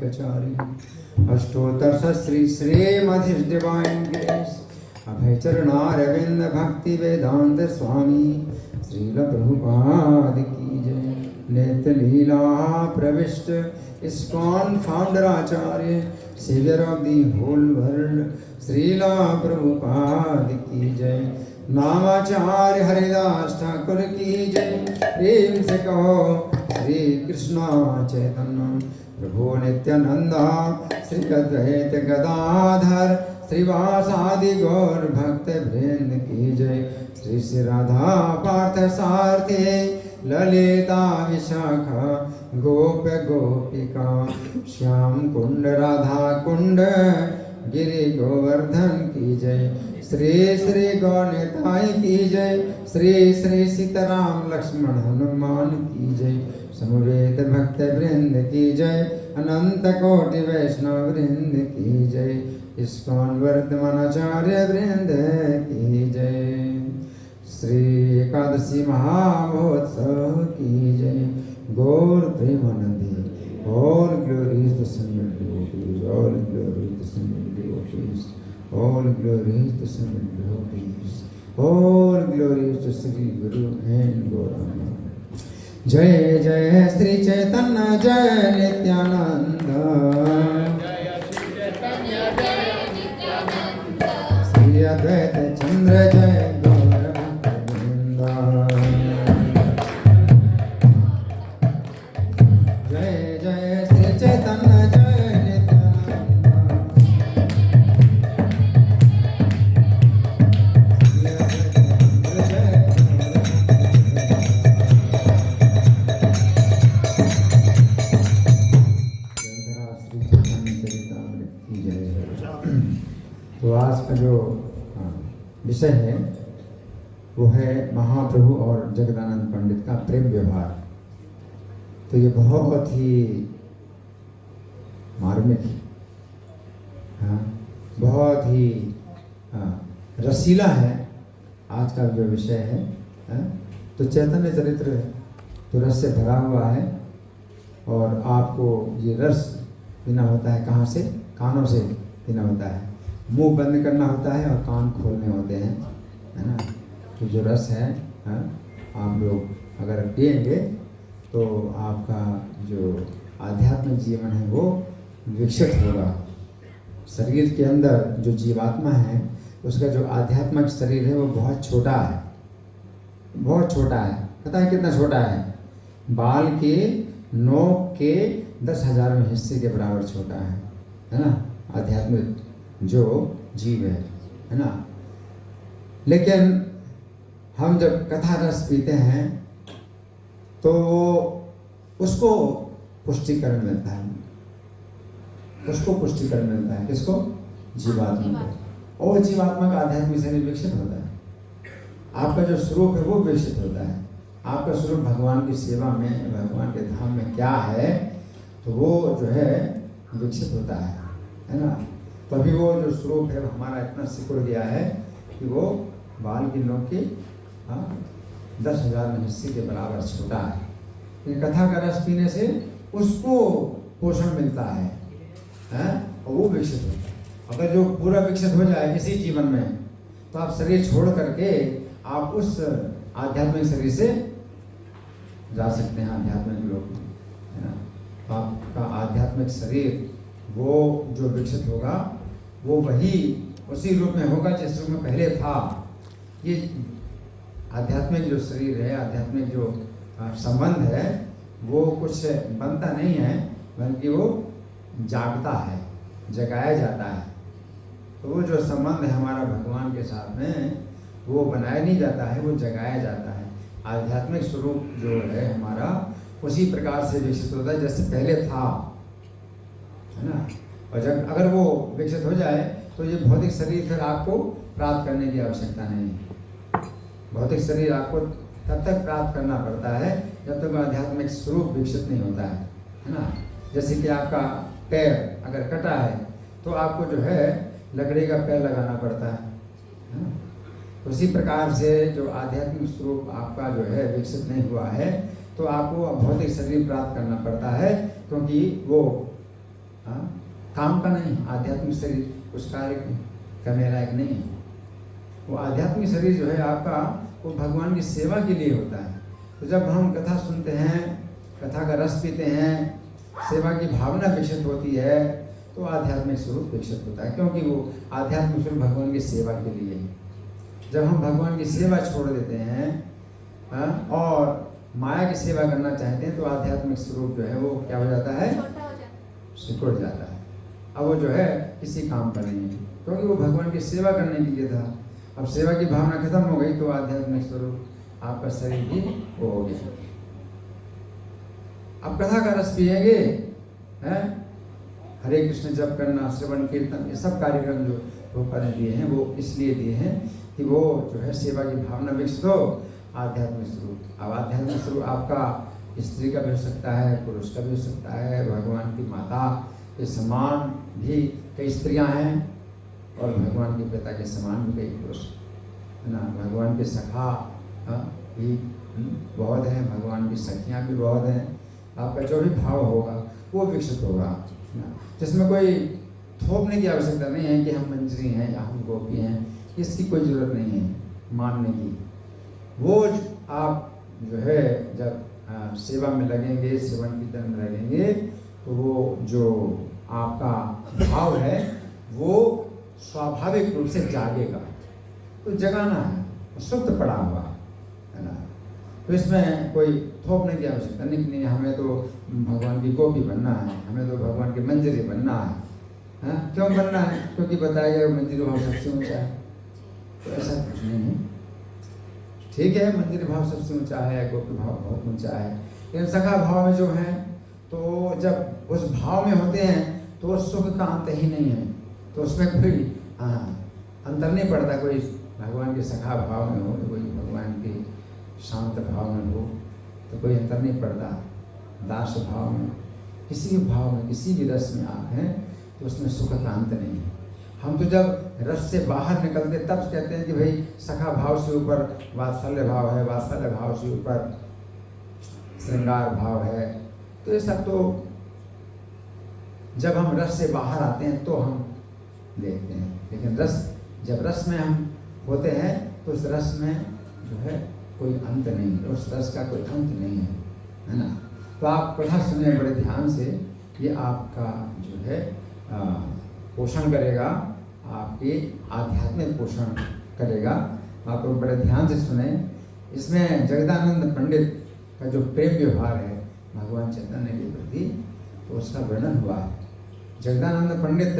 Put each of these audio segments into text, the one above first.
Kachari अष्टोत्तर Shri श्रीमधि divine grace अभय चरणारविंद भक्ति वेदांत स्वामी श्रील प्रभुपाद की जय। नित्य लीला प्रविष्ट ISKCON founder acharya saviour of the whole world Srila Prabhupada की जय। नामाचार्य हरिदास ठाकुर की जय। प्रेम से कहो श्री कृष्णा चैतन्य प्रभु नित्यानंदा श्री अद्वैत गदाधर श्रीवासादि गौर भक्त वृंद की जय। श्री श्री राधा पार्थ सारथी ललिता विशाखा गोप गोपिका श्याम कुंड राधा कुंड गिरि गोवर्धन की जय। श्री श्री गौनिताई की जय। श्री श्री सीताराम लक्ष्मण हनुमान की जय। समवेत भक्त वृंद की जय। अनंत कोटि वैष्णव वृंद की जय। इस्कॉन वर्तमानाचार्य वृंद की जय। श्री एकादशी महामहोत्सव की जय। गौर Premanandi all glories to Samuel devotees, all glories to Samuel devotees, all glories to Samuel devotees, all glories to Sri Guru and Gauranga। जय जय श्री चैतन्य जय नित्यानंद श्री अद्वैत चंद्र जय गौर भक्तवृंद। जय जय श्री चैतन्य जय नित्यानंद श्री अद्वैत चंद्र जय तो आज का जो विषय है वो है महाप्रभु और जगदानंद पंडित का प्रेम व्यवहार। तो ये बहुत ही मार्मिक, बहुत ही रसीला है आज का जो विषय है। तो चैतन्य चरित्र तो रस से भरा हुआ है और आपको ये रस पीना होता है कहाँ से? कानों से पीना होता है। मुंह बंद करना होता है और कान खोलने होते हैं, है ना। तो जो रस है आप लोग अगर पिएंगे तो आपका जो आध्यात्मिक जीवन है वो विकसित होगा। शरीर के अंदर जो जीवात्मा है उसका जो आध्यात्मिक शरीर है वो बहुत छोटा है, बहुत छोटा है। पता है कितना छोटा है? बाल के नोक के 10,000वें हिस्से के बराबर छोटा है ना आध्यात्मिक जो जीव है ना। लेकिन हम जब कथा रस पीते हैं तो उसको पुष्टिकरण मिलता है, उसको पुष्टिकरण मिलता है। किसको? जीवात्मा को। और जीवात्मा का आध्यात्मिक शरीर विकसित होता है। आपका जो स्वरूप है वो विकसित होता है। आपका स्वरूप भगवान की सेवा में, भगवान के धाम में क्या है तो वो जो है विकसित होता है ना। तभी वो जो स्वरूप है हमारा इतना सिकुड़ गया है कि वो बाल की नोक के 10,000वें हिस्से के बराबर छोटा है। कथा का रस पीने से उसको पोषण मिलता है और वो विकसित होता है। अगर जो पूरा विकसित हो जाए किसी जीवन में तो आप शरीर छोड़ करके आप उस आध्यात्मिक शरीर से जा सकते हैं आध्यात्मिक लोक में, है ना। तो आपका आध्यात्मिक शरीर वो जो विकसित होगा वो वही उसी रूप में होगा जिस रूप में पहले था। ये आध्यात्मिक जो शरीर है, आध्यात्मिक जो संबंध है वो कुछ बनता नहीं है बल्कि वो जागता है, जगाया जाता है। तो वो जो संबंध है हमारा भगवान के साथ में वो बनाया नहीं जाता है, वो जगाया जाता है। आध्यात्मिक स्वरूप जो है हमारा उसी प्रकार से विकसित होता है जैसे पहले था, है ना। और जब अगर वो विकसित हो जाए तो ये भौतिक शरीर फिर आपको प्राप्त करने की आवश्यकता नहीं। भौतिक शरीर आपको तब तक प्राप्त करना पड़ता है जब तक आध्यात्मिक स्वरूप विकसित नहीं होता है ना। जैसे कि आपका पैर अगर कटा है तो आपको जो है लकड़ी का पैर लगाना पड़ता है ना। तो उसी प्रकार से जो आध्यात्मिक स्वरूप आपका जो है विकसित नहीं हुआ है तो आपको भौतिक शरीर प्राप्त करना पड़ता है, क्योंकि वो काम का नहीं, आध्यात्मिक शरीर उस कार्य करने लायक नहीं है। वो आध्यात्मिक शरीर जो है आपका, वो भगवान की सेवा के लिए होता है। तो जब हम कथा सुनते हैं, कथा का रस पीते हैं, सेवा की भावना विकसित होती है, तो आध्यात्मिक स्वरूप विकसित होता है, क्योंकि वो आध्यात्मिक स्वरूप भगवान की सेवा के लिए है। जब हम भगवान की सेवा छोड़ देते हैं और माया की सेवा करना चाहते हैं, तो आध्यात्मिक स्वरूप जो है वो क्या हो जाता है, सिकुड़ जाता है। अब वो जो है किसी काम का नहीं है, क्योंकि वो भगवान की सेवा करने के लिए था। अब सेवा की भावना खत्म हो गई, तो आध्यात्मिक स्वरूप आपका शरीर भी वो हो गया। अब कथा का रस पिएंगे, हैं, हरे कृष्ण जप करना, श्रवण कीर्तन, ये सब कार्यक्रम जो प्रभुपाद ने दिए हैं, वो इसलिए दिए हैं कि वो जो है सेवा की भावना विकसित हो, आध्यात्मिक स्वरूप। अब आध्यात्मिक स्वरूप आपका स्त्री का भी हो सकता है, पुरुष का भी हो सकता है, भगवान की माता के समान भी कई स्त्रियां हैं, और भगवान के पिता के समान भी कई पुरुष है ना। भगवान के सखा भी बहुत हैं, भगवान की सखियां भी बहुत हैं। आपका जो भी भाव होगा वो विकसित होगा, जिसमें कोई थोपने की आवश्यकता नहीं है कि हम मंजरी हैं या हम गोपी हैं, इसकी कोई ज़रूरत नहीं है मानने की। वो आप जो है जब सेवा में लगेंगे, सेवन कीर्तन में लगेंगे, तो वो जो आपका भाव है वो स्वाभाविक रूप से जागेगा। तो जगाना है, सुप्त पड़ा हुआ है ना। तो इसमें कोई थोपने की आवश्यकता नहीं, हमें तो भगवान की गोपी बनना है, हमें तो भगवान की मंजरी बनना है। क्यों बनना है? क्योंकि बताया गया मंजरी भाव सबसे ऊंचा है। तो ऐसा कुछ नहीं है, ठीक है, मंजरी भाव सबसे ऊंचा है, गोपी भाव बहुत ऊंचा है, लेकिन सखा भाव में जो है, तो जब उस भाव में होते हैं तो वो सुख का अंत ही नहीं है। तो उसमें कोई अंतर नहीं पड़ता, कोई भगवान के सखा भाव में हो, कोई भगवान के शांत भाव में हो, तो कोई अंतर नहीं पड़ता। दास भाव में, किसी भी भाव में, किसी भी रस में आप हैं, तो उसमें सुख का अंत नहीं है। हम तो जब रस से बाहर निकलते तब कहते हैं कि भाई सखा भाव से ऊपर वात्सल्य भाव है, वात्सल्य भाव से ऊपर श्रृंगार भाव है। तो ये सब तो जब हम रस से बाहर आते हैं तो हम देखते हैं, लेकिन रस जब रस में हम होते हैं तो उस रस में जो है कोई अंत नहीं है, उस रस का कोई अंत नहीं है ना। तो आप कथा सुने बड़े ध्यान से, ये आपका जो है पोषण करेगा, आपके आध्यात्मिक पोषण करेगा। आप लोग बड़े ध्यान से सुने। इसमें जगदानंद पंडित का जो प्रेम व्यवहार है भगवान चैतन्य के प्रति, तो उसका वर्णन हुआ है। जगदानंद पंडित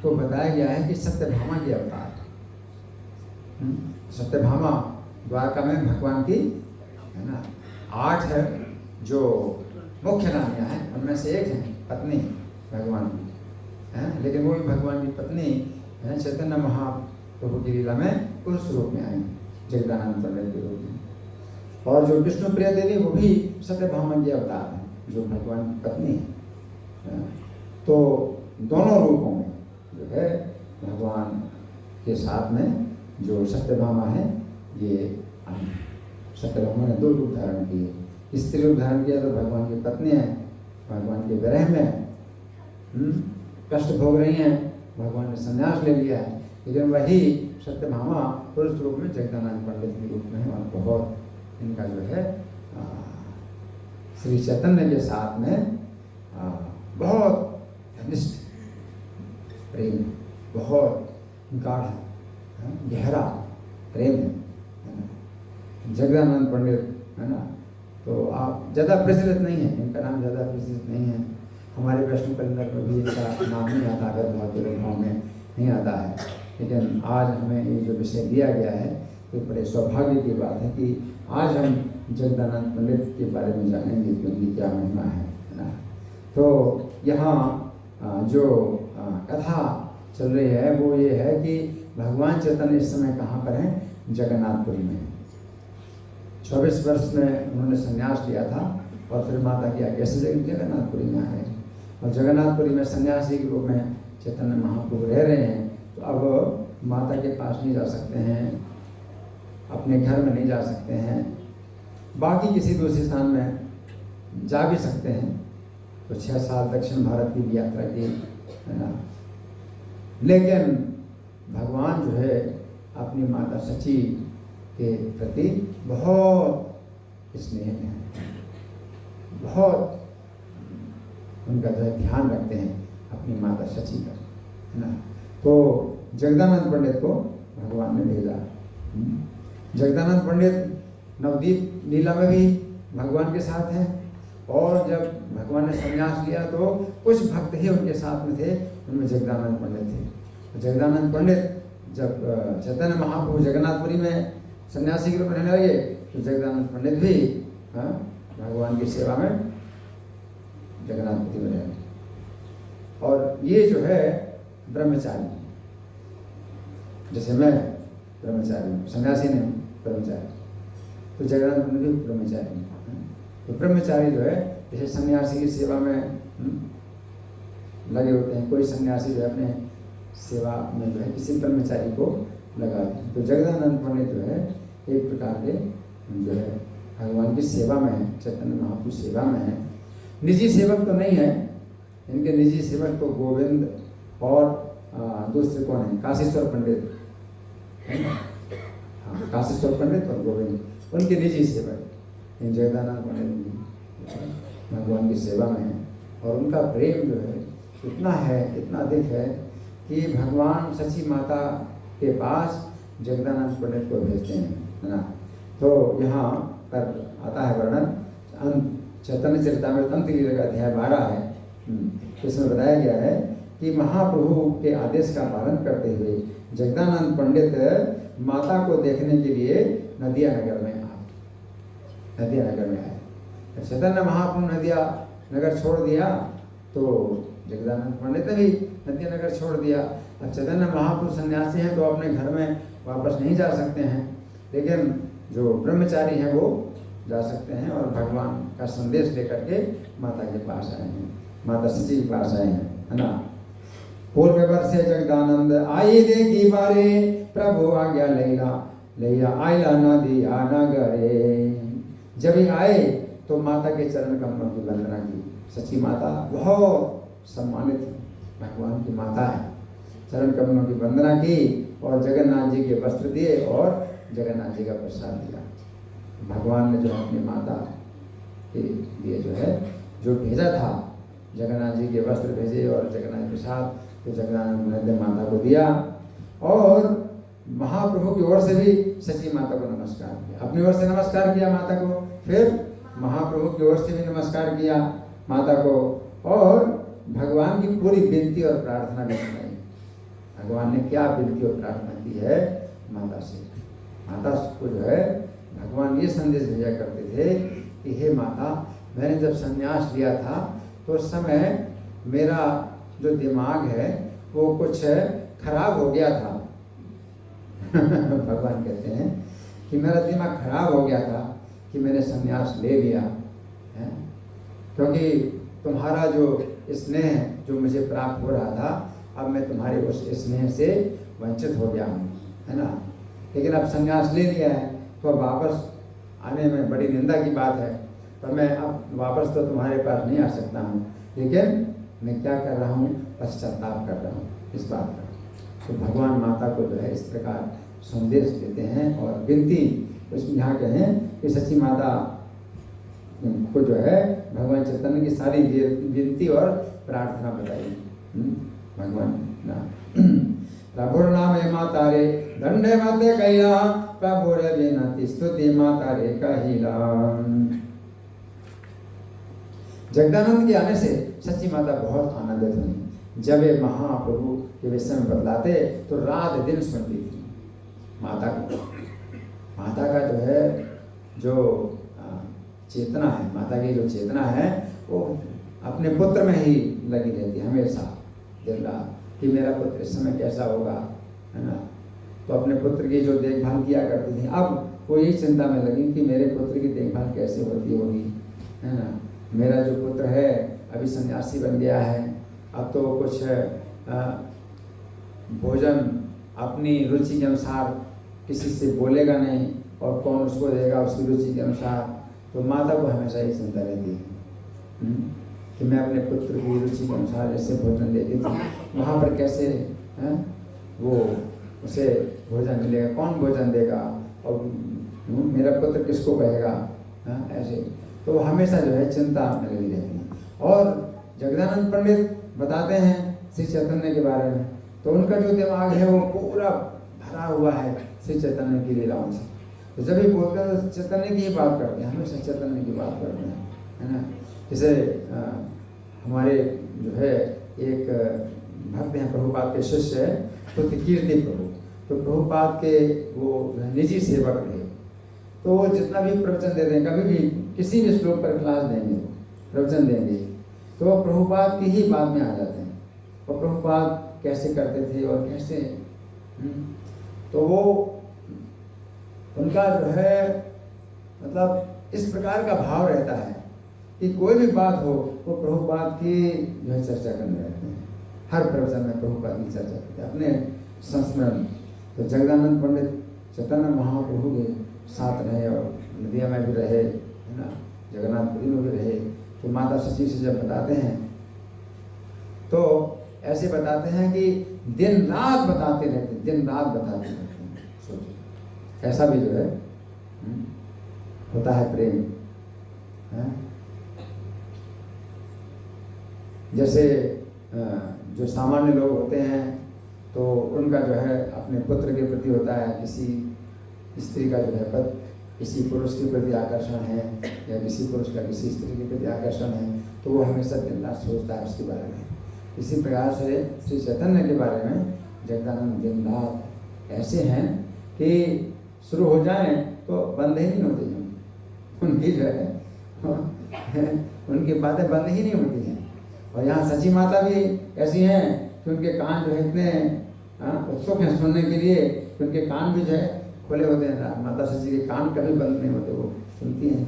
को बताया गया है कि सत्यभामा की अवतार, सत्यभामा द्वारका में भगवान की है ना 8 जो मुख्य रानियां हैं, उनमें से एक है पत्नी भगवान की है, लेकिन वो भी भगवान की पत्नी है, चैतन्य महाप्रभु की लीला में पुरुष रूप में आई, जगदानंद पंडित के रूप में। और जो विष्णु प्रिया देवी, वो भी सत्यभामा की अवतार है, जो भगवान की पत्नी है। तो दोनों रूपों में जो है भगवान के साथ में जो सत्यभामा है, ये सत्यभामा ने 2 रूप धारण किए। स्त्री रूप धारण किया तो भगवान की पत्नी है, भगवान के विरह में कष्ट भोग रही हैं, भगवान ने संन्यास ले लिया है, लेकिन वही सत्यभामा पुरुष रूप में जगदानंद पंडित के रूप में है। और बहुत इनका जो है श्री चैतन्य के साथ में बहुत घनिष्ठ प्रेम, बहुत गाढ़ा गहरा प्रेम है। जगदानंद पंडित है ना, तो आप ज़्यादा प्रचलित नहीं है, इनका नाम ज़्यादा प्रचलित नहीं है। हमारे वैष्णव कैलेंडर में भी इनका नाम नहीं आता, अगर भाव में नहीं आता है, लेकिन आज हमें ये जो विषय दिया गया है, तो बड़े सौभाग्य की बात है कि आज हम जगदानंद पंडित के बारे में जानेंगे कि उनकी क्या महिमा है ना। तो यहाँ जो कथा चल रही है वो ये है कि भगवान चैतन्य इस समय कहाँ पर हैं? जगन्नाथपुरी में। 24 वर्ष में उन्होंने संन्यास लिया था, और फिर माता की आज्ञा से जगन्नाथपुरी में आए, और जगन्नाथपुरी में सन्यासी के रूप में चैतन्य महाप्रभु रह रहे हैं। तो अब माता के पास नहीं जा सकते हैं, अपने घर में नहीं जा सकते हैं, बाकी किसी दूसरे स्थान में जा भी सकते हैं। तो 6 साल दक्षिण भारत की भी यात्रा की, है ना। लेकिन भगवान जो है अपनी माता सची के प्रति बहुत स्नेह है, बहुत उनका जो है ध्यान रखते हैं अपनी माता सची का, है ना। तो जगदानंद पंडित को भगवान ने भेजा। जगदानंद पंडित नवदीप लीला में भी भगवान के साथ हैं, और जब भगवान ने संन्यास लिया तो कुछ भक्त ही उनके साथ में थे, उनमें जगदानंद पंडित थे। जगदानंद पंडित जब चैतन्य महाप्रभु जगन्नाथपुरी में सन्यासी के रूप में रहने लगे तो जगदानंद पंडित भी भगवान की सेवा में जगन्नाथपुरी में रहे। और ये जो है ब्रह्मचारी, जैसे मैं ब्रह्मचारी हूँ, सन्यासी नहीं हूँ, ब्रह्मचारी, तो जगन्नाथ पंडित भी ब्रह्मचारी हैं। तो ब्रह्मचारी जो है जैसे सन्यासी की सेवा में लगे होते हैं, कोई सन्यासी जो है अपने सेवा में जो है किसी ब्रह्मचारी को लगाते हैं। तो जगदानंद पंडित जो है एक प्रकार के जो है भगवान की सेवा में है, चैतन्य महाप्रभु सेवा में है। निजी सेवक तो नहीं है, इनके निजी सेवक तो गोविंद और दूसरे कौन है, काशीश्वर पंडित है ना। हाँ, काशीश्वर पंडित और गोविंद उनके निजी सेवक। इन जगदानंद पंडित भगवान की सेवा में है, और उनका प्रेम जो है इतना है, इतना अधिक है कि भगवान सची माता के पास जगदानंद पंडित को भेजते हैं, है ना। तो यहाँ पर आता है वर्णन, चैतन्य चरितामृत अंत लीला का अध्याय 12 है। इसमें बताया गया है कि महाप्रभु के आदेश का पालन करते हुए जगदानंद पंडित माता को देखने के लिए नदिया नगर में आए। चैतन्य महाप्रभु नदिया नगर छोड़ दिया तो जगदानंद पंडित ने भी नदिया नगर छोड़ दिया। अब चैतन्य महाप्रभु सन्यासी हैं तो अपने घर में वापस नहीं जा सकते हैं, लेकिन जो ब्रह्मचारी हैं वो जा सकते हैं, और भगवान का संदेश लेकर के माता के पास आए हैं, माता सची के पास आए हैं, है ना। पूर्व वर्ष जगदानंद आई देखी बारे प्रभु आज्ञा लैया आइला नदी नगरे। जब ही आए तो माता के चरण कमलों की वंदना की। सची माता बहुत सम्मानित भगवान की माता है, चरण कमलों की वंदना की और जगन्नाथ जी के वस्त्र दिए और जगन्नाथ जी का प्रसाद दिया। भगवान ने जो अपनी माता के लिए जो है जो भेजा था, जगन्नाथ जी के वस्त्र भेजे और जगन्नाथ प्रसाद, तो जगन्नाथ ने माता को दिया, और महाप्रभु की ओर से भी सची माता को नमस्कार किया। अपनी ओर से नमस्कार किया माता को, फिर महाप्रभु की ओर से भी नमस्कार किया माता को, और भगवान की पूरी विनती और प्रार्थना भी सुनाई। भगवान ने क्या विनती और प्रार्थना की है माता से। माता को जो है भगवान ये संदेश भेजा करते थे कि हे माता, मैंने जब संन्यास लिया था तो उस समय मेरा जो दिमाग है वो कुछ खराब हो गया था। भगवान कहते हैं कि मेरा दिमाग खराब हो गया था कि मैंने संन्यास ले लिया है, क्योंकि तुम्हारा जो स्नेह जो मुझे प्राप्त हो रहा था, अब मैं तुम्हारे उस स्नेह से वंचित हो गया हूँ, है ना। लेकिन अब संन्यास ले लिया है तो अब वापस आने में बड़ी निंदा की बात है, पर मैं अब वापस तो तुम्हारे पास नहीं आ सकता हूँ, लेकिन मैं क्या कर रहा हूँ, पश्चाताप कर रहा हूँ इस बात का। तो भगवान माता को जो है इस प्रकार संदेश देते हैं और विनती, उसमें यहाँ कहें कि सच्ची माता को जो है भगवान चैतन्य की सारी विनती और प्रार्थना बताई। भगवान प्रभुर नाम है माता रे दंडे माते कैला, प्रभुर विनती स्तुति माता रे कहिला। जगदानंद के आने से सच्ची माता बहुत आनंदित हुई। जब ये महाप्रभु के विषय में बतलाते तो रात दिन सुनती थी माता को। माता का जो है जो चेतना है, माता की जो चेतना है वो अपने पुत्र में ही लगी रहती है हमेशा दिन रात, कि मेरा पुत्र इस समय कैसा होगा, है ना। तो अपने पुत्र की जो देखभाल किया करती थी, अब वो यही चिंता में लगी कि मेरे पुत्र की देखभाल कैसे होती होगी, है ना। मेरा जो पुत्र है अभी सन्यासी बन गया है, अब तो कुछ भोजन अपनी रुचि के अनुसार किसी से बोलेगा नहीं, और कौन उसको देगा उसकी रुचि के अनुसार। तो माता को हमेशा ये चिंता रहती है कि मैं अपने पुत्र की रुचि के अनुसार ऐसे भोजन देती थी, वहाँ पर कैसे वो उसे भोजन मिलेगा, कौन भोजन देगा, और मेरा पुत्र किसको कहेगा, ऐसे तो हमेशा जो है चिंता में लगी रहती है। और जगदानंद पंडित बताते हैं श्री चैतन्य के बारे में, तो उनका जो दिमाग है वो पूरा भरा हुआ है श्री चैतन्य की लीलाओं से। तो जब भी बोलते हैं तो चैतन्य की ही बात करते हैं, हमेशा चैतन्य की बात करते हैं, है ना। जैसे हमारे जो है एक भक्त हैं, प्रभुपाद के शिष्य है, तो कीर्ति प्रभु, तो प्रभुपाद के वो निजी सेवक रहे, तो वो जितना भी प्रवचन देते हैं, कभी भी किसी भी श्लोक पर क्लास देंगे, प्रवचन देंगे, तो प्रभुपाद की ही बात में आ जाते हैं, और प्रभुपाद कैसे करते थे और कैसे, तो वो उनका जो है मतलब इस प्रकार का भाव रहता है कि कोई भी बात हो वो प्रभुपाद की जो है चर्चा करने रहते हैं, हर प्रवचन में प्रभुपाद की चर्चा करते हैं अपने संस्मरण। तो जगदानंद पंडित चैतन्य महाप्रभु के साथ रहे और नदिया में भी रहे, है ना, जगन्नाथपुरी में भी रहे। तो माता सची से जब बताते हैं तो ऐसे बताते हैं कि दिन रात बताते रहते, दिन रात बताते रहते हैं। सोचो ऐसा भी जो है होता है प्रेम, है? जैसे जो सामान्य लोग होते हैं तो उनका जो है अपने पुत्र के प्रति होता है, किसी स्त्री का जो है पद किसी पुरुष के प्रति आकर्षण है, या किसी पुरुष का किसी स्त्री के प्रति आकर्षण है, तो वो हमेशा दिन रात सोचता है उसके बारे में। इसी प्रकार से श्री चैतन्य के बारे में जगदानंद दिन रात ऐसे हैं कि शुरू हो जाएं तो बंद ही नहीं होती हैं उनकी जो है उनकी बातें बंद ही नहीं होती हैं। और यहाँ सची माता भी ऐसी हैं कि उनके कान जो है इतने उत्सुक हैं सुनने के लिए कि उनके कान भी जो है खुले होते हैं। माता सची के कान कभी बंद नहीं होते, वो सुनती हैं,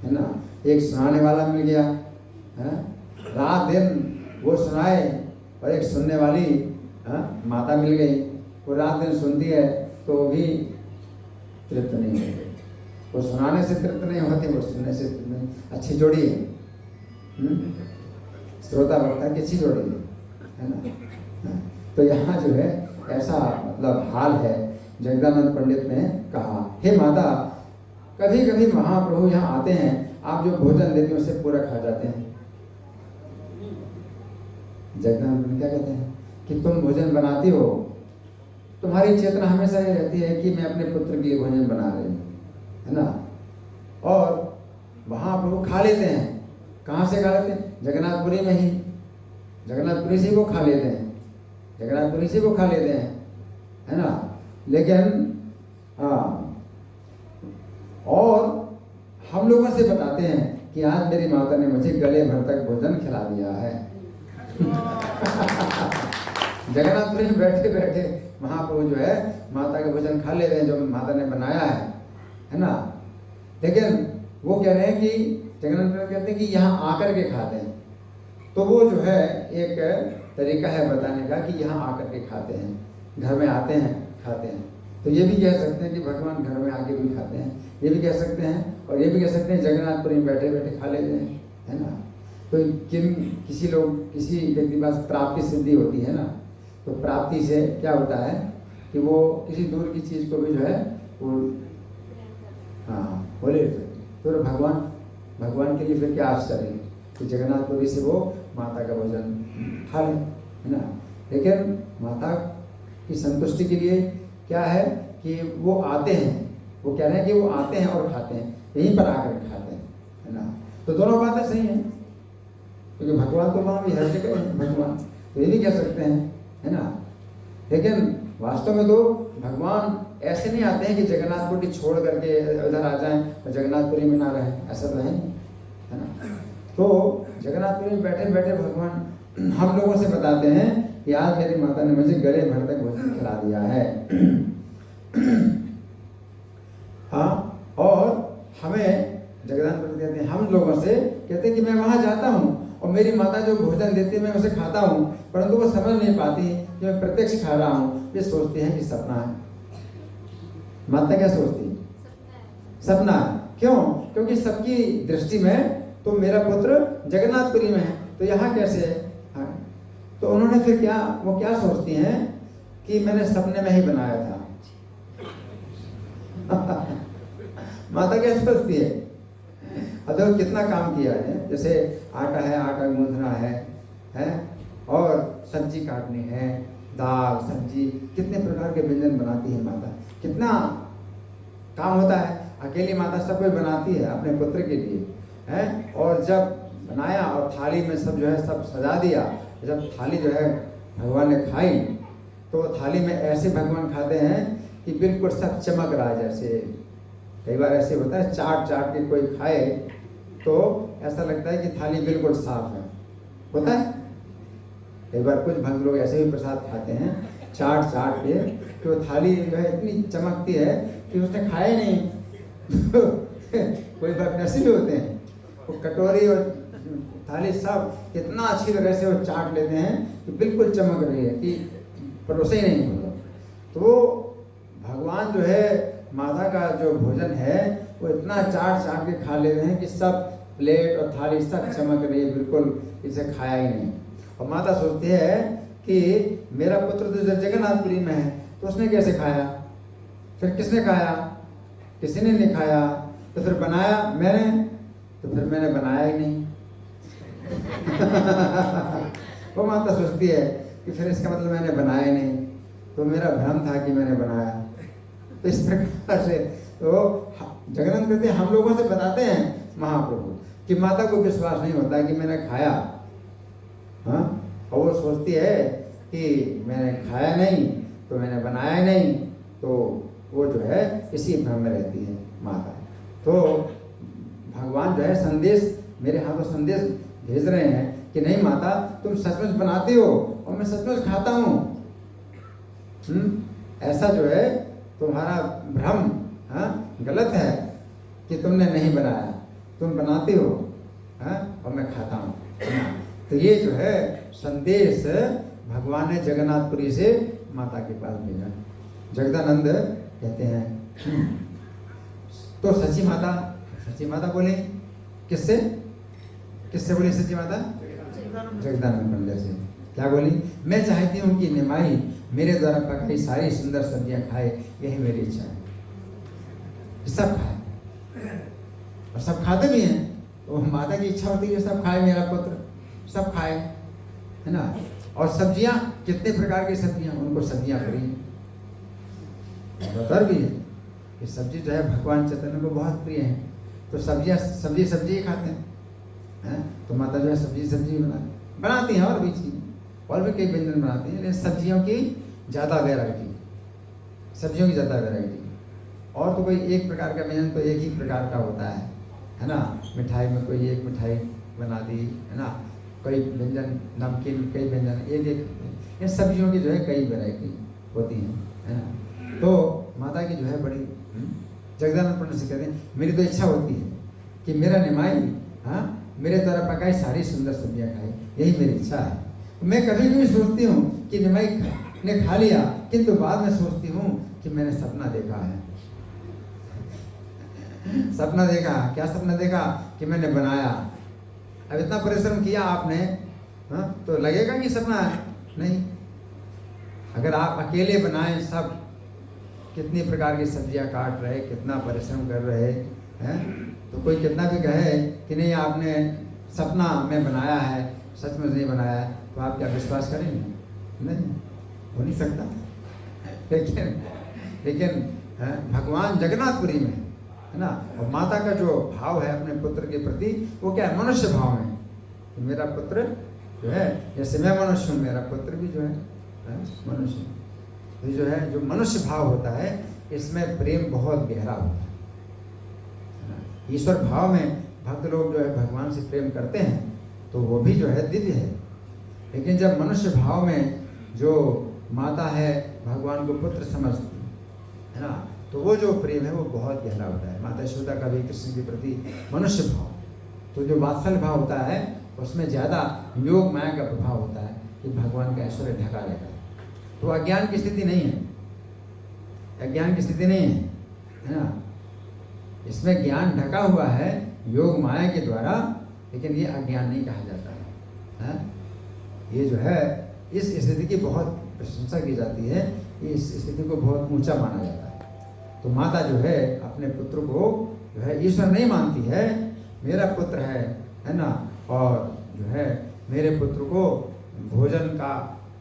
है ना। एक सुनाने वाला मिल गया, है, रात दिन वो सुनाए, और एक सुनने वाली माता मिल गई, वो रात दिन सुनती है तो वो भी तृप्त नहीं होती। वो सुनाने से तृप्त नहीं होती, वो सुनने से तृप्त नहीं। अच्छी जोड़ी है, श्रोता वक्ता की अच्छी जोड़ी है ना। तो यहाँ जो है ऐसा मतलब हाल है। जगदानंद पंडित ने कहा, हे माता, कभी कभी महाप्रभु यहाँ आते हैं, आप जो भोजन देते हैं उससे पूरा खा जाते हैं। जगदानंद पंडित क्या कहते हैं कि तुम भोजन बनाती हो, तुम्हारी चेतना हमेशा ये रहती है कि मैं अपने पुत्र के लिए भोजन बना रही हूँ, है ना। और महाप्रभु खा लेते हैं, कहाँ से खा लेते हैं? जगन्नाथपुरी में ही, जगन्नाथपुरी से वो खा लेते हैं, जगन्नाथपुरी से वो खा लेते हैं, है ना। लेकिन और हम लोगों से बताते हैं कि आज मेरी माता ने मुझे गले भर तक भोजन खिला दिया है। जगन्नाथपुरी में बैठे बैठे महाप्रभु जो है माता का भोजन खा ले रहे हैं जो माता ने बनाया है ना। लेकिन वो कह रहे हैं कि जगन्नाथ कहते हैं कि यहाँ आकर के खाते हैं, तो वो जो है एक तरीका है बताने का कि यहाँ आकर के खाते हैं, घर में आते हैं खाते हैं। तो ये भी कह सकते हैं कि भगवान घर में आके भी खाते हैं, ये भी कह सकते हैं, और ये भी कह सकते हैं जगन्नाथपुरी में बैठे बैठे खा लेते हैं, है ना। तो किसी व्यक्ति के पास प्राप्ति सिद्धि होती है ना, तो प्राप्ति से क्या होता है कि वो किसी दूर की चीज़ को भी जो है वो बोले, तो भगवान के लिए फिर क्या आश्चर्य है कि जगन्नाथपुरी से वो माता का भोजन खा लें, है ना। लेकिन माता की संतुष्टि के लिए क्या है कि वो आते हैं, वो कह रहे हैं कि वो आते हैं और खाते हैं, यहीं पर आकर खाते हैं, है ना। तो दोनों बातें सही हैं, क्योंकि भगवान तो वहाँ भी हर जगह है भगवान, तो ये भी कह सकते हैं, है ना। लेकिन वास्तव में तो भगवान ऐसे नहीं आते हैं कि जगन्नाथपुरी छोड़ करके उधर आ जाएं और जगन्नाथपुरी में ना रहें, ऐसा तो है नहीं, है ना। तो जगन्नाथपुरी में बैठे बैठे भगवान हम लोगों से बताते हैं कि आज मेरी माता ने मुझे गले भर तक भोजन खिला दिया है। हाँ, और हमें जगन्नाथपुरी कहते हैं, हम लोगों से कहते हैं कि मैं वहाँ जाता हूँ और मेरी माता जो भोजन देती है मैं उसे खाता हूँ, परंतु वो समझ नहीं पाती कि मैं प्रत्यक्ष खा रहा हूँ। ये सोचते हैं कि सपना है। माता क्या सोचती है? सपना है। क्यों? क्योंकि सबकी दृष्टि में तो मेरा पुत्र जगन्नाथपुरी में है, तो यहाँ कैसे? हाँ, तो उन्होंने फिर क्या, वो क्या सोचती हैं कि मैंने सपने में ही बनाया था। माता क्या सोचती है? अब देखो कितना काम किया है, जैसे आटा है, आटा गूंथना है और सब्जी काटनी है, दाल सब्जी, कितने प्रकार के व्यंजन बनाती है माता, कितना काम होता है। अकेली माता सब कुछ बनाती है अपने पुत्र के लिए है। और जब बनाया और थाली में सब जो है सब सजा दिया, जब थाली जो है भगवान ने खाई, तो थाली में ऐसे भगवान खाते हैं कि बिल्कुल सब चमक रहा है। जैसे कई बार ऐसे होता है, चाट चाट के कोई खाए तो ऐसा लगता है कि थाली बिल्कुल साफ है, होता है। कई बार कुछ भक्त लोग ऐसे भी प्रसाद खाते हैं चाट चाट के, तो थाली जो है इतनी चमकती है कि उसने खाया नहीं। कोई भक्त ऐसे भी होते हैं, वो कटोरी और थाली सब कितना अच्छी तरह से वो चाट लेते हैं कि बिल्कुल चमक रही है कि परोसे ही नहीं होगा। तो भगवान जो है माता का जो भोजन है वो इतना चाट चाट के खा लेते हैं कि सब प्लेट और थाली सब चमक रही है, बिल्कुल इसे खाया ही नहीं। और माता सोचती है कि मेरा पुत्र तो जगन्नाथपुरी में है, तो उसने कैसे खाया? फिर किसने खाया? किसी ने नहीं खाया। तो फिर बनाया मैंने, तो फिर मैंने बनाया ही नहीं। वो माता सोचती है कि फिर इसका मतलब मैंने बनाया ही नहीं, तो मेरा भ्रम था कि मैंने बनाया। तो इस प्रकार से तो जगन्नाथ कहते हैं, हम लोगों से बताते हैं महाप्रभु कि माता को विश्वास नहीं होता कि मैंने खाया। हाँ, और वो सोचती है कि मैंने खाया नहीं तो मैंने बनाया नहीं, तो वो जो है इसी भ्रम में रहती है माता। तो भगवान जो है संदेश, मेरे हाथों संदेश भेज रहे हैं कि नहीं माता, तुम सचमुच बनाती हो और मैं सचमुच खाता हूँ। ऐसा जो है तुम्हारा भ्रम गलत है कि तुमने नहीं बनाया, तुम बनाती हो और मैं खाता हूँ। तो ये जो है संदेश भगवान ने जगन्नाथपुरी से माता के पास भेजा। जगदानंद कहते हैं तो सची माता बोले, किससे बोली सची माता? जगदानंद पंडित से। क्या बोली? मैं चाहती हूँ कि निमाई मेरे द्वारा पकाई सारी सुंदर सब्जियां खाए, यही मेरी इच्छा है। सब खाए और सब खाते भी हैं। तो माता की इच्छा होती है सब खाए, मेरा पुत्र सब खाए, है ना। और सब्जियां, कितने प्रकार की सब्जियां, उनको सब्जियां प्रिय बतर भी है। ये सब्जी जो है भगवान चैतन्य को बहुत प्रिय है, तो सब्जी ही खाते हैं। तो माता जो है सब्जी बनाती हैं और भी चीज और भी कई व्यंजन बनाती हैं, लेकिन सब्जियों की ज़्यादा वैरायटी, और तो कोई एक प्रकार का व्यंजन तो एक ही प्रकार का होता है ना। मिठाई में कोई एक मिठाई बना दी, है ना। कई व्यंजन नमकीन, कई व्यंजन एक ये सब्जियों की जो है कई वैरायटी होती हैं, है ना। तो माता की जो है बड़ी जगदानंद पंडित से कहते हैं, मेरी तो इच्छा होती है कि मेरा निमाई मेरे द्वारा पकाई सारी सुंदर सब्जियां खाए, यही मेरी इच्छा है। मैं कभी भी सोचती हूँ कि निमाई ने खा लिया, किंतु बाद में सोचती हूँ कि मैंने सपना देखा है। सपना देखा, क्या सपना देखा? कि मैंने बनाया। अब इतना परिश्रम किया आपने, तो लगेगा कि सपना है? नहीं। अगर आप अकेले बनाए, सब कितनी प्रकार की सब्जियां काट रहे, कितना परिश्रम कर रहे हैं, तो कोई कितना भी कहे कि नहीं आपने सपना में बनाया है, सच में नहीं बनाया है, तो आप क्या विश्वास करेंगे? नहीं, हो नहीं सकता। लेकिन भगवान जगन्नाथपुरी में, है ना, और माता का जो भाव है अपने पुत्र के प्रति, वो क्या है? मनुष्य भाव में। तो मेरा पुत्र जो है, जैसे मैं मनुष्य हूँ, मेरा पुत्र भी जो है मनुष्य। तो जो है जो मनुष्य भाव होता है, इसमें प्रेम बहुत गहरा होता है। ईश्वर भाव में भक्त लोग जो है भगवान से प्रेम करते हैं, तो वो भी जो है दिव्य है। लेकिन जब मनुष्य भाव में जो माता है भगवान को पुत्र समझती है ना, तो वो जो प्रेम है वो बहुत गहरा होता है। माता यशोदा का भी कृष्ण के प्रति मनुष्य भाव, तो जो वात्सल्य भाव होता है उसमें ज़्यादा योग माया का प्रभाव होता है कि भगवान का ऐश्वर्य ढका रहता है। तो अज्ञान की स्थिति नहीं है, अज्ञान की स्थिति नहीं है ना। इसमें ज्ञान ढका हुआ है योग माया के द्वारा, लेकिन ये अज्ञान नहीं कहा जाता है। है? ये जो है इस स्थिति की बहुत प्रशंसा की जाती है, इस स्थिति को बहुत ऊंचा माना जाता है। तो माता जो है अपने पुत्र को जो है ईश्वर नहीं मानती है, मेरा पुत्र है ना, और जो है मेरे पुत्र को भोजन का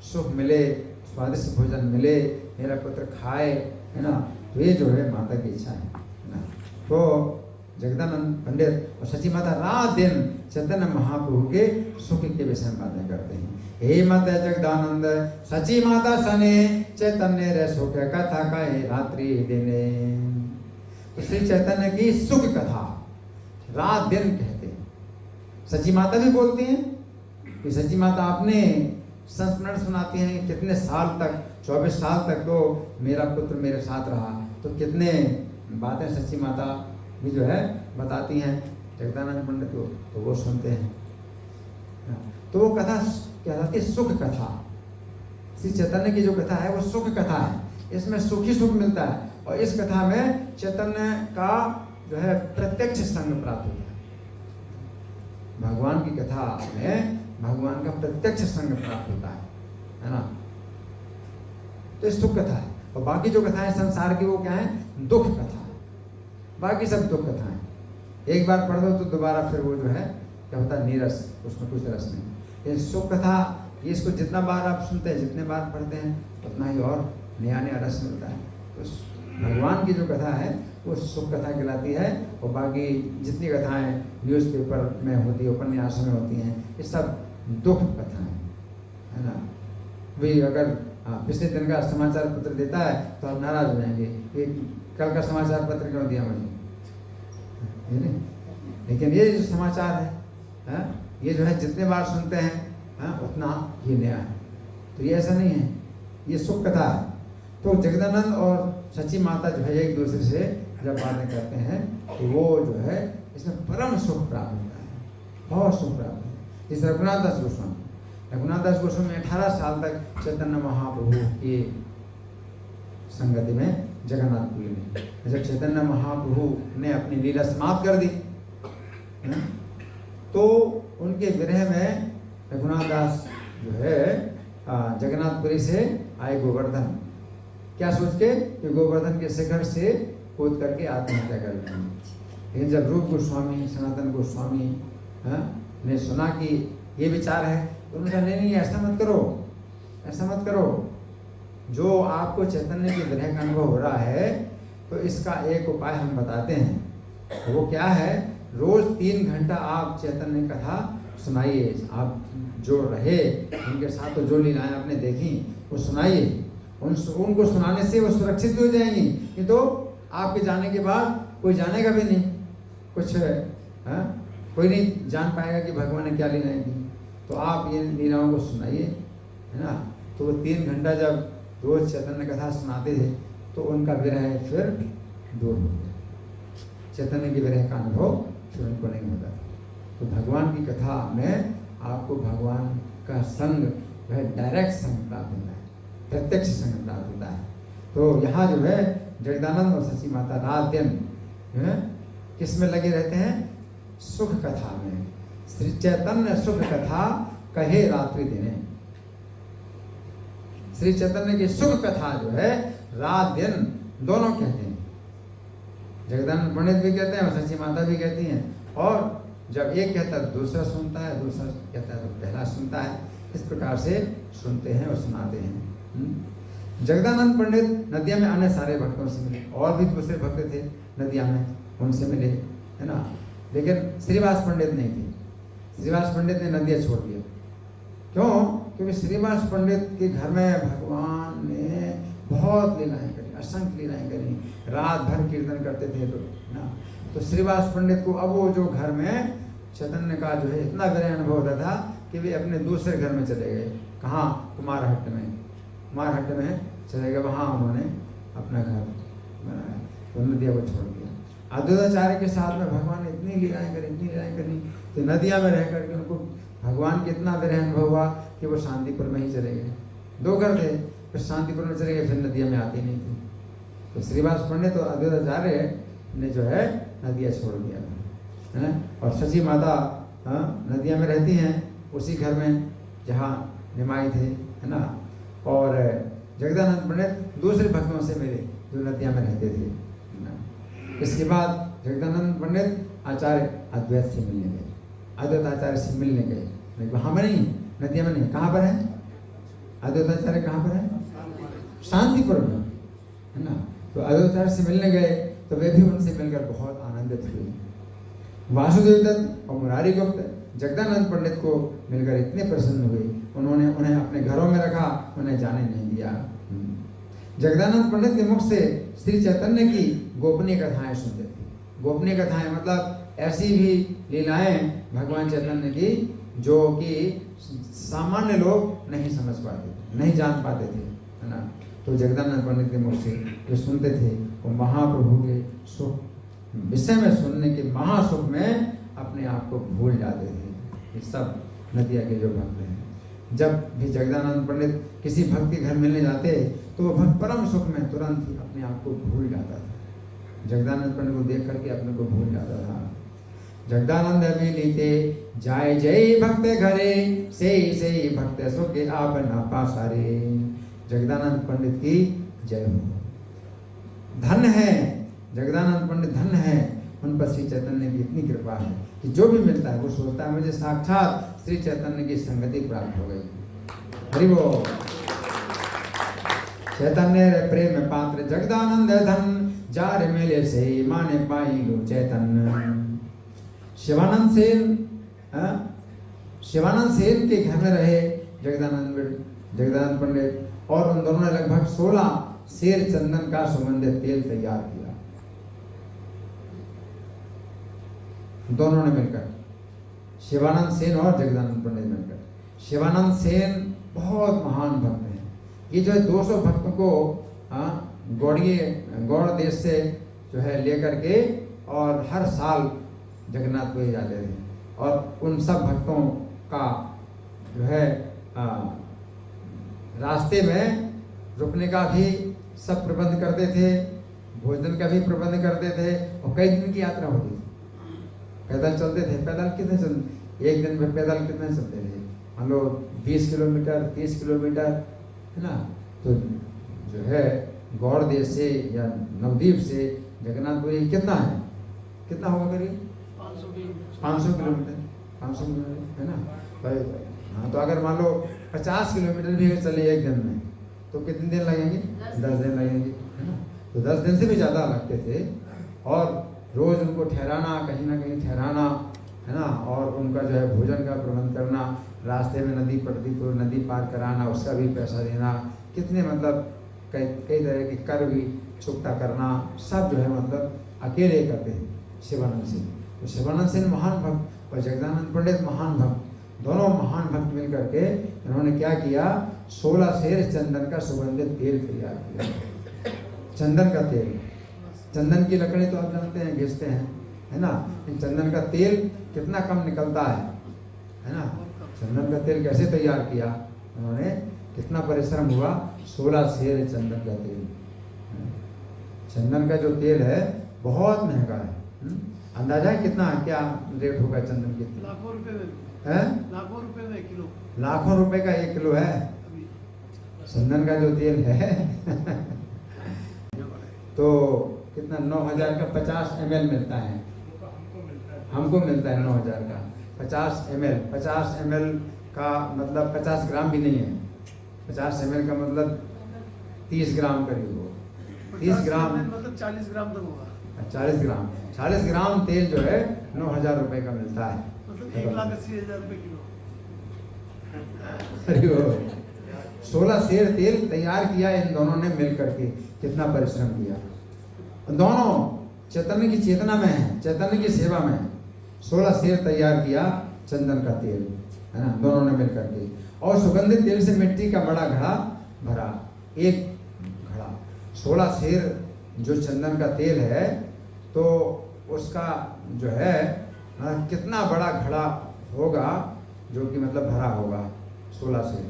सुख मिले, स्वादिष्ट भोजन मिले, मेरा पुत्र खाए, है ना। तो ये जो है माता की इच्छा है ना। तो जगदानंद पंडित और सची माता रात दिन चैतन्य महाप्रभु के सुख के विषय में बातें करते हैं। हे मत जगदानंद सची माता सने चैतन्य रे सुख कथा कहे रात्रि दिने। तो श्री चैतन्य की सुख कथा रात दिन कहते हैं। सची माता भी बोलती हैं कि सची माता अपने संस्मरण सुनाती हैं, कितने साल तक, 24 साल तक तो मेरा पुत्र मेरे साथ रहा। तो कितने बातें सच्ची माता भी जो है बताती हैं जगदानंद पंडित को, तो वो सुनते हैं। तो वो कथा कहलाती है सुख कथा। श्री चैतन्य की जो कथा है वो सुख कथा है, इसमें सुख ही सुख मिलता है। और इस कथा में चैतन्य का जो है प्रत्यक्ष संग प्राप्त होता है। भगवान की कथा में भगवान का प्रत्यक्ष संग प्राप्त होता है ना। तो सुख कथा है। और बाकी जो कथाएं संसार की वो क्या है, दुख कथा है। बाकी सब दुख कथाएं, एक बार पढ़ दो तो दोबारा फिर वो जो है क्या होता है, नीरस, उसमें कुछ रस नहीं। ये सुख कथा, ये इसको जितना बार आप सुनते हैं, जितने बार पढ़ते हैं, उतना ही और नया नया रस मिलता है। तो भगवान की जो कथा है वो सुख कथा कहलाती है। और बाकी जितनी कथाएं न्यूज़पेपर में होती है, उपन्यासों में होती हैं, ये सब दुख कथाएं है ना। वही अगर पिछले दिन का समाचार पत्र देता है तो आप नाराज हो जाएंगे कि कल का समाचार पत्र क्यों दिया मुझे, लेकिन ये जो समाचार है ये जो है जितने बार सुनते हैं उतना ये नया है। तो ये ऐसा नहीं है, ये सुख कथा है। तो जगदानंद और सची माता जो है एक दूसरे से जब बातें करते हैं तो वो जो है इसमें परम सुख प्राप्त होता है, बहुत सुख प्राप्त होता है। जैसे रघुनाथ दास गोस्वामी 18 साल तक चैतन्य महाप्रभु की संगति में जगन्नाथपुरी में, जब चैतन्य महाप्रभु ने अपनी लीला समाप्त कर दी तो उनके विरह में रघुनाथ दास जो है जगन्नाथपुरी से आए गोवर्धन, क्या सोच के कि गोवर्धन के शिखर से कूद करके आत्महत्या कर लेंगे। लेकिन जब रूप गोस्वामी, सनातन गोस्वामी ने सुना कि ये विचार है तो उन्होंने कहा नहीं, ऐसा मत करो, ऐसा मत करो। जो आपको चैतन्य के विरह का अनुभव हो रहा है तो इसका एक उपाय हम बताते हैं। वो क्या है, रोज 3 घंटा आप चैतन्य कथा सुनाइए। आप जो रहे उनके साथ तो जो लीलाएं आपने देखी वो सुनाइए। उनको सुनाने से वो सुरक्षित भी हो जाएंगी, नहीं तो आपके जाने के बाद कोई जानेगा भी नहीं कुछ, कोई नहीं जान पाएगा कि भगवान ने क्या लीलाएं की। तो आप ये लीलाओं को सुनाइए, है ना। तो वो 3 घंटा जब रोज चैतन्य कथा सुनाते थे तो उनका विरह फिर दूर हो गया। चैतन्य के विरह का अनुभव फिर उनको नहीं होता। तो भगवान की कथा में आपको भगवान का संग, वह डायरेक्ट संग प्राप्त होता है, प्रत्यक्ष संग प्राप्त होता है। तो यहाँ जो है जगदानंद और सची माता रात दिन किस में लगे रहते हैं, सुख कथा में। श्री चैतन्य सुख कथा कहे रात्रि दिने। श्री चैतन्य की सुख कथा जो है रात दिन दोनों कहते हैं। जगदानंद पंडित भी कहते हैं और सची माता भी कहती हैं। और जब एक कहता है दूसरा सुनता है, दूसरा कहता है तो पहला सुनता है। इस प्रकार से सुनते हैं और सुनाते हैं। जगदानंद पंडित नदिया में अन्य सारे भक्तों से मिले, और भी दूसरे भक्त थे नदिया में, उनसे मिले, है ना। लेकिन श्रीवास पंडित नहीं थे। श्रीवास पंडित ने नदिया छोड़ दिया। क्यों? क्योंकि श्रीवास पंडित के घर में भगवान ने बहुत लीलाएं करी, असंख्य लीलाएं करी, रात भर कीर्तन करते थे तो ना। तो श्रीवास पंडित को अब वो जो घर में चैतन्य का जो है इतना विरह अनुभव होता था कि वे अपने दूसरे घर में चले गए। कहाँ? कुमारहट्ट में। कुमारहट्ट में चले गए, वहाँ उन्होंने अपना घर बनाया, तो नदिया को छोड़ दिया। अद्वैताचार्य के साथ में भगवान ने इतनी लीलाएं करी, तो नदिया में रह करके उनको भगवान के इतना विरह अनुभव हुआ कि वो शांतिपुर में ही चले गए। 2 घर थे, फिर शांतिपुर में चले गए, फिर नदिया में आते नहीं थे। तो श्रीवास पंडित और अद्वैताचार्य ने जो है नदिया छोड़ दिया है। और सची माता नदिया में रहती हैं, उसी घर में जहाँ निमाई थे, है ना। और जगदानंद पंडित दूसरे भक्तों से मिले जो नदिया में रहते थे, है ना। इसके बाद जगदानंद पंडित आचार्य अद्वैत से मिलने गए, अद्वैत आचार्य से मिलने गए। वहाँ में नहीं, नदिया में नहीं, कहाँ पर है अद्वैत आचार्य? कहाँ पर है? शांतिपुर में, है ना। तो अद्वैत आचार्य से मिलने गए तो वे भी उनसे मिलकर बहुत आनंदित हुए। वासुदेव दत्त और मुरारी गुप्त जगदानंद पंडित को मिलकर इतने प्रसन्न हुए, उन्होंने उन्हें अपने घरों में रखा, उन्हें जाने नहीं दिया। जगदानंद पंडित के मुख से श्री चैतन्य की गोपनीय कथाएं सुनते थे। गोपनीय कथाएं मतलब ऐसी भी लीलाएं भगवान चैतन्य की जो कि सामान्य लोग नहीं समझ पाते, नहीं जान पाते थे, है ना। तो जगदानंद पंडित के मुख से जो सुनते थे वो महाप्रभु के सुख विषय में सुनने के महासुख में अपने आप को भूल जाते थे। ये सब नदिया के जो भक्त हैं, जब भी जगदानंद पंडित किसी भक्त के घर मिलने जाते तो वो भक्त परम सुख में तुरंत ही अपने आप को भूल जाता था। जगदानंद पंडित को देख करके अपने को भूल जाता था। जगदानंद मिलिते जाय जय भक्त घरे, से भक्त सुख आप न पासारे। जगदानंद पंडित की जय हो। धन्य है जगदानंद पंडित, धन्य है, उन पर श्री चैतन्य की इतनी कृपा है कि जो भी मिलता है वो सोचता है मुझे साक्षात श्री चैतन्य की संगति प्राप्त हो गई। हरि बोल। चैतन्य प्रेम पात्र जगदानंद धन, जार मेले से माने पाई लो चैतन्य। शिवानंद सेन के घर में रहे जगदानंद पंडित, और उन दोनों ने लगभग 16 सेर चंदन का सुगंधित तेल तैयार किया। दोनों ने मिलकर, शिवानंद सेन और जगदानंद पंडित मिलकर। शिवानंद सेन बहुत महान भक्त हैं। ये जो है 200 भक्तों को गौड़ देश से जो है लेकर के और हर साल जगन्नाथपुरी जाते थे, और उन सब भक्तों का जो है रास्ते में रुकने का भी सब प्रबंध करते थे, भोजन का भी प्रबंध करते थे, और कई दिन की यात्रा होती थी। पैदल चलते थे। पैदल कितने एक दिन में पैदल कितने चलते थे? मान लो 20 किलोमीटर 30 किलोमीटर, है ना। तो जो है गौड़ देश से या नवद्वीप से जगन्नाथपुरी कितना है, कितना होगा करीब 500 किलोमीटर, 500 किलोमीटर, है ना। हाँ, तो अगर मान लो 50 किलोमीटर भी चले एक दिन में तो कितने दिन लगेंगे? 10 दिन लगेंगे, है ना। तो 10 दिन से भी ज़्यादा लगते थे, और रोज़ उनको ठहराना, कहीं ना कहीं ठहराना, है ना, और उनका जो है भोजन का प्रबंध करना, रास्ते में नदी पड़ती तो नदी पार कराना, उसका भी पैसा देना, कितने मतलब कई तरह के कर भी चुकता करना, सब जो है मतलब अकेले करते थे शिवानंद सिंह। तो शिवानंद सिंह महान भक्त और जगदानंद पंडित महान भक्त, दोनों महान भक्त मिल करके इन्होंने क्या किया? 16 सेर चंदन का सुगंधित तेल तैयार किया। चंदन का तेल, चंदन की लकड़ी तो आप जानते हैं घिसते हैं, है ना। चंदन का तेल कितना कम निकलता है ना। चंदन का तेल कैसे तैयार किया उन्होंने, कितना परिश्रम हुआ? 16 सेर चंदन का तेल। चंदन का जो तेल है बहुत महंगा है। अंदाजा है कितना, क्या रेट होगा चंदन के तेल? लाखों रुपए में है, लाखों रुपए में किलो, लाखों रुपए का 1 किलो है चंदन का जो तेल है। तो कितना? 9000 का 50 ml मिलता है, हमको मिलता है 9000 का 50 ml। 50 ml का मतलब 50 ग्राम भी नहीं है, 50 ml का मतलब 30 ग्राम करीब हो। 30 ग्राम मतलब 40 ग्राम तक होगा। 40 ग्राम तेल जो है 9000 रुपए का मिलता है, मतलब 1,80,000 रुपए किलो। अरे वो 16 सेर तेल तैयार किया इन दोनों ने मिल करके, कितना परिश्रम किया। दोनों चैतन्य की चेतना में है, चैतन्य की सेवा में है। 16 सेर तैयार किया चंदन का तेल, है ना, दोनों ने मिल करके। और सुगंधित तेल से मिट्टी का बड़ा घड़ा भरा, एक घड़ा। 16 सेर जो चंदन का तेल है तो उसका जो है कितना बड़ा घड़ा होगा जो कि मतलब भरा होगा 16 सेर।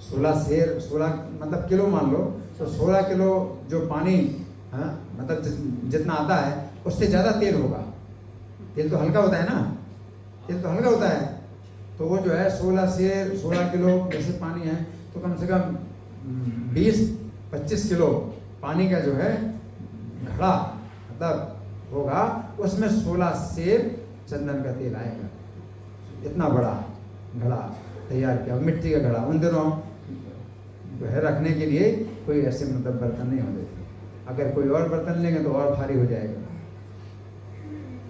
16 सेर 16 मतलब किलो मान लो, तो 16 किलो जो पानी मतलब जितना आता है उससे ज़्यादा तेल होगा। तेल तो हल्का होता है ना, तेल तो हल्का होता है, तो वो जो है 16 सेर 16 किलो जैसे पानी है तो कम से कम 20-25 किलो पानी का जो है घड़ा मतलब होगा, उसमें 16 सेर चंदन का तेल आएगा। इतना बड़ा घड़ा तैयार किया, मिट्टी का घड़ा। उन दिनों जो है रखने के लिए कोई ऐसे मतलब बर्तन नहीं होते थे। अगर कोई और बर्तन लेंगे तो और भारी हो जाएगा,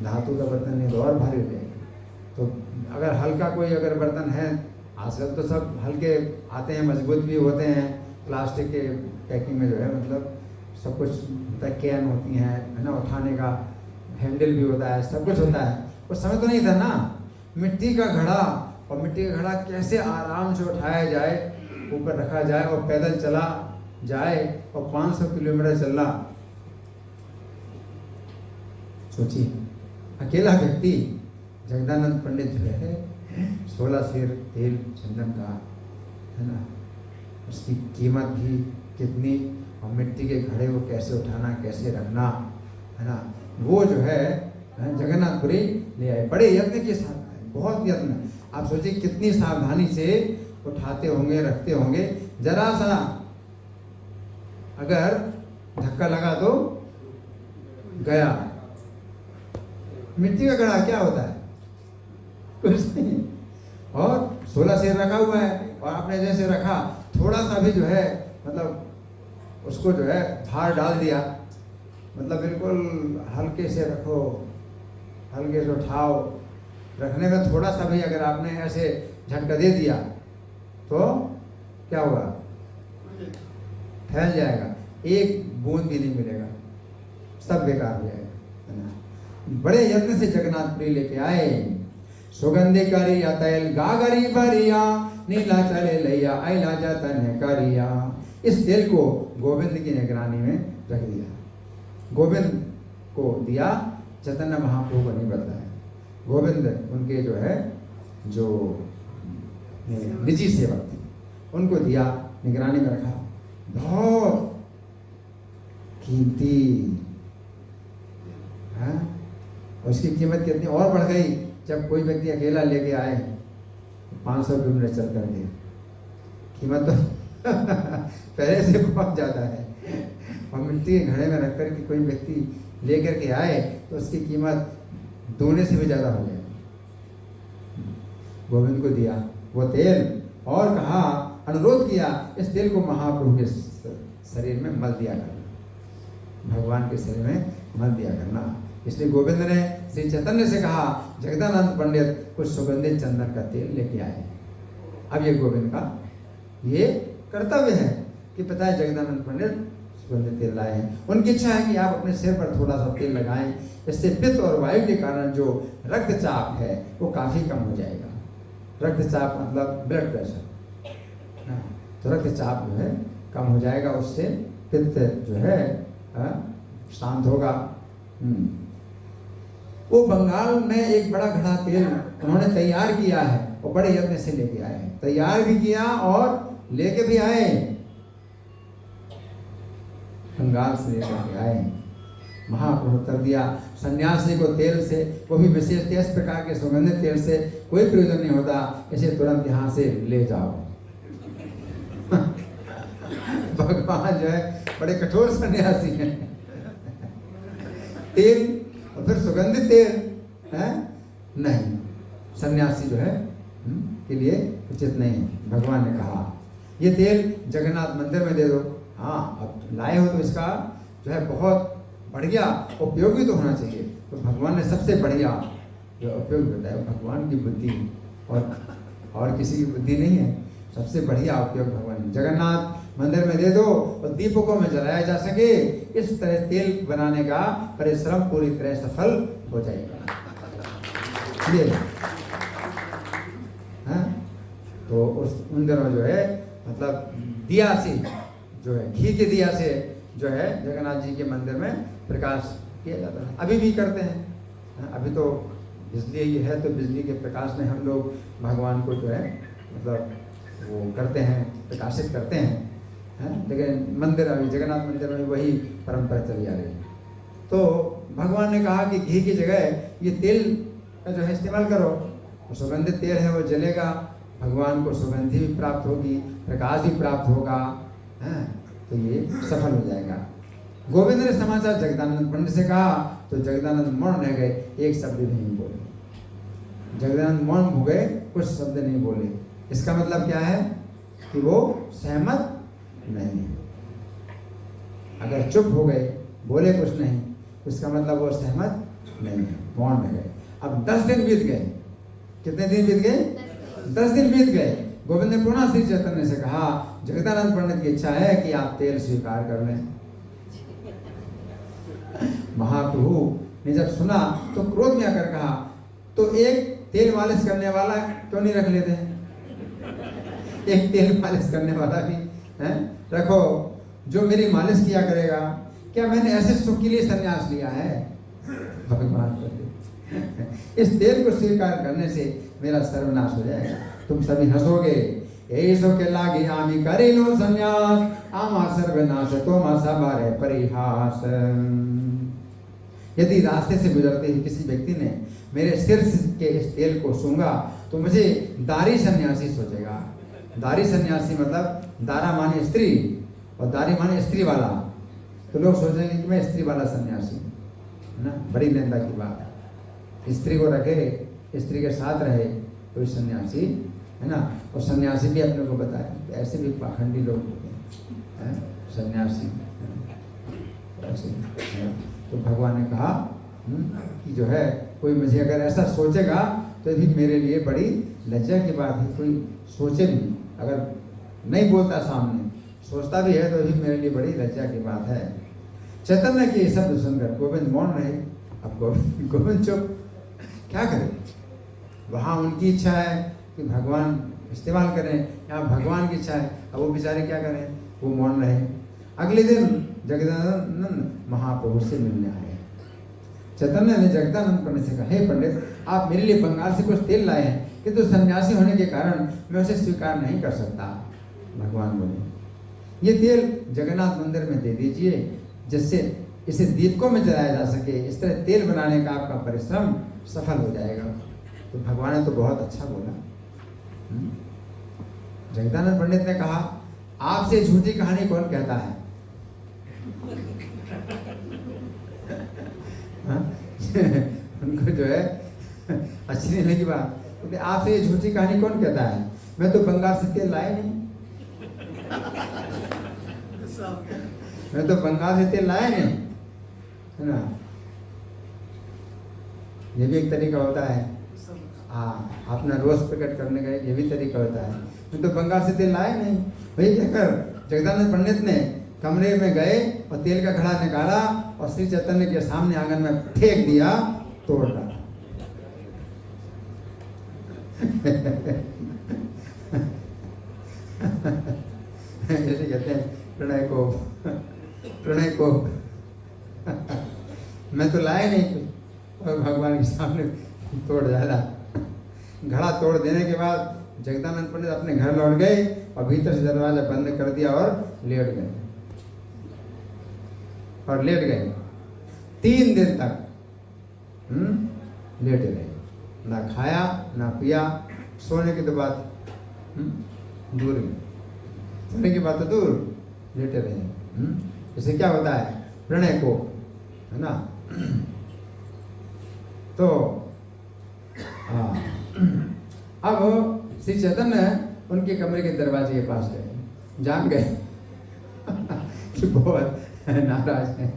धातु का बर्तन नहीं तो और भारी हो जाएगा। तो अगर हल्का कोई अगर बर्तन है, आजकल तो सब हल्के आते हैं, मजबूत भी होते हैं, प्लास्टिक के पैकिंग में जो है मतलब सब कुछ होता है, कैन होती हैं है ना, उठाने का हैंडल भी होता है, सब कुछ होता है। उस समय तो नहीं था ना, मिट्टी का घड़ा, और मिट्टी का घड़ा कैसे आराम से उठाया जाए, ऊपर रखा जाए और पैदल चला जाए, और 500 किलोमीटर चलना। सोचिए, अकेला व्यक्ति जगदानंद पंडित जो है 16 सेर तेल चंदन का, है ना, उसकी कीमत भी कितनी, और मिट्टी के घड़े को कैसे उठाना, कैसे रखना, है ना, वो जो है जगन्नाथपुरी ले आए बड़े यत्न के साथ, बहुत यत्न। आप सोचिए कितनी सावधानी से उठाते होंगे, रखते होंगे। जरा सा अगर धक्का लगा तो गया। मिट्टी का घड़ा क्या होता है, कुछ नहीं। और 16 सेर रखा हुआ है, और आपने जैसे रखा, थोड़ा सा भी जो है मतलब उसको जो है भार डाल दिया, मतलब बिल्कुल हल्के से रखो, हल्के से उठाओ। रखने में थोड़ा सा भी अगर आपने ऐसे झटका दे दिया तो क्या होगा, फैल जाएगा, एक बूंद भी नहीं मिलेगा, सब बेकार हो जाएगा, है ना। बड़े यत्न से जगन्नाथपुरी लेके आए। सुगंधि करिया तैल गागरी भरिया, नीला चले लैया आइला जतन करिया। इस तेल को गोविंद की निगरानी में रख दिया, गोविंद को दिया, चैतन्य महाप्रभु को नहीं बताया। गोविंद उनके जो है जो निजी सेवक थे, उनको दिया, निगरानी में रखा। बहुत कीमती है, उसकी कीमत कितनी और बढ़ गई जब कोई व्यक्ति अकेला लेके आए 500 किलोमीटर चल करके। कीमत तो पहले से बहुत ज़्यादा है, और मिट्टी के घड़े में रख कर के कोई व्यक्ति लेकर के आए तो उसकी कीमत दोने से भी ज़्यादा हो जाए। गोविंद को दिया वो तेल, और कहा, अनुरोध किया, इस तेल को महाप्रभु के शरीर में मल दिया करना, भगवान के शरीर में मल दिया करना। इसलिए गोविंद ने श्री चैतन्य से कहा, जगदानंद पंडित कुछ सुगंधित चंदन का तेल लेके आए। अब ये गोविंद का ये कर्तव्य है कि पता है जगदानंद पंडित सुगंधित तेल लाए हैं। उनकी इच्छा है कि आप अपने सिर पर थोड़ा सा तेल लगाएं, इससे पित्त और वायु के कारण जो रक्तचाप है वो काफी कम हो जाएगा। रक्तचाप मतलब ब्लड प्रेशर, तो रक्तचाप जो है कम हो जाएगा, उससे पित्त जो है शांत होगा। वो बंगाल में एक बड़ा घड़ा तेल उन्होंने तैयार किया है, और बड़े यत्न से लेके आए हैं, तैयार भी किया और लेके भी आए, बंगाल से लेकर के आए। महाप्रभु कर दिया। सन्यासी को तेल से, वो भी विशेष इस प्रकार के सुगंधित तेल से कोई प्रयोजन नहीं होता, इसे तुरंत यहाँ से ले जाओ। भगवान जो है बड़े कठोर सन्यासी हैं। तेल और फिर सुगंधित तेल है नहीं, सन्यासी जो है के लिए उचित नहीं है। भगवान ने कहा ये तेल जगन्नाथ मंदिर में दे दो। हाँ, अब लाए हो तो इसका जो है बहुत बढ़िया उपयोगी तो होना चाहिए। तो भगवान ने सबसे बढ़िया जो उपयोग होता है भगवान की बुद्धि, और किसी की बुद्धि नहीं है, सबसे बढ़िया उपयोग भगवान जगन्नाथ मंदिर में दे दो, और दीपकों में जलाया जा सके, इस तरह तेल बनाने का परिश्रम पूरी तरह सफल हो जाएगा। ये हाँ, तो उन दिनों जो है मतलब दिया से जो है, घी के दिया से जो है जगन्नाथ जी के मंदिर में प्रकाश किया जाता है। अभी भी करते हैं, अभी तो बिजली है, तो बिजली के प्रकाश में हम लोग भगवान को जो है मतलब वो करते हैं, प्रकाशित करते हैं, लेकिन मंदिर अभी जगन्नाथ मंदिर में वही परंपरा चली आ रही है। तो भगवान ने कहा कि घी की जगह ये तेल का जो है इस्तेमाल करो, वो सुगंधित तेल है, वो जलेगा, भगवान को सुगंधि भी प्राप्त होगी, प्रकाश भी प्राप्त होगा, हैं, तो ये सफल हो जाएगा। गोविंद ने समाचार जगदानंद पंडित से कहा तो जगदानंद मौन रह गए, एक शब्द नहीं बोले। जगदानंद मौन हो गए, कुछ शब्द नहीं बोले। इसका मतलब क्या है कि वो सहमत नहीं है। अगर चुप हो गए, बोले कुछ नहीं, इसका मतलब वो सहमत नहीं है, मौन रह गए। अब 10 दिन बीत गए। कितने दिन बीत गए? 10 दिन बीत गए। गोविंद ने पुनः श्री चैतन्य से कहा जगदानंद पंडित की इच्छा है कि आप तेल स्वीकार कर लें। महाप्रभु ने जब सुना तो क्रोध में आकर कहा तो एक तेल मालिश करने वाला क्यों नहीं रख लेते? एक तेल मालिश करने वाला भी है रखो, जो मेरी मालिश किया करेगा। क्या मैंने ऐसे सुख के लिए संन्यास लिया है? भगवान इस तेल को स्वीकार करने से मेरा सर्वनाश हो जाएगा। तुम सभी हंसोगे। ऐसो के लागे आमी करे लो संन्यास, आमा सर्वनाश तो मारे परिहास। यदि रास्ते से गुजरते ही किसी व्यक्ति ने मेरे सिर के इस तेल को सूंघा तो मुझे दारी सन्यासी सोचेगा। दारी सन्यासी मतलब दारा माने स्त्री और दारी माने स्त्री वाला, तो लोग सोचेंगे कि मैं स्त्री वाला सन्यासी हूँ, है ना। बड़ी निंदा की बात है। स्त्री को रखे, स्त्री के साथ रहे कोई सन्यासी, है ना। और सन्यासी भी अपने को बताए, ऐसे भी पाखंडी लोग होते हैं सन्यासी ऐसे। तो भगवान ने कहा कि जो है कोई मुझे अगर ऐसा सोचेगा तो भी मेरे लिए बड़ी लज्जा की बात है। कोई सोचे भी, अगर नहीं बोलता सामने, सोचता भी है तो भी मेरे लिए बड़ी लज्जा की बात है। चैतन्य के ये शब्द सुनकर गोविंद मौन रहे। अब गोविंद चुप, क्या करें? वहाँ उनकी इच्छा है कि भगवान इस्तेमाल करें, यहाँ भगवान की इच्छा है, अब वो बेचारे क्या करें? वो मौन रहे। अगले दिन जगदानंद महाप्रभु से मिलने आए। चैतन्य ने जगदानंद पंडित से कहा, हे पंडित, आप मेरे लिए बंगाल से कुछ तेल लाए हैं, किंतु सन्यासी होने के कारण मैं उसे स्वीकार नहीं कर सकता। भगवान बोले, ये तेल जगन्नाथ मंदिर में दे दीजिए, जिससे इसे दीपकों में जलाया जा सके। इस तरह तेल बनाने का आपका परिश्रम सफल हो जाएगा। तो भगवान ने तो बहुत अच्छा बोला। जगदानंद पंडित ने कहा, आपसे झूठी कहानी कौन कहता है? उनको जो है अच्छी नहीं लगी बात। तो आपसे ये झूठी कहानी कौन कहता है? मैं तो बंगाल से तेल लाया नहीं, मैं तो बंगाल से तेल लाया नहीं, है ना। ये भी एक तरीका होता है, हाँ, अपना रोष प्रकट करने का ये भी तरीका होता है। मैं तो बंगाल से तेल लाया नहीं। वही कहकर जगदानंद पंडित ने कमरे में गए और तेल का घड़ा निकाला और श्री चैतन्य के सामने आंगन में फेंक दिया, तोड़ डाला। जैसे कहते हैं प्रणय को मैं तो लाया नहीं कुछ, और भगवान के सामने तोड़ डाला। घड़ा तोड़ देने के बाद जगदानंद पंडित अपने घर लौट गए और भीतर से दरवाजा बंद कर दिया और लेट गए। 3 दिन तक लेटे रहे, ना खाया ना पिया। सोने की तो बात दूर ही, सोने की बात तो दूर, लेटे रहे। इससे क्या होता है? प्रणय को, है ना। तो अब श्री चैतन्य उनके कमरे के दरवाजे के पास गए, जान गए कि बहुत नाराज है,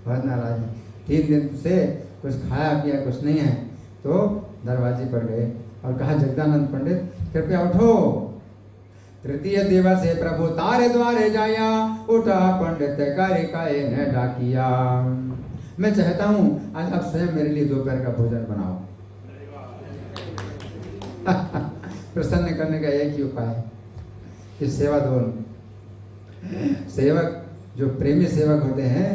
बहुत नाराज है। 3 दिन से कुछ खाया पिया कुछ नहीं है। तो दरवाजे पर गए और कहा, जगदानंद पंडित कृपया उठो, तृतीय दिवस है प्रभु तारे द्वारे जाया, उठा पंडित कार्य काये न डाकिया। मैं चाहता हूं आज आप स्वयं मेरे लिए दोपहर का भोजन बनाओ। प्रसन्न करने का एक ही उपाय है कि सेवा दो। सेवक जो प्रेमी सेवक होते हैं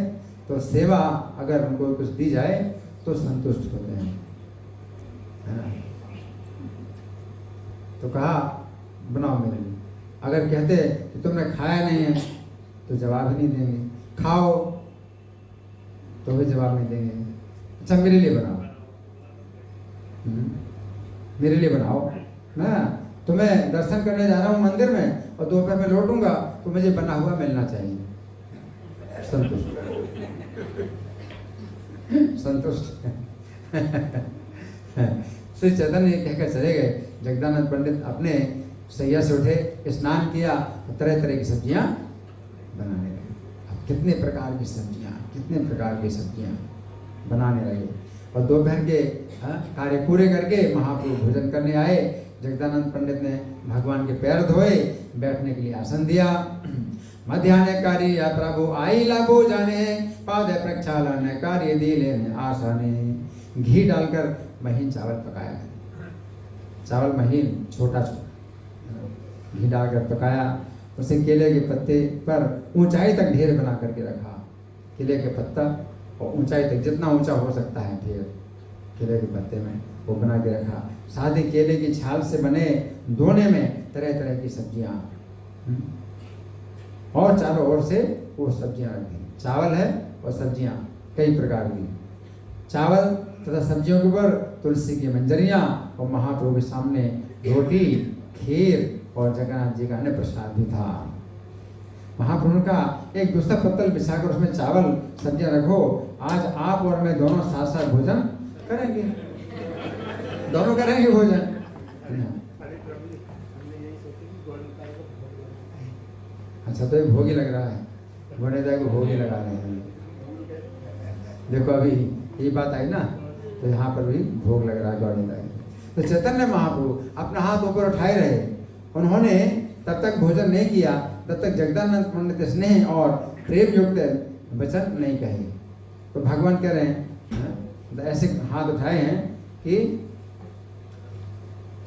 तो सेवा अगर उनको कुछ दी जाए तो संतुष्ट होते हैं, है ना। तो कहा बनाओ मेरे लिए। अगर कहते कि तुमने खाया नहीं है तो जवाब ही नहीं देंगे, खाओ तो भी जवाब नहीं देंगे। अच्छा मेरे लिए बनाओ। मेरे लिए बनाओ ना। तो मैं दर्शन करने जा रहा हूँ मंदिर में और दोपहर में लौटूंगा तो मुझे बना हुआ मिलना चाहिए। संतुष्ट संतुष्ट श्री चैतन्य कहकर चले गए। जगदानंद पंडित अपने सैया से उठे, स्नान किया, तरह तरह की सब्जियां बनाने लगे। अब कितने प्रकार की सब्जियां बनाने लगे। और दोपहर के कार्य पूरे करके महाप्रभु भोजन करने आए। जगदानंद पंडित ने भगवान के पैर धोए, बैठने के लिए आसन दिया। मध्याह्न कार्य या प्रभु आई लाभो जाने, पाद प्रक्षालन कार्य दिले आसाने। घी डालकर महीन चावल पकाया, चावल महीन छोटा छोटा घी डालकर पकाया। उसे केले के पत्ते पर ऊंचाई तक ढेर बना करके रखा। केले के पत्ता और ऊंचाई तक जितना ऊंचा हो सकता है ढेर केले के पत्ते में वो बना के रखा। साथ ही केले की छाल से बने दोने में तरह तरह की सब्जियां और चारों ओर से वो सब्जियां रखी। चावल है और सब्जियां कई प्रकार की। चावल तथा सब्जियों के ऊपर तुलसी की मंजरियां और महाप्रभु के सामने रोटी, खीर और जगन्नाथ जी का अन्य प्रसाद भी था। महाप्रभु का एक दूसरा पत्तल बिछाकर उसमें चावल सब्जियां रखो, आज आप और मैं दोनों साथ साथ भोजन करेंगे, दोनों करेंगे भोजन। अच्छा तो ये भोग ही लग रहा है, गणेश को भोग ही लगा रहे हैं। देखो अभी ये बात आई ना, तो यहाँ पर भी भोग लग रहा है गणेश। तो चैतन्य महाप्रभु अपना हाथ ऊपर उठाए रहे। उन्होंने तब तक भोजन नहीं किया तब तक जगदानंद पंडित स्नेह और प्रेम युक्त वचन नहीं कहे। तो भगवान कह रहे हैं, ऐसे हाथ उठाए हैं कि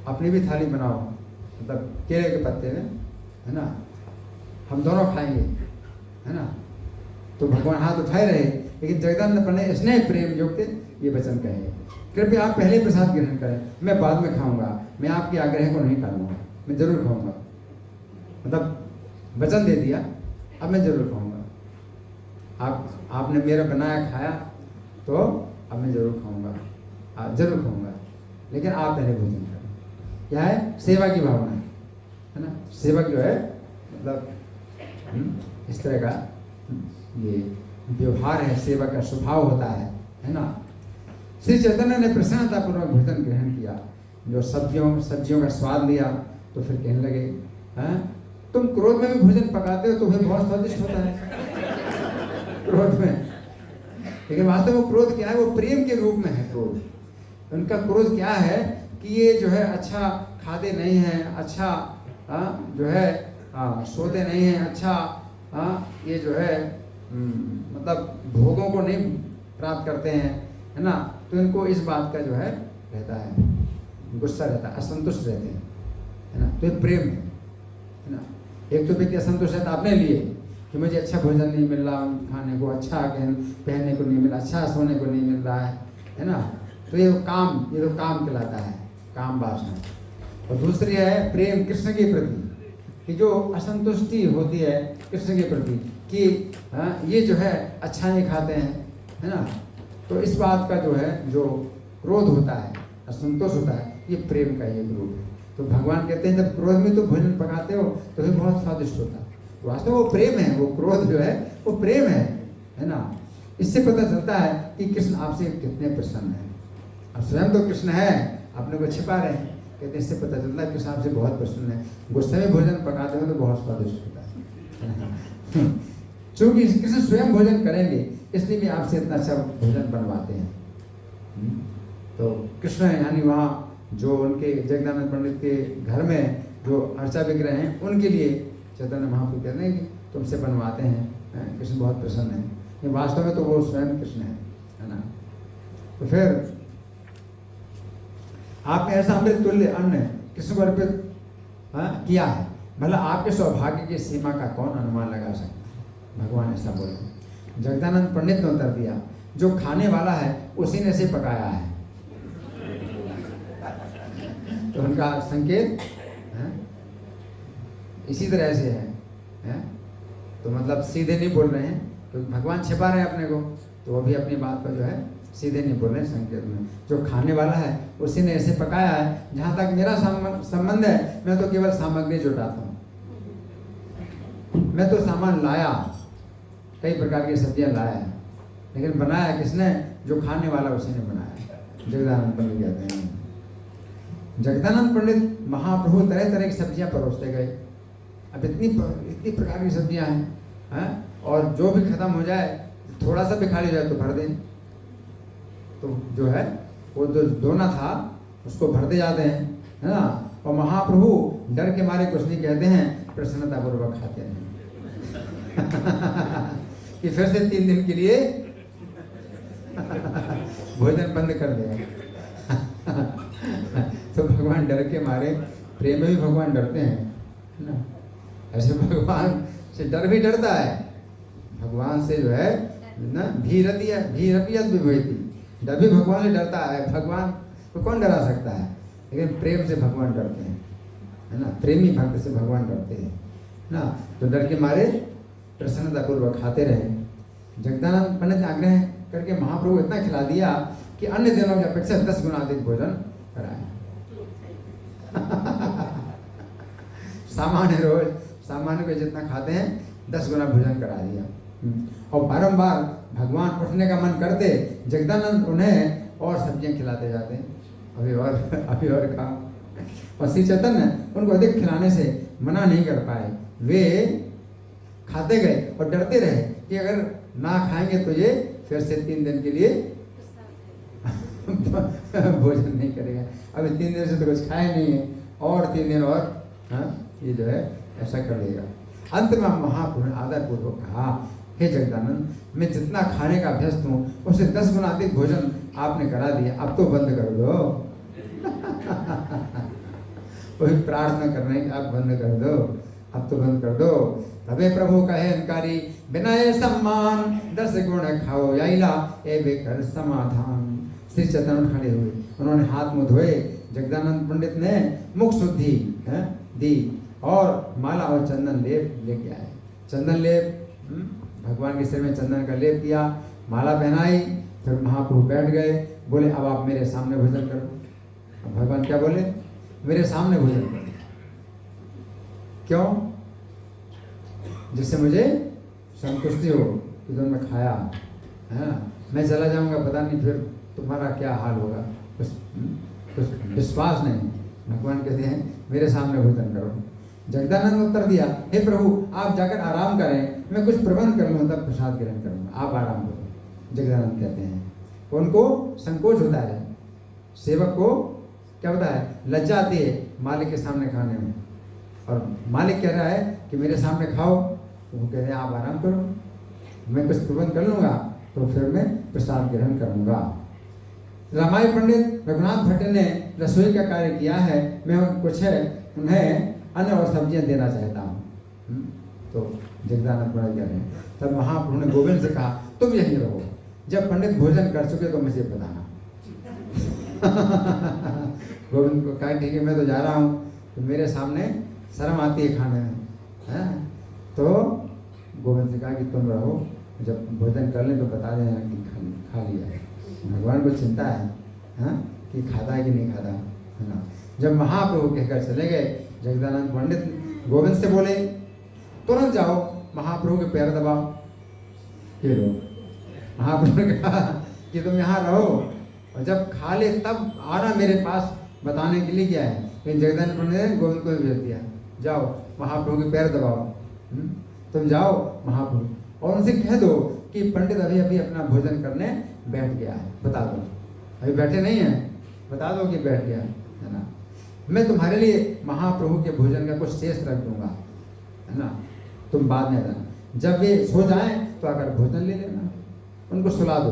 अपनी भी थाली बनाओ, मतलब केले के पत्ते में, है ना, हम दोनों खाएंगे, है ना। तो भगवान हाथ उठाए रहे, लेकिन जगदानंद पंडित स्नेह प्रेम युक्त ये वचन कहे, कृपया आप पहले प्रसाद ग्रहण करें, मैं बाद में खाऊंगा, मैं आपके आग्रह को नहीं टालूंगा, मैं जरूर खाऊंगा। मतलब वचन दे दिया, अब मैं जरूर खाऊंगा। आपने मेरा बनाया खाया तो अब मैं जरूर खाऊंगा, जरूर खाऊंगा, लेकिन आप पहले भोजन करें। क्या है? सेवा की भावना है ना। सेवक जो है मतलब इस तरह का ये व्यवहार है, सेवक का स्वभाव होता है ना। श्री चैतन्य ने प्रसन्नतापूर्वक भोजन ग्रहण किया, जो सब्जियों का स्वाद लिया, तो फिर कहने लगे, हैं तुम क्रोध में भी भोजन पकाते हो तो फिर बहुत स्वादिष्ट होता है क्रोध में। लेकिन वास्तव में क्रोध क्या है? वो प्रेम के रूप में है क्रोध। उनका क्रोध क्या है कि ये जो है अच्छा खाते नहीं है, अच्छा जो है सोते नहीं है, अच्छा ये जो है मतलब भोगों को नहीं प्राप्त करते हैं, है ना। तो इनको इस बात का जो है रहता है, गुस्सा रहता है, असंतुष्ट रहते हैं, है ना। तो ये प्रेम है ना। एक तो व्यक्ति असंतुष्ट रहता अपने लिए कि मुझे अच्छा भोजन नहीं मिल रहा खाने को, अच्छा पहनने को नहीं मिल रहा, अच्छा सोने को नहीं मिल रहा है ना। तो ये तो काम कहलाता है, काम वासना। और दूसरी है प्रेम कृष्ण के प्रति, कि जो असंतुष्टि होती है कृष्ण के प्रति कि ये जो है अच्छा नहीं खाते हैं, है ना। तो इस बात का जो है जो क्रोध होता है, असंतोष होता है, ये प्रेम का एक रूप है। तो भगवान कहते हैं जब क्रोध में तो भोजन पकाते हो तो भी बहुत स्वादिष्ट होता है। वास्तव वो प्रेम है, वो क्रोध जो है वो प्रेम है ना। इससे पता चलता है कि कृष्ण आपसे कितने प्रसन्न है। अब स्वयं तो कृष्ण है, अपने को छिपा रहे हैं, कहते हैं इससे पता चलता है कृष्ण आपसे बहुत प्रसन्न है। गुस्से में भोजन पकाते हो तो बहुत स्वादिष्ट होता है। चूंकि कृष्ण स्वयं भोजन करेंगे इसलिए भी आपसे इतना अच्छा भोजन बनवाते हैं। तो कृष्ण यानी वहाँ जो उनके जगदानंद पंडित के घर में जो अर्चा विग्रह हैं उनके लिए चैतन्य महाप्रभु कहते हैं कि तुमसे बनवाते हैं, कृष्ण बहुत प्रसन्न है। ये वास्तव में तो वो स्वयं कृष्ण है ना। तो फिर आपने ऐसा अमृत तुल्य अन्न कृष्ण को अर्पित किया है, मतलब आपके सौभाग्य की सीमा का कौन अनुमान लगा सकता है। भगवान ऐसा बोले। जगदानंद पंडित ने उत्तर दिया, जो खाने वाला है उसी ने इसे पकाया है। तो उनका संकेत इसी तरह से है? तो मतलब सीधे नहीं बोल रहे हैं, क्योंकि भगवान छिपा रहे हैं अपने को, तो वो भी अपनी बात पर जो है सीधे नहीं बोल रहे संकेत में। जो खाने वाला है उसी ने ऐसे पकाया है, जहाँ तक मेरा संबंध है मैं तो केवल सामग्री जुटाता हूँ। मैं तो सामान लाया, कई प्रकार की सब्जियां लाया है, लेकिन बनाया किसने? जो खाने वाला उसी ने बनाया। जगदानंद पंडित कहते हैं। जगदानंद पंडित महाप्रभु तरह तरह की सब्जियां परोसते गए। अब इतनी प्रकार की सब्जियां हैं, और जो भी खत्म हो जाए, थोड़ा सा भी खाली जाए तो भर दें। तो जो है वो जो दोना था उसको भरते जाते हैं, है ना। और महाप्रभु डर के मारे कुछ नहीं कहते हैं, प्रसन्नतापूर्वक खाते हैं। कि फिर से 3 दिन के लिए भोजन बंद कर दिया। तो भगवान डर के मारे, प्रेम में भी भगवान डरते हैं ना। ऐसे भगवान से डर भी डरता है, भगवान से जो है ना भीरपियत विभूति, डर भी भगवान से डरता है। भगवान को कौन डरा सकता है? लेकिन प्रेम से भगवान डरते हैं, है ना। प्रेमी भक्त से भगवान डरते हैं ना। तो डर के मारे प्रसन्नतापूर्वक खाते रहे। जगदानंद पंडित ने आग्रह करके महाप्रभु इतना खिला दिया कि अन्य दिनों की अपेक्षा 10 गुना अधिक भोजन कराया। सामान्य को जितना खाते हैं 10 गुना भोजन करा दिया। और बारंबार भगवान उठने का मन करते, जगदानंद उन्हें और सब्जियां खिलाते जाते, अभी और खा। और श्री चैतन्य उनको अधिक खिलाने से मना नहीं कर पाए। वे खाते गए और डरते रहे कि अगर ना खाएंगे तो ये फिर से 3 दिन के लिए भोजन नहीं करेगा। अभी 3 दिन से तो कुछ खाया नहीं है, और 3 दिन और ये जो है ऐसा कर लेगा। अंत में महाप्रभु आदर पूर्वक कहा, हे जगदानंद, मैं जितना खाने का अभ्यस्त हूँ उससे 10 गुना अधिक भोजन आपने करा दिया, अब तो बंद कर दो। वही प्रार्थना कर रहे हैं कि आप बंद कर दो, अब तो बंद कर दो। तबे प्रभु कहे अनकारी, बिना ये सम्मान 10 गुण खाओ याइला ए बेकर समाधान। श्री चैतन्य खड़े हुए, उन्होंने हाथ मुंह धोए। जगदानंद पंडित ने मुख शुद्धि दी और माला और चंदन लेप लेके आए। चंदन लेप, भगवान के सिर में चंदन का लेप किया, माला पहनाई। फिर महाप्रभु बैठ गए, बोले अब आप मेरे सामने भोजन करो। अब भगवान क्या बोले? मेरे सामने भोजन करो। क्यों? जिससे मुझे संतुष्टि हो कि तुमने खाया है। मैं चला जाऊंगा, पता नहीं फिर तुम्हारा क्या हाल होगा, कुछ विश्वास नहीं। भगवान कहते हैं मेरे सामने भोजन करो। जगदानंद ने उत्तर दिया, हे प्रभु आप जाकर आराम करें, मैं कुछ प्रबंध कर लूँ तब प्रसाद ग्रहण करूँगा, आप आराम करो। जगदानंद कहते हैं, उनको संकोच होता है, सेवक को क्या होता है, लज्जा आती है मालिक के सामने खाने में। और मालिक कह रहा है कि मेरे सामने खाओ, तो वो कह रहे हैं आप आराम करो, मैं कुछ प्रबंध कर लूँगा तो फिर मैं प्रसाद ग्रहण करूँगा। रामाई पंडित रघुनाथ भट्ट ने रसोई का कार्य किया है, मैं कुछ है उन्हें अन्न और सब्जियां देना चाहता हूँ। तो जगदानंद पंडित कह रहे हैं, तब महाप्रभु ने गोविंद से कहा तुम यहीं रहो, जब पंडित भोजन कर चुके तो मुझे बताना। गोविंद को कहा ठीक है मैं तो जा रहा हूँ, तो मेरे सामने शर्म आती है खाने में, है? तो गोविंद से कहा कि तुम रहो, जब भोजन कर लें तो बता देना कि खा लिया है। भगवान को चिंता है कि खाता है कि नहीं खाता, है ना। जब महाप्रभु कहकर चले गए, जगदानंद पंडित गोविंद से बोले तुरंत जाओ महाप्रभु के पैर दबाओ। ये लो, महाप्रभु ने कहा कि तुम यहाँ रहो और जब खा ले तब आना मेरे पास बताने के लिए क्या है। लेकिन जगदानंद पंडित ने गोविंद को भेज दिया, जाओ महाप्रभु के पैर दबाओ, तुम जाओ महाप्रभु और उनसे कह दो कि पंडित अभी अभी अपना भोजन करने बैठ गया है, बता दो। अभी बैठे नहीं है, बता दो कि बैठ गया है ना। मैं तुम्हारे लिए महाप्रभु के भोजन का कुछ शेष रख दूंगा, है ना, तुम बाद में जाना। जब वे सो जाएं तो आकर भोजन ले लेना, उनको सुला दो,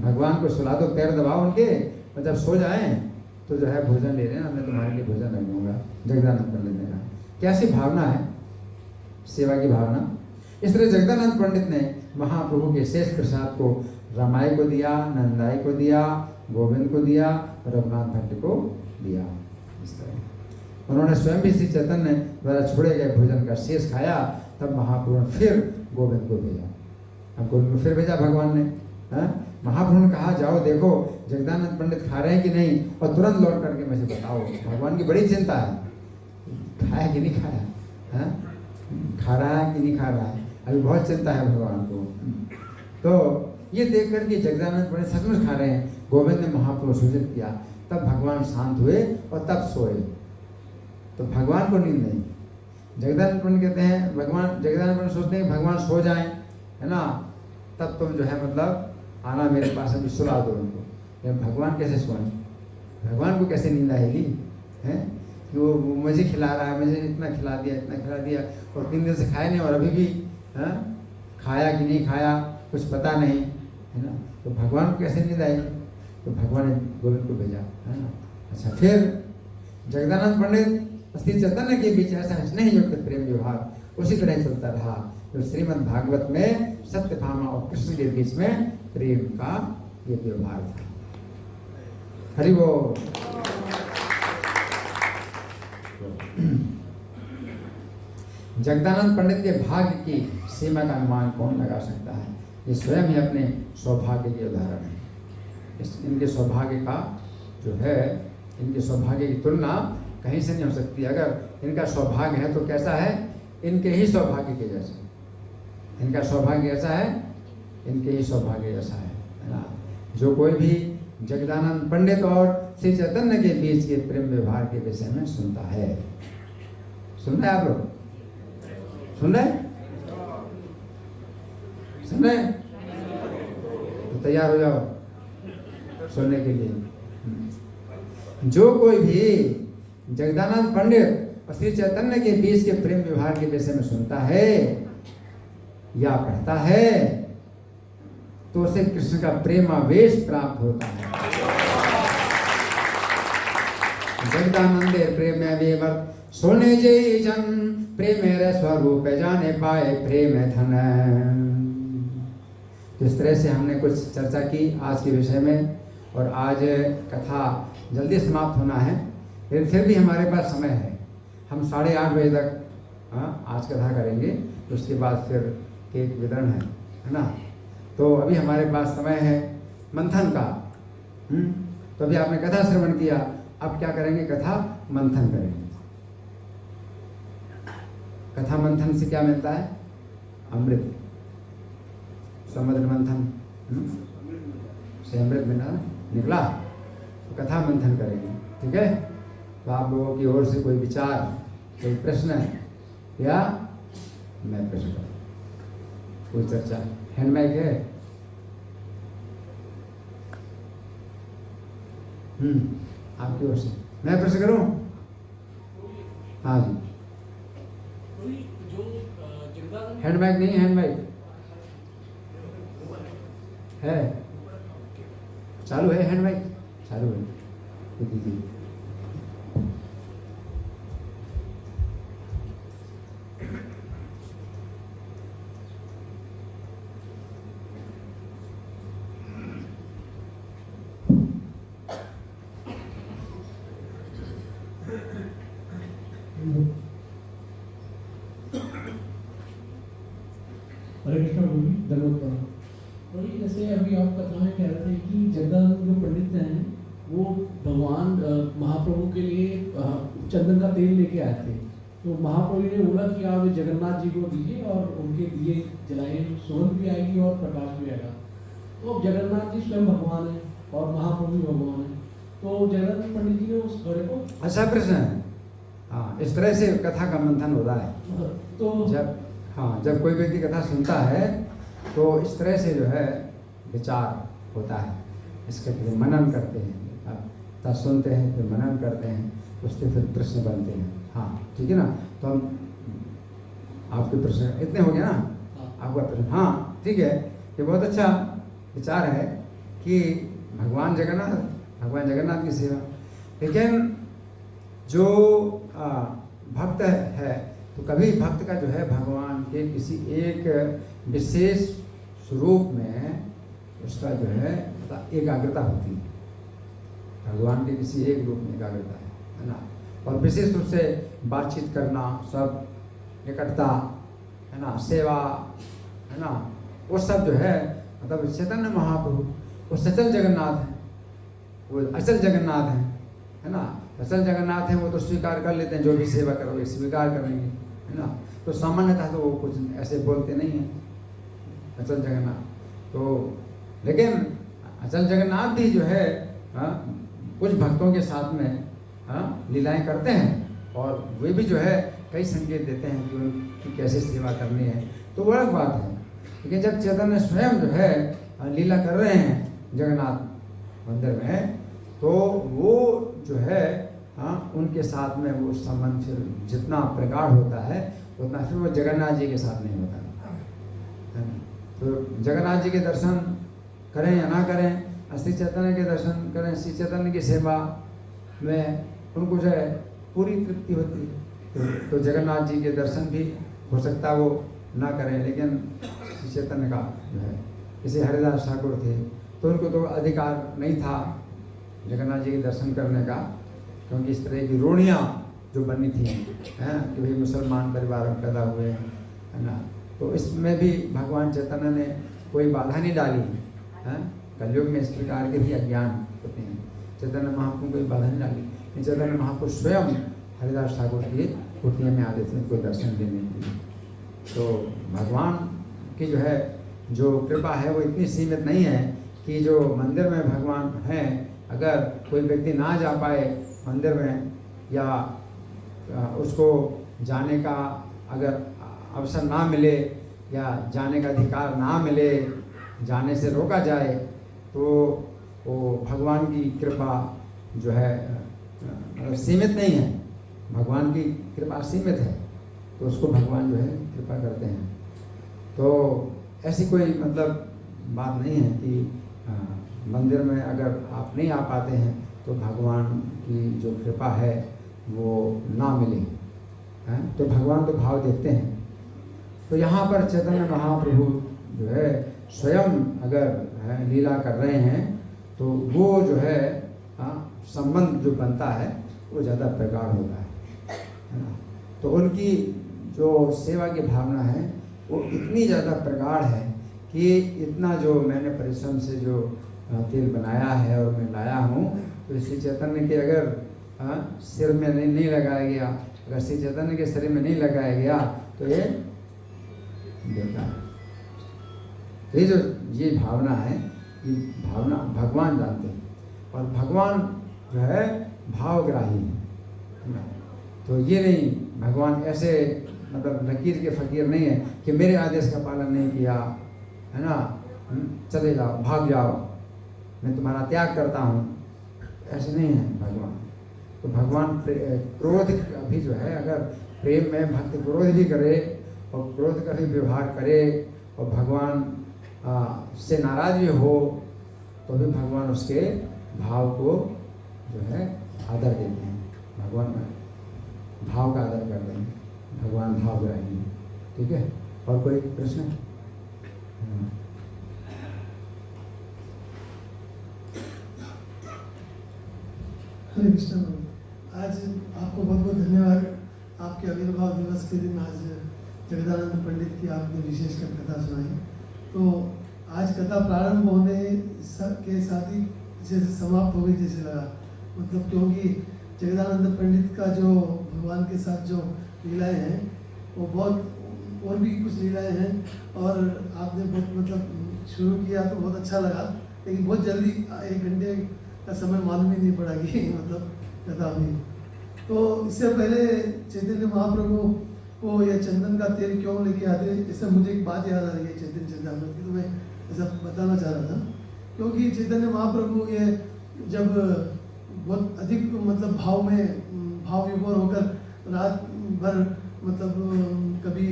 भगवान को सुला दो, पैर दबाओ उनके, और जब सो जाएं तो जो है भोजन ले लेना, मैं तुम्हारे लिए भोजन रख दूंगा। जगदानंद पंडित ने कहा, कैसी भावना है, सेवा की भावना। इसलिए जगदानंद पंडित ने महाप्रभु के शेष प्रसाद को रामाई को दिया, नंदाई को दिया, गोविंद को दिया, रघुनाथ भट्ट को दिया। इस तरह उन्होंने स्वयं भी श्री चैतन्य द्वारा छोड़े गए भोजन का शेष खाया। तब महाप्रभु ने फिर गोविंद को भेजा, अब गोविंद को फिर भेजा भगवान ने। महाप्रभु ने कहा जाओ देखो जगदानंद पंडित खा रहे हैं कि नहीं, और तुरंत लौट करके मुझे बताओ। भगवान की बड़ी चिंता है, खाया कि नहीं खाया, खा रहा है कि नहीं खा रहा है, अभी बहुत चिंता है भगवान को। तो ये देख करके जगदानंद पंडित सचमुच खा रहे हैं, गोविंद ने महाप्रभु सूचित किया, तब भगवान शांत हुए और तब सोए। तो भगवान को नींद नहीं। जगदानंद पंडित कहते हैं, भगवान जगदानंद पंडित सोचते हैं भगवान सो जाएं, है ना, तब तुम जो है मतलब आना मेरे पास, अभी सुला दो उनको। लेकिन भगवान कैसे सोएं, भगवान को कैसे नींद आएगी है कि वो मुझे खिला रहा है, मुझे इतना खिला दिया और 3 दिन से खाया नहीं, और अभी भी खाया कि नहीं खाया कुछ पता नहीं, है ना। तो भगवान को कैसे नींद आएगी। तो भगवान ने गोविंद को भेजा, है ना। अच्छा, फिर जगदानंद पंडित श्री चैतन्य के बीच ऐसा स्नेह युक्त प्रेम व्यवहार उसी तरह चलता रहा जो श्रीमद् भागवत में सत्यभामा और कृष्ण के बीच में प्रेम का ये व्यवहार था। हरि बोल। जगदानंद पंडित के भाग्य की सीमा का अनुमान कौन लगा सकता है। ये स्वयं ही अपने सौभाग्य के उदाहरण है। इनके सौभाग्य का जो है, इनके सौभाग्य की तुलना कहीं से नहीं हो सकती। अगर इनका सौभाग्य है तो कैसा है, इनके ही सौभाग्य के जैसा। इनका सौभाग्य ऐसा है, इनके ही सौभाग्य जैसा है ना। जो कोई भी जगदानंद पंडित और श्री चैतन्य के बीच के प्रेम व्यवहार के विषय में सुनता है। सुन रहे आप लोग, सुन रहे तो तैयार हो जाओ सुनने के लिए। जो कोई भी जगदानंद पंडित और श्री चैतन्य के बीच के प्रेम व्यवहार के विषय में सुनता है या पढ़ता है तो उसे कृष्ण का प्रेमावेश प्राप्त होता है। जगदानंदे प्रेम वेवर सोने जय जन प्रेम स्वरूप जाने पाए प्रेम धन। इस तरह से हमने कुछ चर्चा की आज के विषय में, और आज कथा जल्दी समाप्त होना है, लेकिन फिर भी हमारे पास समय है। हम 8:30 बजे तक आज कथा करेंगे, तो उसके बाद फिर केक वितरण है ना। तो अभी हमारे पास समय है मंथन का। तो अभी आपने कथा श्रवण किया, अब क्या करेंगे, कथा मंथन करेंगे। कथा मंथन से क्या मिलता है, अमृत। समुद्र मंथन से अमृत निकला, तो कथा मंथन करेंगे, ठीक है। तो आप लोगों की ओर से कोई विचार, कोई प्रश्न है या मैं प्रश्न करूं, कोई चर्चा, हैंड माइक है। आपकी ओर से मैं प्रश्न करूं। हाँ जी, हैंड माइक नहीं, हैंड माइक है, चालू है, हैंड माइक चालू है, तो दीजिए। हरे कृष्ण बोली धन्यवाद। वही जैसे अभी आप कथा में कह रहे थे कि जगदानंद जो पंडित हैं वो भगवान महाप्रभु के लिए चंदन का तेल लेके आए थे। तो महाप्रभु ने बोला कि आप जगन्नाथ जी को दीजिए और उनके दिए जलाए, सुगंध भी आएगी और प्रकाश भी आएगा। तो अब जगन्नाथ जी स्वयं भगवान है और महाप्रभु भगवान है, तो जगन्नाथ पंडित जी ने उस घड़े को। अच्छा प्रश्न है। हाँ, इस तरह से कथा का मंथन हो रहा है। तो जब कोई व्यक्ति कथा सुनता है तो इस तरह से जो है विचार होता है, इसके फिर मनन करते हैं, कथा सुनते हैं फिर मनन करते हैं, उससे फिर प्रश्न बनते हैं। हाँ ठीक है ना। तो हम आपके प्रश्न इतने हो गए ना, आपका प्रश्न। हाँ ठीक है, ये बहुत अच्छा विचार है कि भगवान जगन्नाथ की सेवा। लेकिन जो भक्त है तो कभी भक्त का जो है भगवान के किसी एक विशेष स्वरूप में उसका जो है एकाग्रता होती है। भगवान के किसी एक रूप में एकाग्रता है ना। और विशेष रूप से बातचीत करना, सब निकटता है ना, सेवा है ना, वो सब जो है मतलब चैतन्य महाप्रभु वो सचल जगन्नाथ हैं, वो अचल जगन्नाथ हैं, है ना। अचल जगन्नाथ हैं वो तो स्वीकार कर लेते हैं, जो भी सेवा करोगे स्वीकार करेंगे, है ना। तो सामान्यतः तो वो कुछ ऐसे बोलते नहीं हैं अचल जगन्नाथ। तो लेकिन अचल जगन्नाथ भी जो है कुछ भक्तों के साथ में लीलाएं करते हैं और वे भी जो है कई संकेत देते हैं कि उनकी कैसे सेवा करनी है, तो वो अलग बात है। लेकिन जब चैतन्य स्वयं जो है लीला कर रहे हैं जगन्नाथ मंदिर में, तो वो जो है उनके साथ में वो संबंध फिर जितना प्रगाढ़ होता है उतना फिर वो जगन्नाथ जी के साथ नहीं होता है ना। तो जगन्नाथ जी के दर्शन करें या ना करें, श्री चैतन्य के दर्शन करें, श्री चैतन्य की सेवा में उनको जो है पूरी तृप्ति होती है। तो जगन्नाथ जी के दर्शन भी हो सकता है वो ना करें, लेकिन श्री चैतन्य का जो है, जैसे हरिदास ठाकुर थे तो उनको तो अधिकार नहीं था जगन्नाथ जी के दर्शन करने का, क्योंकि इस तरह की रूढ़ियाँ जो बनी थी हैं कि भाई मुसलमान परिवार में पैदा हुए हैं, है ना। तो इसमें भी भगवान चैतन्य ने कोई बाधा नहीं डाली है। कलयुग में इस प्रकार के भी अज्ञान होते हैं, चैतन्य महाप्रभु कोई बाधा नहीं डाली। चैतन्य महाप्रभु स्वयं हरिदास ठाकुर की कुटिया में आते थे उनको दर्शन देने के लिए। तो भगवान की जो है जो कृपा है वो इतनी सीमित नहीं है कि जो मंदिर में भगवान हैं, अगर कोई व्यक्ति ना जा पाए मंदिर में या उसको जाने का अगर अवसर ना मिले या जाने का अधिकार ना मिले, जाने से रोका जाए, तो वो भगवान की कृपा जो है सीमित नहीं है। भगवान की कृपा सीमित है तो उसको भगवान जो है कृपा करते हैं। तो ऐसी कोई मतलब बात नहीं है कि मंदिर में अगर आप नहीं आ पाते हैं तो भगवान की जो कृपा है वो ना मिले हैं। तो भगवान तो भाव देखते हैं। तो यहाँ पर चैतन्य महाप्रभु जो है स्वयं अगर लीला कर रहे हैं तो वो जो है संबंध जो बनता है वो ज़्यादा प्रगाढ़ होता है ना। तो उनकी जो सेवा की भावना है वो इतनी ज़्यादा प्रगाढ़ है कि इतना जो मैंने परिश्रम से जो तेल बनाया है और मैं लाया हूँ, तो श्री चैतन्य के अगर सिर में नहीं लगाया गया, अगर श्री चैतन्य के शरीर में नहीं लगाया गया तो ये बेकार है। तो ये भावना है, ये भावना भगवान जानते हैं और भगवान जो है भावग्राही है। तो ये नहीं, भगवान ऐसे मतलब लकीर के फकीर नहीं है कि मेरे आदेश का पालन नहीं किया, है ना, चले जाओ, भाग जाओ, मैं तुम्हारा त्याग करता हूँ, ऐसे नहीं है भगवान। तो भगवान क्रोध भी जो है, अगर प्रेम में भक्त क्रोध भी करे और क्रोध का भी व्यवहार करे और भगवान से नाराज भी हो तो भी भगवान उसके भाव को जो है आदर देते हैं। भगवान भाव का आदर करते हैं, भगवान भावग्राही है। ठीक है, और कोई प्रश्न? हरे कृष्ण। आज आपको बहुत बहुत धन्यवाद। आपके आविर्भाव दिवस के दिन आज जगदानंद पंडित की आपने विशेषकर कथा सुनाई। तो आज कथा प्रारंभ होने के साथ ही जैसे समाप्त हो गई जैसे लगा, मतलब क्योंकि जगदानंद पंडित का जो भगवान के साथ जो लीलाएं हैं वो बहुत और भी कुछ लीलाएं हैं, और आपने बहुत मतलब शुरू किया तो बहुत अच्छा लगा, लेकिन बहुत जल्दी 1 घंटे का समय मालूम ही नहीं पड़ा कि मतलब कथा हुई। तो इससे पहले चैतन्य महाप्रभु को यह चंदन का तेल क्यों लेके आते, इससे मुझे एक बात याद आ रही है चैतन्य चंद्रामृत की, तो मैं ऐसा बताना चाह रहा था। क्योंकि चैतन्य महाप्रभु ये जब बहुत अधिक मतलब भाव विभोर होकर रात भर मतलब कभी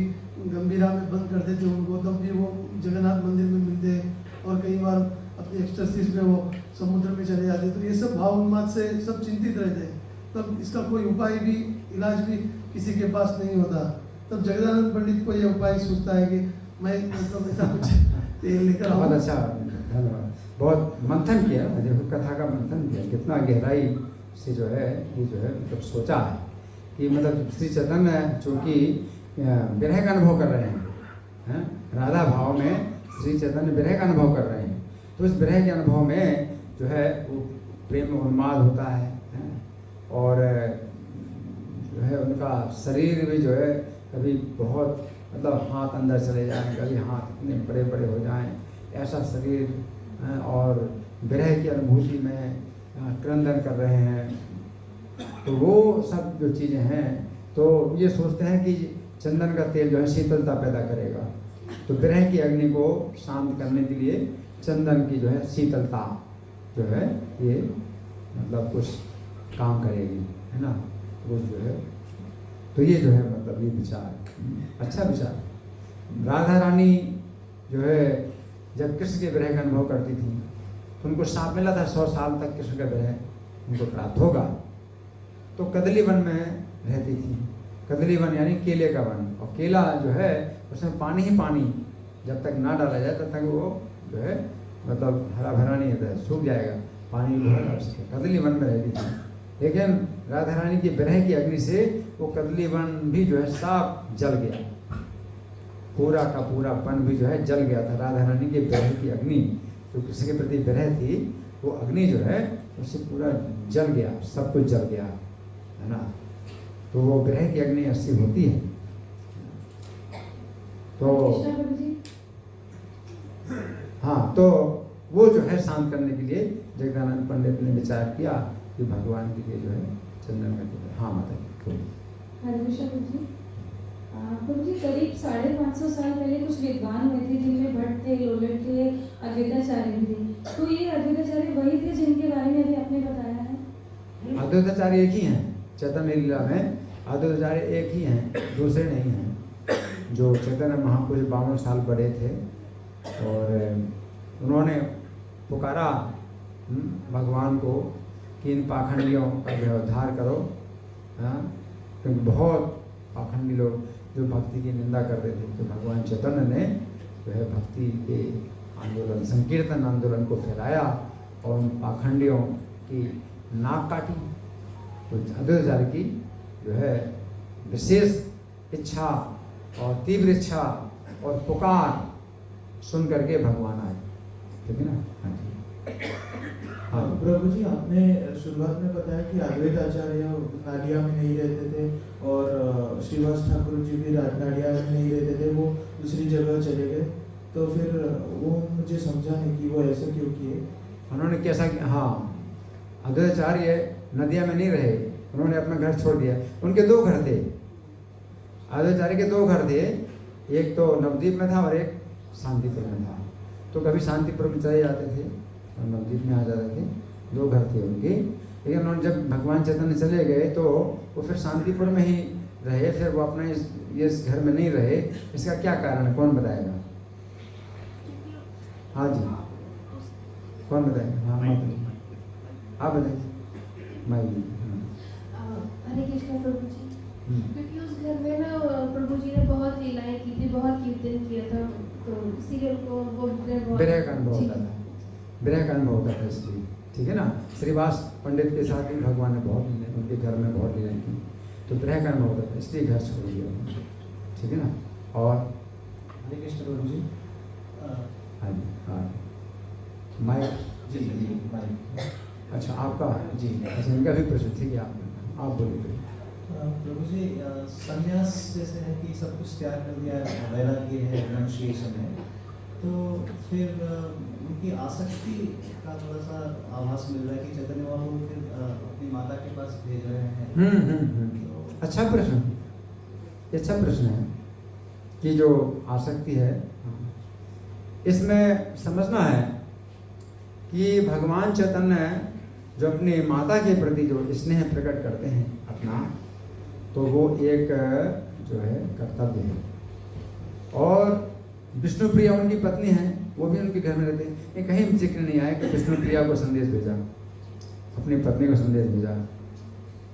गंभीरा में बंद कर देते उनको, तब भी वो जगन्नाथ मंदिर में मिलते, और कई बार अपने एक्सटर्सिस में वो समुद्र में चले जाते। तो ये सब भाव उन्माद से सब चिंतित रहते हैं। तब इसका कोई उपाय भी, इलाज भी किसी के पास नहीं होता। तब जगदानंद पंडित को ये उपाय सोचता है कि मैं मतलब ऐसा कुछ तेल लेकर आऊं। बहुत अच्छा, धन्यवाद। बहुत मंथन किया, देखो कथा का मंथन किया, कितना गहराई से जो है ये जो है मतलब सोचा है कि मतलब श्री चैतन्य चूँकि विरह का अनुभव कर रहे हैं, राधा भाव में श्री चैतन्य विरह का अनुभव कर रहे हैं। तो इस विरह के अनुभव में जो है वो प्रेम में उन्माद होता है और जो है उनका शरीर भी जो है कभी बहुत मतलब हाथ अंदर चले जाएं, कभी हाथ इतने बड़े बड़े हो जाएं, ऐसा शरीर और विरह की अनुभूति में क्रंदन कर रहे हैं। तो वो सब जो चीज़ें हैं तो ये सोचते हैं कि चंदन का तेल जो है शीतलता पैदा करेगा। तो विरह की अग्नि को शांत करने के लिए चंदन की जो है शीतलता जो है ये मतलब कुछ काम करेगी, है ना। वो जो है तो ये जो है मतलब ये विचार अच्छा विचार। राधा रानी जो है जब कृष्ण के विरह का अनुभव करती थी तो उनको साथ मिला था 100 साल तक कृष्ण का विरह उनको प्राप्त होगा। तो कदली वन में रहती थी। कदली वन यानी केले का वन, और केला जो है उसमें पानी ही पानी, जब तक ना डाला जाए तब तक वो जो है मतलब हरा भरा नहीं होता है, सूख जाएगा, पानी बहुत आवश्यक है। कदली वन में रहती थी, लेकिन राधा रानी की विरह की अग्नि से वो कदली वन भी जो है साफ जल गया, पूरा का पूरा वन भी जो है जल गया था। राधा रानी की विरह की अग्नि जो कृष्ण के प्रति विरह थी वो अग्नि जो है उससे पूरा जल गया, सब कुछ जल गया, है ना। तो वो विरह की अग्नि ऐसी होती है। तो हाँ, तो वो जो है शांत करने के लिए जगदानंद पंडित ने विचार किया कि भगवान के लिए जो है चंदन का तेल। हाँ माता जी। हरे कृष्ण जी। प्रभु जी करीब 550 साल पहले कुछ विद्वान हुए थे जिनमें भट्ट थे, लोलट थे, अद्वैताचार्य भी थे। तो ये अद्वैताचार्य वही थे जिनके बारे में अभी आपने बताया है? अद्वैताचार्य एक ही हैं चैतन्य लीला में। अद्वैताचार्य एक ही हैं, दूसरे नहीं हैं। जो चैतन्य महापुरुष 52 साल बड़े थे और उन्होंने पुकारा भगवान को कि इन पाखंडियों का जो उद्धार करो, क्योंकि बहुत पाखंडी लोग जो भक्ति की निंदा करते थे। तो भगवान चैतन्य ने जो है भक्ति के आंदोलन, संकीर्तन आंदोलन को फैलाया और उन पाखंडियों की नाक काटी। तो अद्वैताचार्य की जो है विशेष इच्छा और तीव्र इच्छा और पुकार सुन करके भगवान आए, ठीक है ना। हाँ जी। हाँ प्रभु जी, आपने शुरुआत में बताया कि अद्वैताचार्य नाडिया में नहीं रहते थे और श्रीवास ठाकुर जी भी नाडिया में नहीं रहते थे, वो दूसरी जगह चले गए। तो फिर वो मुझे समझा नहीं कि वो ऐसा क्यों किए। उन्होंने कैसा किया? हाँ, अद्वैताचार्य नदिया में नहीं रहे, उन्होंने अपना घर छोड़ दिया। उनके 2 घर थे, अद्वैताचार्य के 2 घर थे, एक तो नवद्वीप में था और एक शांतिपुर में था। तो कभी शांतिपुर में चले जाते थे और नवद्वीप में आ जाते थे। 2 घर थे उनके। लेकिन उन्होंने जब भगवान चैतन्य चले गए तो वो फिर शांतिपुर में ही रहे, फिर वो अपने इस घर में नहीं रहे। इसका क्या कारण है, कौन बताएगा? हाँ जी, कौन बताएगा? हाँ आप बताइए। हरे कृष्ण प्रभु जी। क्योंकि उस घर में ना प्रभु जी ने बहुत लीलाएं की थी, बहुत कीर्तन किया था, तो इसीलिए उनको वो विरह का अनुभव होता था, विरह का अनुभव होता था इसलिए, ठीक है ना। श्रीवास पंडित के साथ भी भगवान ने बहुत लीलाएं, उनके घर में बहुत लीलाएं की, तो विरह का अनुभव होता था, इसलिए घर छोड़ दिया, ठीक है ना। और हरे कृष्ण प्रभु जी। हाँ जी, हाँ माइक जी जी माइक। अच्छा आपका जी, अच्छा इनका भी प्रश्न, ठीक है आप बोलिए। प्रभु जी, संन्यास जैसे है कि सब कुछ त्याग कर दिया, वैराग्य है, रिनंसिएशन है, तो फिर उनकी आसक्ति का थोड़ा सा आभास मिल रहा है कि चैतन्य महाप्रभु फिर अपनी माता के पास भेज रहे हैं। तो अच्छा प्रश्न, अच्छा प्रश्न है कि जो आसक्ति है इसमें समझना है कि भगवान चैतन्य जो अपनी माता के प्रति जो स्नेह प्रकट करते हैं अपना, तो वो एक जो है कर्तव्य है। और विष्णुप्रिया उनकी पत्नी है, वो भी उनके घर में रहते हैं। ये कहीं जिक्र नहीं आया कि विष्णुप्रिया को संदेश भेजा, अपनी पत्नी को संदेश भेजा,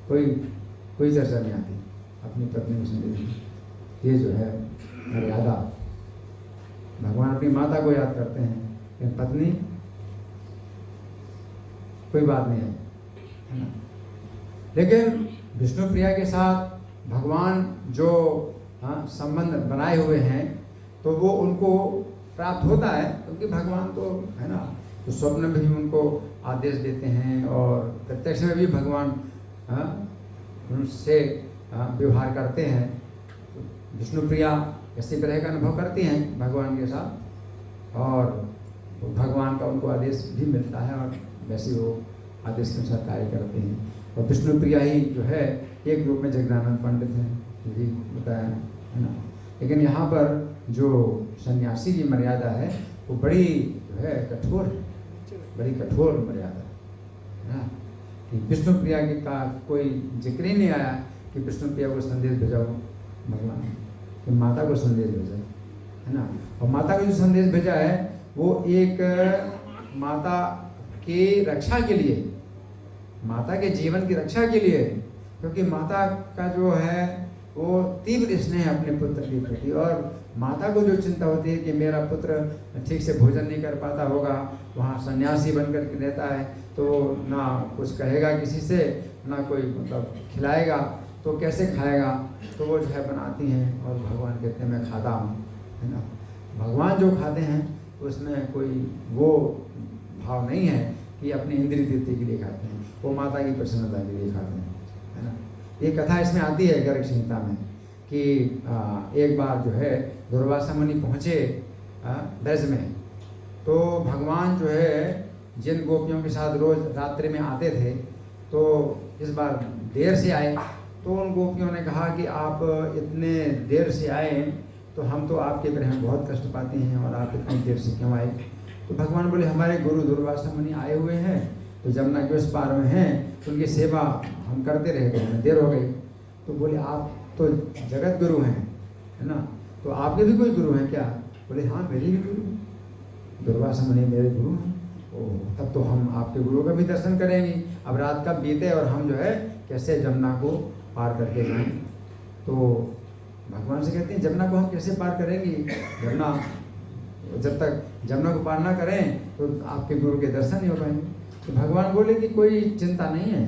कोई चर्चा नहीं आती अपनी पत्नी को संदेश भेजा। ये जो है मर्यादा, भगवान अपनी माता को याद करते हैं, लेकिन पत्नी कोई बात नहीं है ना। लेकिन विष्णुप्रिया के साथ भगवान जो संबंध बनाए हुए हैं, तो वो उनको प्राप्त होता है, क्योंकि भगवान तो है ना, तो स्वप्न में भी उनको आदेश देते हैं और प्रत्यक्ष में भी भगवान उनसे व्यवहार करते हैं। विष्णु प्रिया इसी तरह का अनुभव करती हैं भगवान के साथ, और भगवान का उनको आदेश भी मिलता है और वैसे वो आदेश के अनुसार कार्य करते हैं। और विष्णु प्रिया ही जो है एक रूप में जगदानंद पंडित हैं जी बताया है ना। लेकिन यहाँ पर जो सन्यासी की मर्यादा है वो बड़ी जो है कठोर है, बड़ी कठोर मर्यादा है ना, कि विष्णु प्रिया के का कोई जिक्र ही नहीं आया कि विष्णु प्रिया को संदेश भेजाओ भगवान ने, कि माता को संदेश भेजा है ना। और माता को जो संदेश भेजा है वो एक माता की रक्षा के लिए, माता के जीवन की रक्षा के लिए, क्योंकि माता का जो है वो तीव्र स्नेह अपने पुत्र के प्रति, और माता को जो चिंता होती है कि मेरा पुत्र ठीक से भोजन नहीं कर पाता होगा, वहाँ सन्यासी बनकर के रहता है तो ना कुछ कहेगा किसी से, ना कोई मतलब खिलाएगा तो कैसे खाएगा, तो वो जो है बनाती हैं और भगवान कहते हैं मैं खाता हूँ है ना। भगवान जो खाते हैं उसमें कोई वो भाव नहीं है कि अपनी इंद्रिय तृप्ति के लिए खाते हैं, वो माता की प्रसन्नता के लिए खाते हैं है ना। ये कथा इसमें आती है गर्ग संहिता में कि एक बार जो है दुर्वासा मुनि पहुँचे ब्रज में, तो भगवान जो है जिन गोपियों के साथ रोज रात्रि में आते थे, तो इस बार देर से आए, तो उन गोपियों ने कहा कि आप इतने देर से आए तो हम तो आपके ग्रह में बहुत कष्ट पाते हैं और आप इतनी देर से क्यों आए। तो भगवान बोले हमारे गुरु दुर्वासा मुनि आए हुए हैं, तो जमुना के उस पार में हैं, तो उनकी सेवा हम करते रहे, तो हमें देर हो गई। तो बोले आप तो जगत गुरु हैं है ना, तो आपके भी कोई गुरु हैं क्या? बोले हाँ मेरे भी गुरु, दुर्वासा मुनि मेरे गुरु हैं। ओह तब तो हम आपके गुरु का भी दर्शन करेंगे। अब रात कब बीते और हम जो है कैसे जमुना को पार करके जाएं। तो भगवान से कहते हैं जमुना को हम कैसे पार करेंगे, जमुना जब तक जमुना को पार ना करें तो आपके गुरु के दर्शन नहीं हो पाएंगे। तो भगवान बोले कि कोई चिंता नहीं है,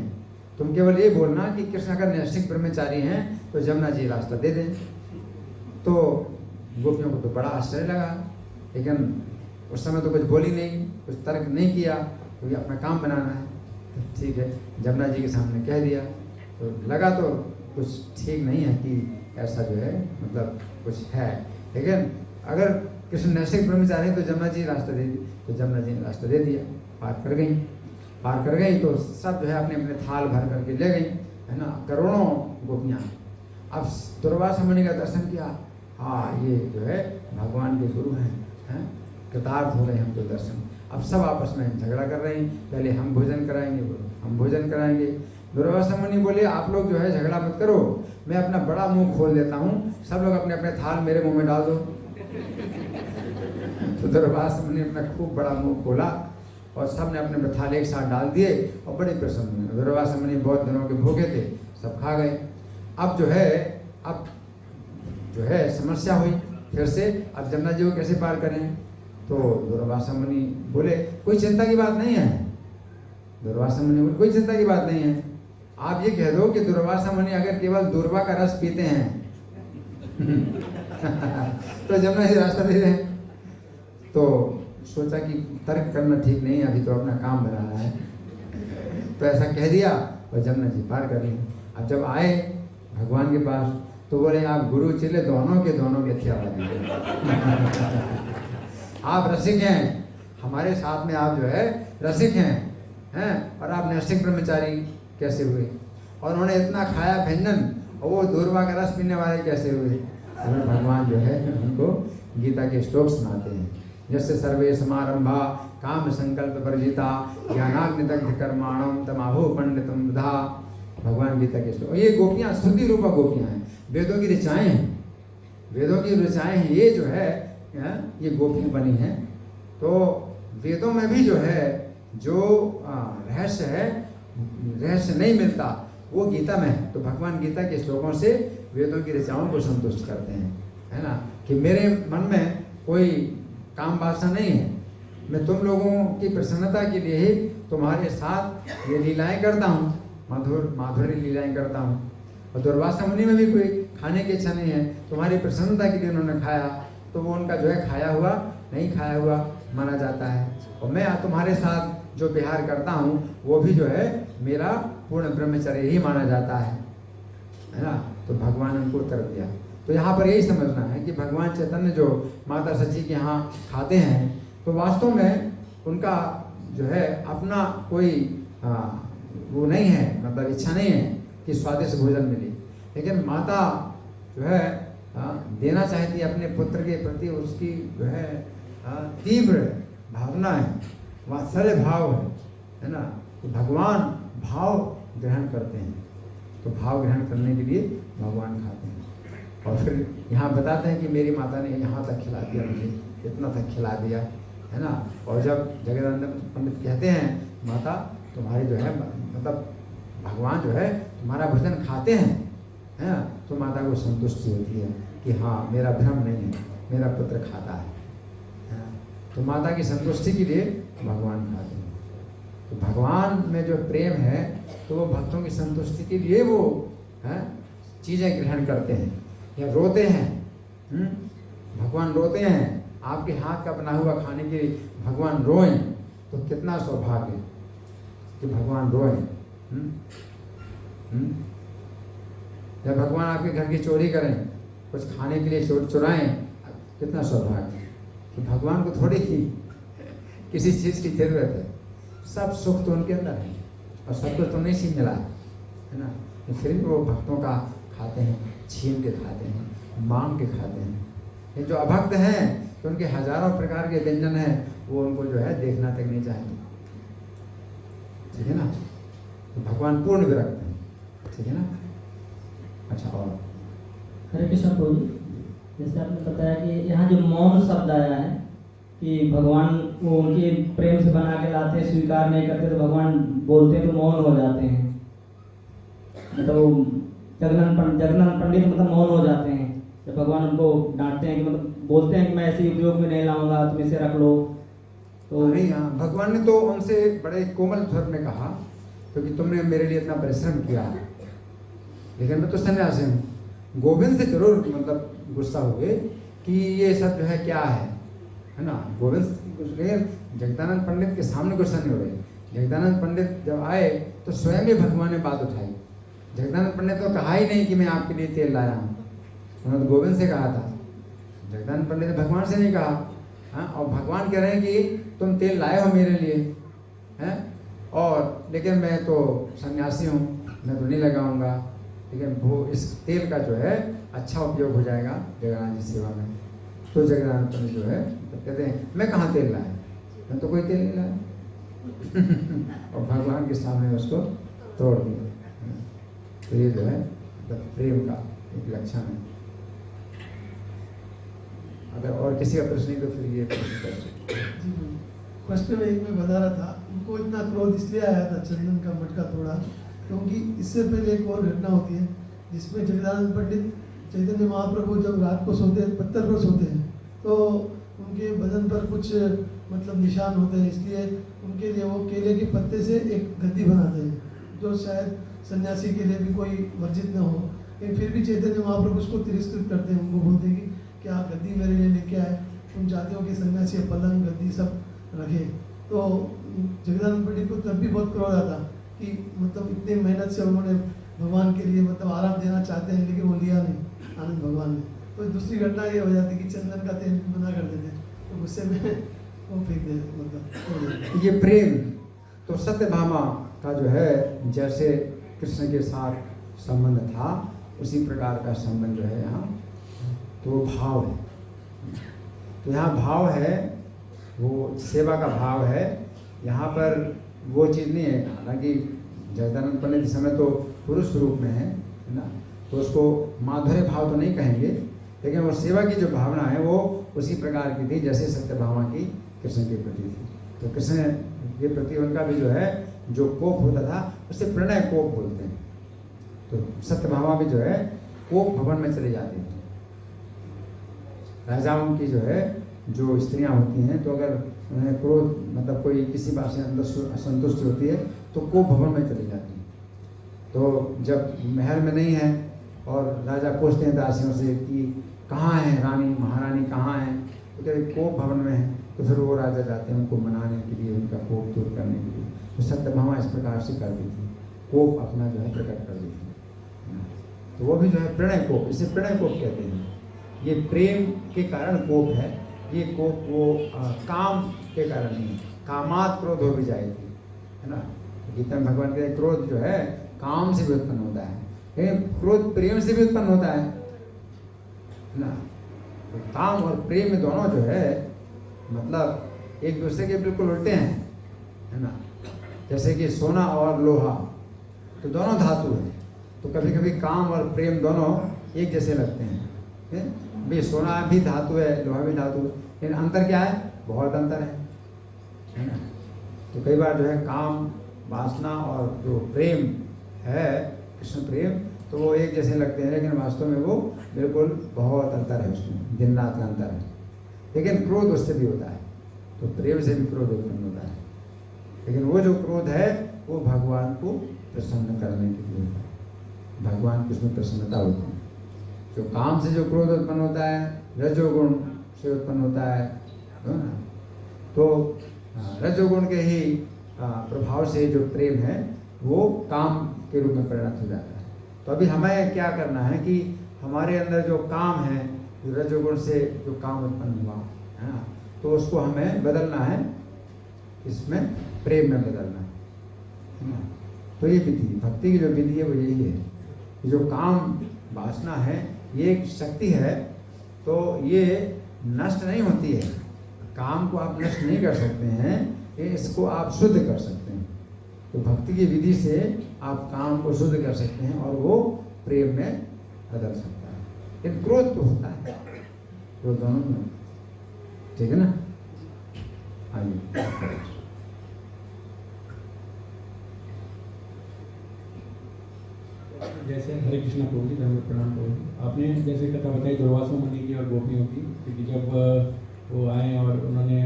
तुम केवल ये बोलना कि कृष्ण अगर नैष्ठिक ब्रह्मचारी हैं तो जमुना जी रास्ता दे दें। तो गोपियों को तो बड़ा आश्चर्य लगा, लेकिन उस समय तो कुछ बोली नहीं, कुछ तर्क नहीं किया, क्योंकि अपना काम बनाना है। तो ठीक है जमुना जी के सामने कह दिया, तो लगा तो कुछ ठीक नहीं है कि ऐसा जो है मतलब कुछ है, लेकिन अगर कृष्ण नैष्ठिक ब्रह्मचारी तो जमुना जी रास्ता दे दी। तो जमुना जी ने रास्ता दे दिया, पार कर गई तो सब जो है अपने अपने थाल भर करके ले गई है ना, करोड़ों गोपियाँ। अब दुर्वासा मुनि का दर्शन किया, हाँ ये जो है भगवान के गुरु हैं, कृतार्थ हो गए हम तो दर्शन। अब सब आपस में झगड़ा कर रहे हैं, पहले हम भोजन कराएंगे, हम भोजन कराएंगे। दुर्वासा मुनि बोले आप लोग जो है झगड़ा मत करो, मैं अपना बड़ा मुंह खोल देता हूँ, सब लोग अपने अपने थाल मेरे मुंह में डाल दो। तो दुर्वासा मुनि अपना खूब बड़ा मुंह खोला और सब ने अपने थाल एक साथ डाल दिए और बड़े प्रसन्न हुए। दुर्वासा मुनि बहुत दिनों के भूखे थे, सब खा गए। अब जो है समस्या हुई फिर से, अब जमुना जी को कैसे पार करें। तो दुर्वासा मुनि बोले कोई चिंता की बात नहीं है। दुर्वासा मुनि बोले कोई चिंता की बात नहीं है, आप ये कह दो कि दुर्वासा मुनि अगर केवल दूर्वा का रस पीते हैं तो जमुना जी रास्ता दे दें। तो सोचा कि तर्क करना ठीक नहीं है, अभी तो अपना काम बनाना है, तो ऐसा कह दिया और जमुना जी पार कर ली। अब जब आए भगवान के पास तो बोले आप गुरु चले दोनों के मिथ्यावादी आप रसिक हैं, हमारे साथ में आप जो है रसिक हैं और आप नैष्ठिक ब्रह्मचारी कैसे हुए, और उन्होंने इतना खाया व्यंजन और वो दूर्वा का रस पीने वाले कैसे हुए। और भगवान जो है उनको गीता के श्लोक सुनाते हैं, जैसे सर्वे समारंभा काम संकल्प वर्जिता ज्ञानाग्निदग्ध कर्माणम तमाहो पंडितम वृथा। भगवान गीता के श्लोक। ये गोपियाँ श्रुति रूपा गोपियाँ हैं, वेदों की ऋचाएँ हैं, वेदों की ऋचाएँ हैं। ये जो है ये गोपियाँ बनी हैं। तो वेदों में भी जो है जो रहस्य है, रहस्य नहीं मिलता वो गीता में है। तो भगवान गीता के श्लोकों से वेदों की ऋचाओं को संतुष्ट करते हैं, है ना, कि मेरे मन में कोई काम वासना नहीं है, मैं तुम लोगों की प्रसन्नता के लिए ही तुम्हारे साथ ये लीलाएं करता हूँ, माधुरी लीलाएं करता हूँ। और दुर्वासा मुनि में भी कोई खाने की इच्छा नहीं है, तुम्हारी प्रसन्नता के लिए उन्होंने खाया, तो वो उनका जो है खाया हुआ नहीं खाया हुआ माना जाता है, और मैं तुम्हारे साथ जो विहार करता हूँ वो भी जो है मेरा पूर्ण ब्रह्मचर्य ही माना जाता है ना। तो भगवान ने उनको उत्तर दिया। तो यहाँ पर यही समझना है कि भगवान चैतन्य जो माता सची के यहाँ खाते हैं तो वास्तव में उनका जो है अपना कोई वो नहीं है, मतलब इच्छा नहीं है कि स्वादिष्ट भोजन मिले, लेकिन माता जो है देना चाहती है अपने पुत्र के प्रति, उसकी जो है तीव्र भावना है, वात्सल्य भाव है ना। तो भगवान भाव ग्रहण करते हैं, तो भाव ग्रहण करने के लिए भगवान खाते हैं। और फिर यहाँ बताते हैं कि मेरी माता ने यहाँ तक खिला दिया, मुझे इतना तक खिला दिया, है ना। और जब जगदानंद पंडित कहते हैं माता तुम्हारी जो है मतलब भगवान जो है तुम्हारा भोजन खाते हैं, है ना, तो माता को संतुष्टि होती है कि हाँ मेरा भ्रम नहीं है, मेरा पुत्र खाता है ना? तो माता की संतुष्टि के लिए भगवान खाते हैं। तो भगवान में जो प्रेम है तो वो भक्तों की संतुष्टि के लिए वो चीज़ें ग्रहण करते हैं या रोते हैं। भगवान रोते हैं, आपके हाथ का बना हुआ खाने के लिए भगवान रोएं तो कितना सौभाग्य कि भगवान रोएं। जब भगवान आपके घर की चोरी करें, कुछ खाने के लिए चुराएं, कितना सौभाग्य कि भगवान को थोड़ी ही किसी चीज़ की जरूरत है, सब सुख तो उनके अंदर है और सब कुछ तो नहीं सी मिला है ना। तो फिर भी वो भक्तों का खाते हैं, छीन के खाते हैं, मांग के खाते हैं। ये जो अभक्त हैं तो उनके हजारों प्रकार के व्यंजन हैं, वो उनको जो है देखना तक नहीं चाहिए, ठीक है ना। तो भगवान पूर्ण विरक्त हैं, ठीक है ना। अच्छा, और हरे कृष्ण प्रभु जी, जैसे आपने बताया कि यहाँ जो मौन शब्द आया है कि भगवान वो उनके प्रेम से बना के लाते हैं, स्वीकार नहीं करते तो भगवान बोलते हैं तो मौन हो जाते हैं, मतलब जगन्नाथ पंडित मतलब मौन हो जाते हैं जब भगवान उनको डांटते हैं कि मतलब बोलते हैं कि मैं ऐसे उपयोग में नहीं लाऊंगा, तुम इसे रख लो। तो नहीं, हाँ, भगवान ने तो उनसे बड़े कोमल स्वर में कहा क्योंकि तुमने मेरे लिए इतना परिश्रम किया, लेकिन मैं तो सन्यासी हूँ। गोविंद से जरूर मतलब गुस्सा हुए कि ये सब जो है क्या है ना। गोविंद जगदानंद पंडित के सामने गुस्सा नहीं हो रहे। जगदानंद पंडित जब आए तो स्वयं ही भगवान ने बात उठाई। जगदानंद पंडित तो कहा ही नहीं कि मैं आपके लिए तेल लाया हूँ, उन्होंने तो गोविंद से कहा था। जगदानंद पंडित ने भगवान से नहीं कहा। हाँ, और भगवान कह रहे हैं कि तुम तेल लाए हो मेरे लिए, हैं, और लेकिन मैं तो सन्यासी हूँ, मैं तो नहीं लगाऊंगा, लेकिन वो इस तेल का जो है अच्छा उपयोग हो जाएगा जगन्नाथ जी सेवा में। तो जगन्नाथ पंडित जो है तो कहते हैं मैं कहाँ तेल लाया, मैं तो कोई तेल नहीं लाया। और भगवान के सामने उसको तोड़ दिया। तो ये जो है प्रेम का एक लक्षण है। अगर और किसी का प्रश्न नहीं तो फिर ये प्रश्न कर सकते। क्वेश्चन एक में बता रहा था, उनको इतना क्रोध इसलिए आया था चंदन का मटका तोड़ा क्योंकि इससे पहले एक और घटना होती है जिसमें जगदानंद पंडित चैतन्य महाप्रभु जब रात को सोते हैं, पत्थर पर सोते हैं, तो उनके बदन पर कुछ मतलब निशान होते हैं, इसलिए उनके लिए वो केले के पत्ते से एक गद्दी बनाते हैं जो शायद सन्यासी के लिए भी कोई वर्जित न हो। लेकिन फिर भी चैतन्य महाप्रभु उसको तिरस्कृत करते हैं, उनको बोलते हैं कि आप गद्दी मेरे लिए लेके आए, तुम चाहते हो कि सन्यासी पलंग गद्दी सब रखे। तो जगदानंद पंडित को तब भी बहुत क्रोध आता कि मतलब इतने मेहनत से उन्होंने भगवान के लिए मतलब आराम देना चाहते हैं लेकिन वो लिया नहीं आनंद भगवान ने। तो दूसरी घटना ये हो जाती कि चंदन का तेल बना कर देते तो गुस्से में वो फेंक दे मतलब। ये प्रेम तो सत्यभामा का जो है जैसे कृष्ण के साथ संबंध था उसी प्रकार का संबंध जो है यहाँ तो भाव है। तो यहाँ भाव है, वो सेवा का भाव है। यहाँ पर वो चीज़ नहीं है, हालांकि जगदानंद पंडित इस समय तो पुरुष रूप में है ना, तो उसको माधुर्य भाव तो नहीं कहेंगे, लेकिन वो सेवा की जो भावना है वो उसी प्रकार की थी जैसे सत्यभामा की कृष्ण के प्रति थी। तो कृष्ण के प्रति उनका भी जो है जो कोप होता था उसे प्रणय कोप बोलते हैं। तो सत्यभामा भी जो है कोप भवन में चले जाती थी। राजाओं की जो है जो स्त्रियां होती हैं तो अगर उन्हें क्रोध मतलब कोई किसी बात से असंतुष्ट होती है तो कोप भवन में चली जाती है। तो जब महल में नहीं है और राजा पूछते हैं दासियों से कि कहाँ है रानी महारानी कहाँ है, तो कहते कोप भवन में है, तो फिर वो राजा जाते हैं उनको मनाने के लिए, उनका कोप दूर करने के लिए। तो सत्यभामा इस प्रकार से कर दी थी, कोप अपना जो है प्रकट कर दी थी। तो वो भी जो है प्रणय कोप, इसे प्रणय कोप कहते हैं। ये प्रेम के कारण कोप है, ये कोप वो काम के कारण नहीं, कामात क्रोध हो भी जाएगी, है ना। गीता में भगवान कहते हैं क्रोध जो है काम से भी उत्पन्न होता है, लेकिन क्रोध प्रेम से भी उत्पन्न होता है ना। तो काम और प्रेम दोनों जो है मतलब एक दूसरे के बिल्कुल उल्टे हैं, है ना। जैसे कि सोना और लोहा, तो दोनों धातु है, तो कभी कभी काम और प्रेम दोनों एक जैसे लगते हैं। भाई सोना भी धातु है, लोहा भी धातु है, लेकिन अंतर क्या है? बहुत अंतर है ना। तो कई बार जो है काम वासना और जो प्रेम है कृष्ण प्रेम, तो वो एक जैसे लगते हैं, लेकिन वास्तव में वो बिल्कुल बहुत अंतर है, उसमें दिन रात का अंतर है। लेकिन क्रोध उससे भी होता है, तो प्रेम से भी क्रोध उत्पन्न होता है, लेकिन वो जो क्रोध है वो भगवान को प्रसन्न करने के लिए होता है, भगवान की उसमें प्रसन्नता होती है। जो काम से जो क्रोध उत्पन्न होता है रजोगुण से उत्पन्न होता है ना, तो रजोगुण के ही प्रभाव से जो प्रेम है वो काम के रूप में परिणत हो जाता है। तो अभी हमें क्या करना है कि हमारे अंदर जो काम है, जो रजोगुण से जो काम उत्पन्न हुआ है ना, तो उसको हमें बदलना है, इसमें प्रेम में बदलना है ना। तो ये विधि, भक्ति की जो विधि है वो यही है कि जो काम वासना है ये एक शक्ति है, तो ये नष्ट नहीं होती है। काम को आप नष्ट नहीं कर सकते हैं, इसको आप शुद्ध कर सकते हैं। तो भक्ति की विधि से आप काम को शुद्ध कर सकते हैं और वो प्रेम में बदल सकता है। लेकिन क्रोध तो होता है, क्रोध दोनों में, ठीक है ना। आइए जैसे हरे कृष्णा प्रभु जी, धर्म प्रणाम प्रभु जी। आपने जैसे कथा बताई दुर्वासा मुनि की और गोपियों की, क्योंकि जब वो आए और उन्होंने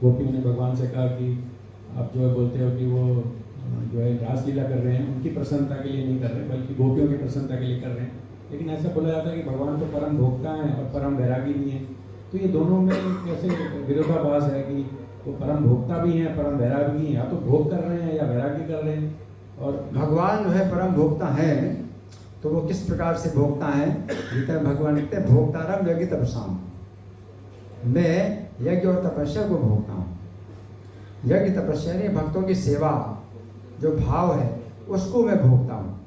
गोपियों ने भगवान से कहा कि आप जो है बोलते हो कि वो जो है रासलीला कर रहे हैं, उनकी प्रसन्नता के लिए नहीं कर रहे बल्कि गोपियों की प्रसन्नता के लिए कर रहे हैं। लेकिन ऐसा बोला जाता है कि भगवान तो परम भोक्ता हैं और परम वैरागी भी हैं। तो ये दोनों में कैसे विरोधाभास है कि वो परम भोक्ता भी हैं, परम वैरागी भी हैं, या तो भोग कर रहे हैं या वैरागी कर रहे हैं। और भगवान जो है परम भोक्ता है, तो वो किस प्रकार से भोक्ता है? गीता में भगवान कहते हैं भोक्तारम यज्ञ तपसाम, मैं यज्ञ और तपस्या को भोगता हूँ। यज्ञ तपस्या नहीं, भक्तों की सेवा जो भाव है उसको मैं भोगता हूँ,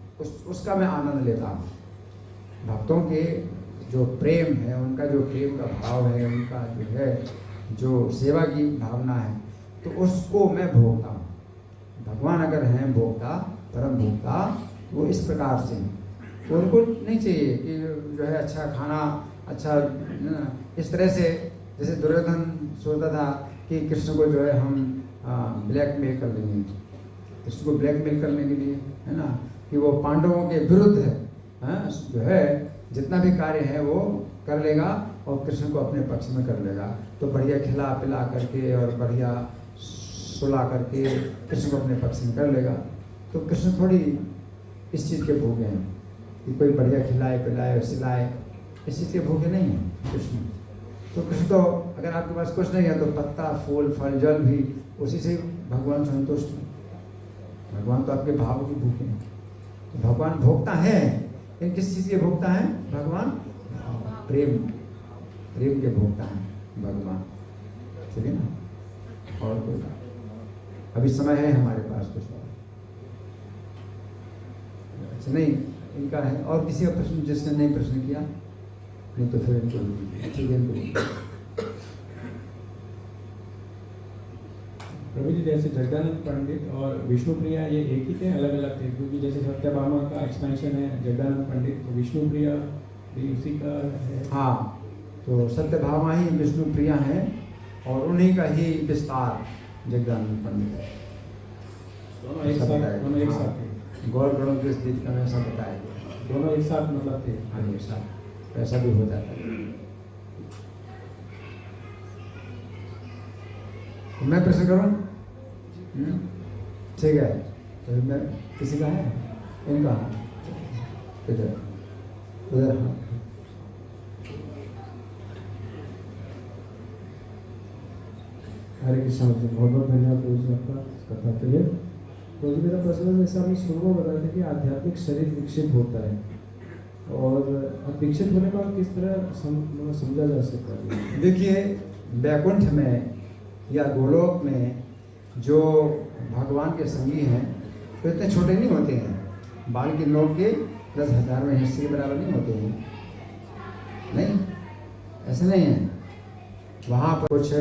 उसका मैं आनंद लेता हूँ। भक्तों के जो प्रेम है, उनका जो प्रेम का भाव है, उनका जो है जो सेवा की भावना है, तो उसको मैं भोगता हूँ। भगवान अगर हैं भोक्ता, परम भोक्ता, वो इस प्रकार से हैं। उनको नहीं चाहिए कि जो है अच्छा खाना, अच्छा इस तरह से, जैसे दुर्योधन सोचता था कि कृष्ण को जो है हम ब्लैकमेल कर लेंगे, कृष्ण को ब्लैकमेल करने के लिए, है ना, कि वो पांडवों के विरुद्ध है, जो है जितना भी कार्य है वो कर लेगा और कृष्ण को अपने पक्ष में कर लेगा। तो बढ़िया खिला पिला करके और बढ़िया सुला करके कृष्ण को अपने पक्ष में कर लेगा। तो कृष्ण थोड़ी इस चीज़ के भूखे हैं कि कोई बढ़िया खिलाए पिलाए और सिलाए, इस चीज़ के भूखे नहीं हैं कृष्ण। तो कृष्ण तो अगर आपके पास कुछ नहीं है तो पत्ता फूल फल जल भी उसी से भगवान संतुष्ट हैं। भगवान तो आपके भाव की भूखे हैं। तो भगवान भोक्ता है, लेकिन किस चीज़ के भोक्ता है? भगवान प्रेम, प्रेम के भोक्ता हैं भगवान, ठीक है ना। और कोई अभी समय है हमारे पास कुछ और? अच्छा नहीं, इनका है और किसी का प्रश्न जिसने नहीं प्रश्न किया? नहीं तो फिर इनको ठीक है। प्रभु जी जैसे जगदानंद पंडित और विष्णुप्रिया ये एक ही थे, अलग अलग थे? क्योंकि जैसे सत्यभामा का एक्सपेंशन है जगदानंद पंडित, तो विष्णुप्रिया भी उसी का है। हाँ, तो सत्यभामा ही विष्णुप्रिया हैं और उन्हीं का ही विस्तार जगदानंद पंडित है। दोनों एक साथ, दोनों एक साथ थे। गौर गणों के स्थिति का ऐसा बताया गया, दोनों एक साथ मतलब थे। हाँ एक साथ, ऐसा भी हो जाता है। मैं प्रश्न करूं? ठीक है, तो मैं किसी का है? इनका इधर उधर। हाँ हरे कृष्ण जी, बहुत बहुत धन्यवाद प्रभु जी आपका कथा के लिए। तो जी मेरा प्रश्न है, जैसे आपने शुरू में बताया था कि आध्यात्मिक शरीर विकसित होता है, और अब विकसित होने का किस तरह समझा जा सकता है? देखिए, वैकुंठ में या गोलोक में जो भगवान के संगी हैं तो इतने छोटे नहीं होते हैं, बाल की नोक के 10,000वें हिस्से के बराबर नहीं होते हैं, नहीं, ऐसे नहीं है। वहाँ पर कुछ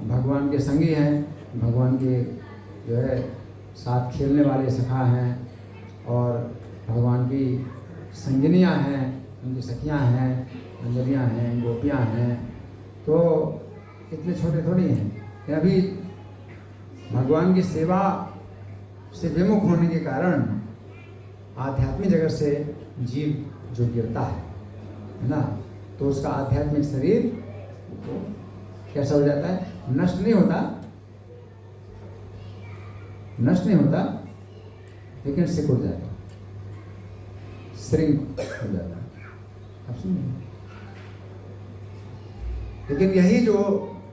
भगवान के संगी हैं, भगवान के जो है साथ खेलने वाले सखा हैं, और भगवान की संगिनियाँ हैं, उनकी सखियाँ हैं, अंजलियाँ हैं, गोपियाँ हैं, तो इतने छोटे थोड़ी हैं। लेकिन अभी भगवान की सेवा से विमुख होने के कारण आध्यात्मिक जगत से जीव जो गिरता है ना, तो उसका आध्यात्मिक शरीर तो कैसा हो जाता है? नष्ट नहीं होता, नष्ट नहीं होता, लेकिन सिकुड़ जाता है, श्रिंक हो जाता है। आप सुनिए, लेकिन यही जो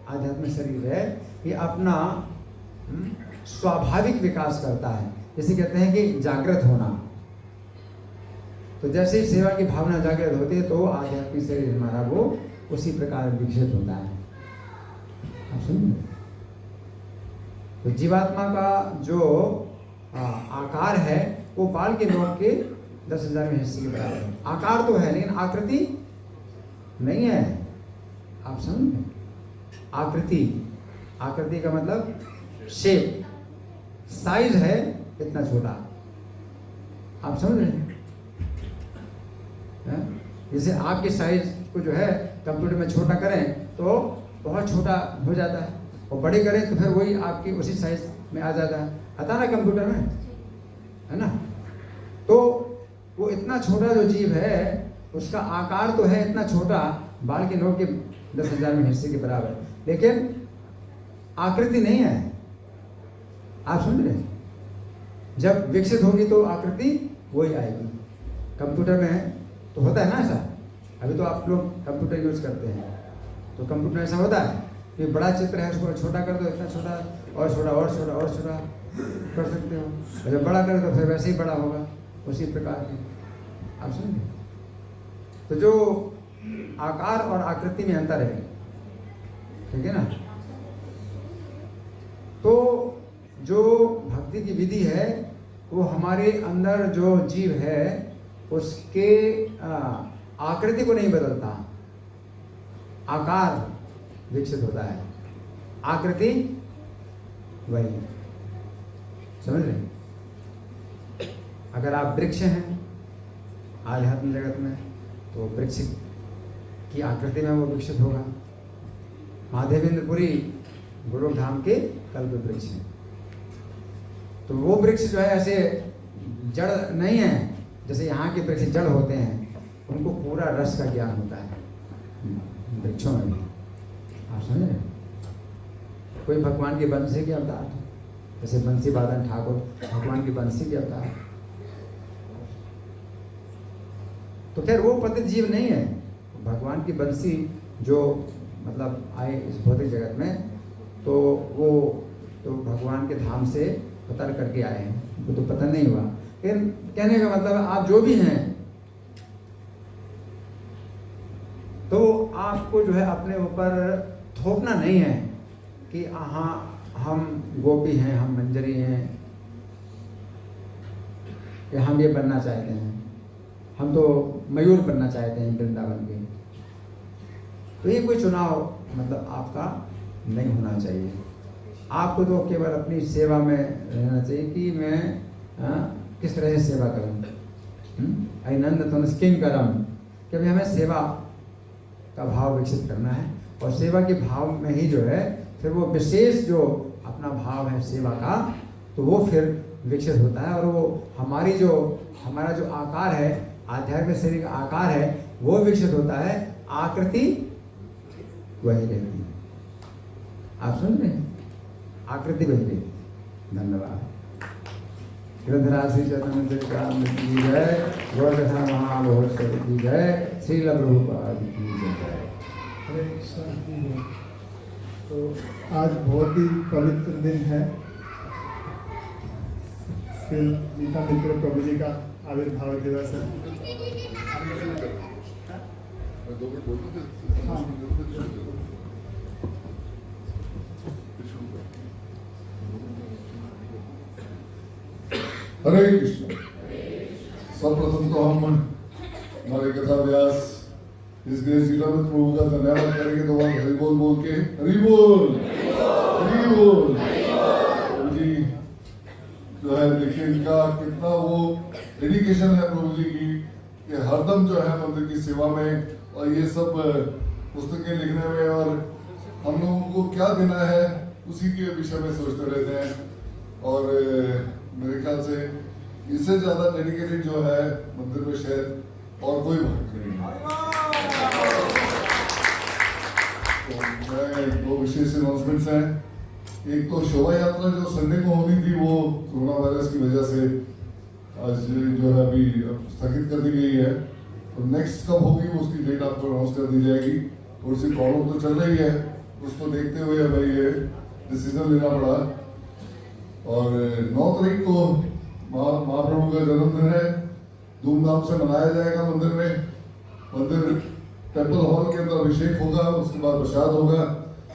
आध्यात्मिक शरीर है ये अपना स्वाभाविक विकास करता है। जैसे कहते हैं कि जागृत होना, तो जैसे ही सेवा की भावना जागृत होती है तो आध्यात्मिक शरीर हमारा वो उसी प्रकार विकसित होता है। आप सुनिए, तो जीवात्मा का जो आकार है वो बाल के नोक के 10,000वें हिस्से के बराबर है। आकार तो है लेकिन आकृति नहीं है। आप समझ, आकृति, आकृति का मतलब शेप, साइज है इतना छोटा। आप समझ रहे हैं? जैसे आपके साइज को जो है कंप्यूटर में छोटा करें तो बहुत छोटा हो जाता है, और बड़े करें तो फिर वही आपकी उसी साइज में आ जाता है, आता ना कंप्यूटर में, है ना। तो वो इतना छोटा जो जीव है उसका आकार तो है इतना छोटा, बाल के नोक के 10,000वें हिस्से के बराबर, लेकिन आकृति नहीं है। आप सुन रहे हैं? जब विकसित होगी तो आकृति वही आएगी। कंप्यूटर में तो होता है ना ऐसा, अभी तो आप लोग कंप्यूटर यूज करते हैं तो कंप्यूटर में ऐसा होता है कि बड़ा चित्र है उसको छोटा कर दो, इतना छोटा, और छोटा और छोटा और छोटा कर सकते हो, और जब बड़ा कर दो फिर वैसे ही बड़ा होगा, उसी प्रकार की। आप सुनिए, तो जो आकार और आकृति में अंतर है, ठीक है ना। तो जो भक्ति की विधि है वो हमारे अंदर जो जीव है उसके आकृति को नहीं बदलता, आकार विकसित होता है, आकृति वही। समझ रहे? अगर आप वृक्ष हैं आध्यात्म जगत में तो वृक्ष की आकृति में वो विकसित होगा। महादेवेंद्रपुरी गोलोक धाम के कल्प वृक्ष हैं, तो वो वृक्ष जो है ऐसे जड़ नहीं है जैसे यहाँ के वृक्ष जड़ होते हैं, उनको पूरा रस का ज्ञान होता है वृक्षों में भी। आप समझ रहे? कोई भगवान की बंसी के अवतार है, जैसे बंसी वादन ठाकुर भगवान की बंसी के अवतार, तो खैर वो पतित जीव नहीं है। भगवान की बंसी जो मतलब आए इस भौतिक जगत में, तो वो तो भगवान के धाम से उतर करके आए हैं, वो तो पता नहीं हुआ। लेकिन कहने का मतलब आप जो भी हैं तो आपको जो है अपने ऊपर थोपना नहीं है कि हाँ हम गोपी हैं, हम मंजरी हैं, कि हम ये बनना चाहते हैं, हम तो मयूर बनना चाहते हैं वृंदावन के। तो ये कोई चुनाव मतलब आपका नहीं होना चाहिए। आपको तो केवल अपनी सेवा में रहना चाहिए कि मैं किस तरह से सेवा करूं। अनंद तुनस्किन करम, कि भाई हमें सेवा का भाव विकसित करना है, और सेवा के भाव में ही जो है फिर वो विशेष जो अपना भाव है सेवा का, तो वो फिर विकसित होता है, और वो हमारा जो आकार है, आध्यात्मिक शरीर का आकार है, वो विकसित होता है, आकृति वही रहती है। आप सुन रहे हैं? आकृति वही रहती है। धन्यवाद। ग्रंथराज श्री चैतन्य चरितामृत की जय, गौरकथा महामहोत्सव की जय, श्रील प्रभुपाद की जय। हरे कृष्ण। तो आज बहुत ही पवित्र दिन है। श्री गीता मित्र प्रभु जी का आविर्भाव दिवस है। हाँ। हरे कृष्ण। सर्वप्रथम तो हम हमारे कथा व्यास इस गणेश गीता मित्र प्रभु का धन्यवाद करेंगे। तो वह हरि बोल बोल के हरि बोल हरि बोल प्रभु जी जो है, देखिए इनका कितना वो डेडिकेशन है प्रभु जी की कि हरदम जो है मंदिर की सेवा में और ये सब पुस्तकें लिखने में और हम लोगों को क्या देना है उसी के विषय में सोचते रहते हैं। और मेरे ख्याल से इससे ज्यादा डेडिकेटेड जो है मंदिर में शायद और कोई भक्त नहीं है। तो मैं दो विशेष अनाउंसमेंट्स हैं। एक तो शोभा यात्रा जो संडे को होनी थी वो कोरोना वायरस की वजह से आज जो है अभी स्थगित कर दी गई है। तो नेक्स्ट कब होगी उसकी डेट आपको अनाउंस कर दी जाएगी। थोड़ी सी प्रॉब्लम तो चल रही है, उसको देखते हुए हमें ये डिसीजन लेना पड़ा। और 9 तारीख को महाप्रभु का जन्मदिन है, धूमधाम से मनाया जाएगा मंदिर में। मंदिर टेम्पल हॉल के अंदर अभिषेक होगा, उसके बाद प्रसाद होगा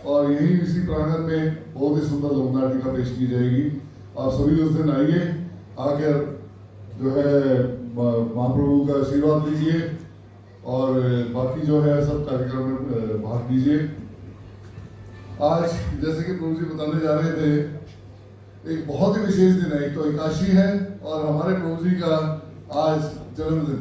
और यही इसी प्रांगण में बहुत ही सुंदर लोक नाटिका पेश की जाएगी। आप सभी उस दिन आइए, आकर जो है महाप्रभु का आशीर्वाद लीजिए और बाकी जो है सब कार्यक्रम में भाग लीजिए। आज जैसे कि प्रभु जी बताने जा रहे थे, एक बहुत ही विशेष दिन है। एक तो एकादशी है और हमारे प्रभु जी का आज जन्मदिन।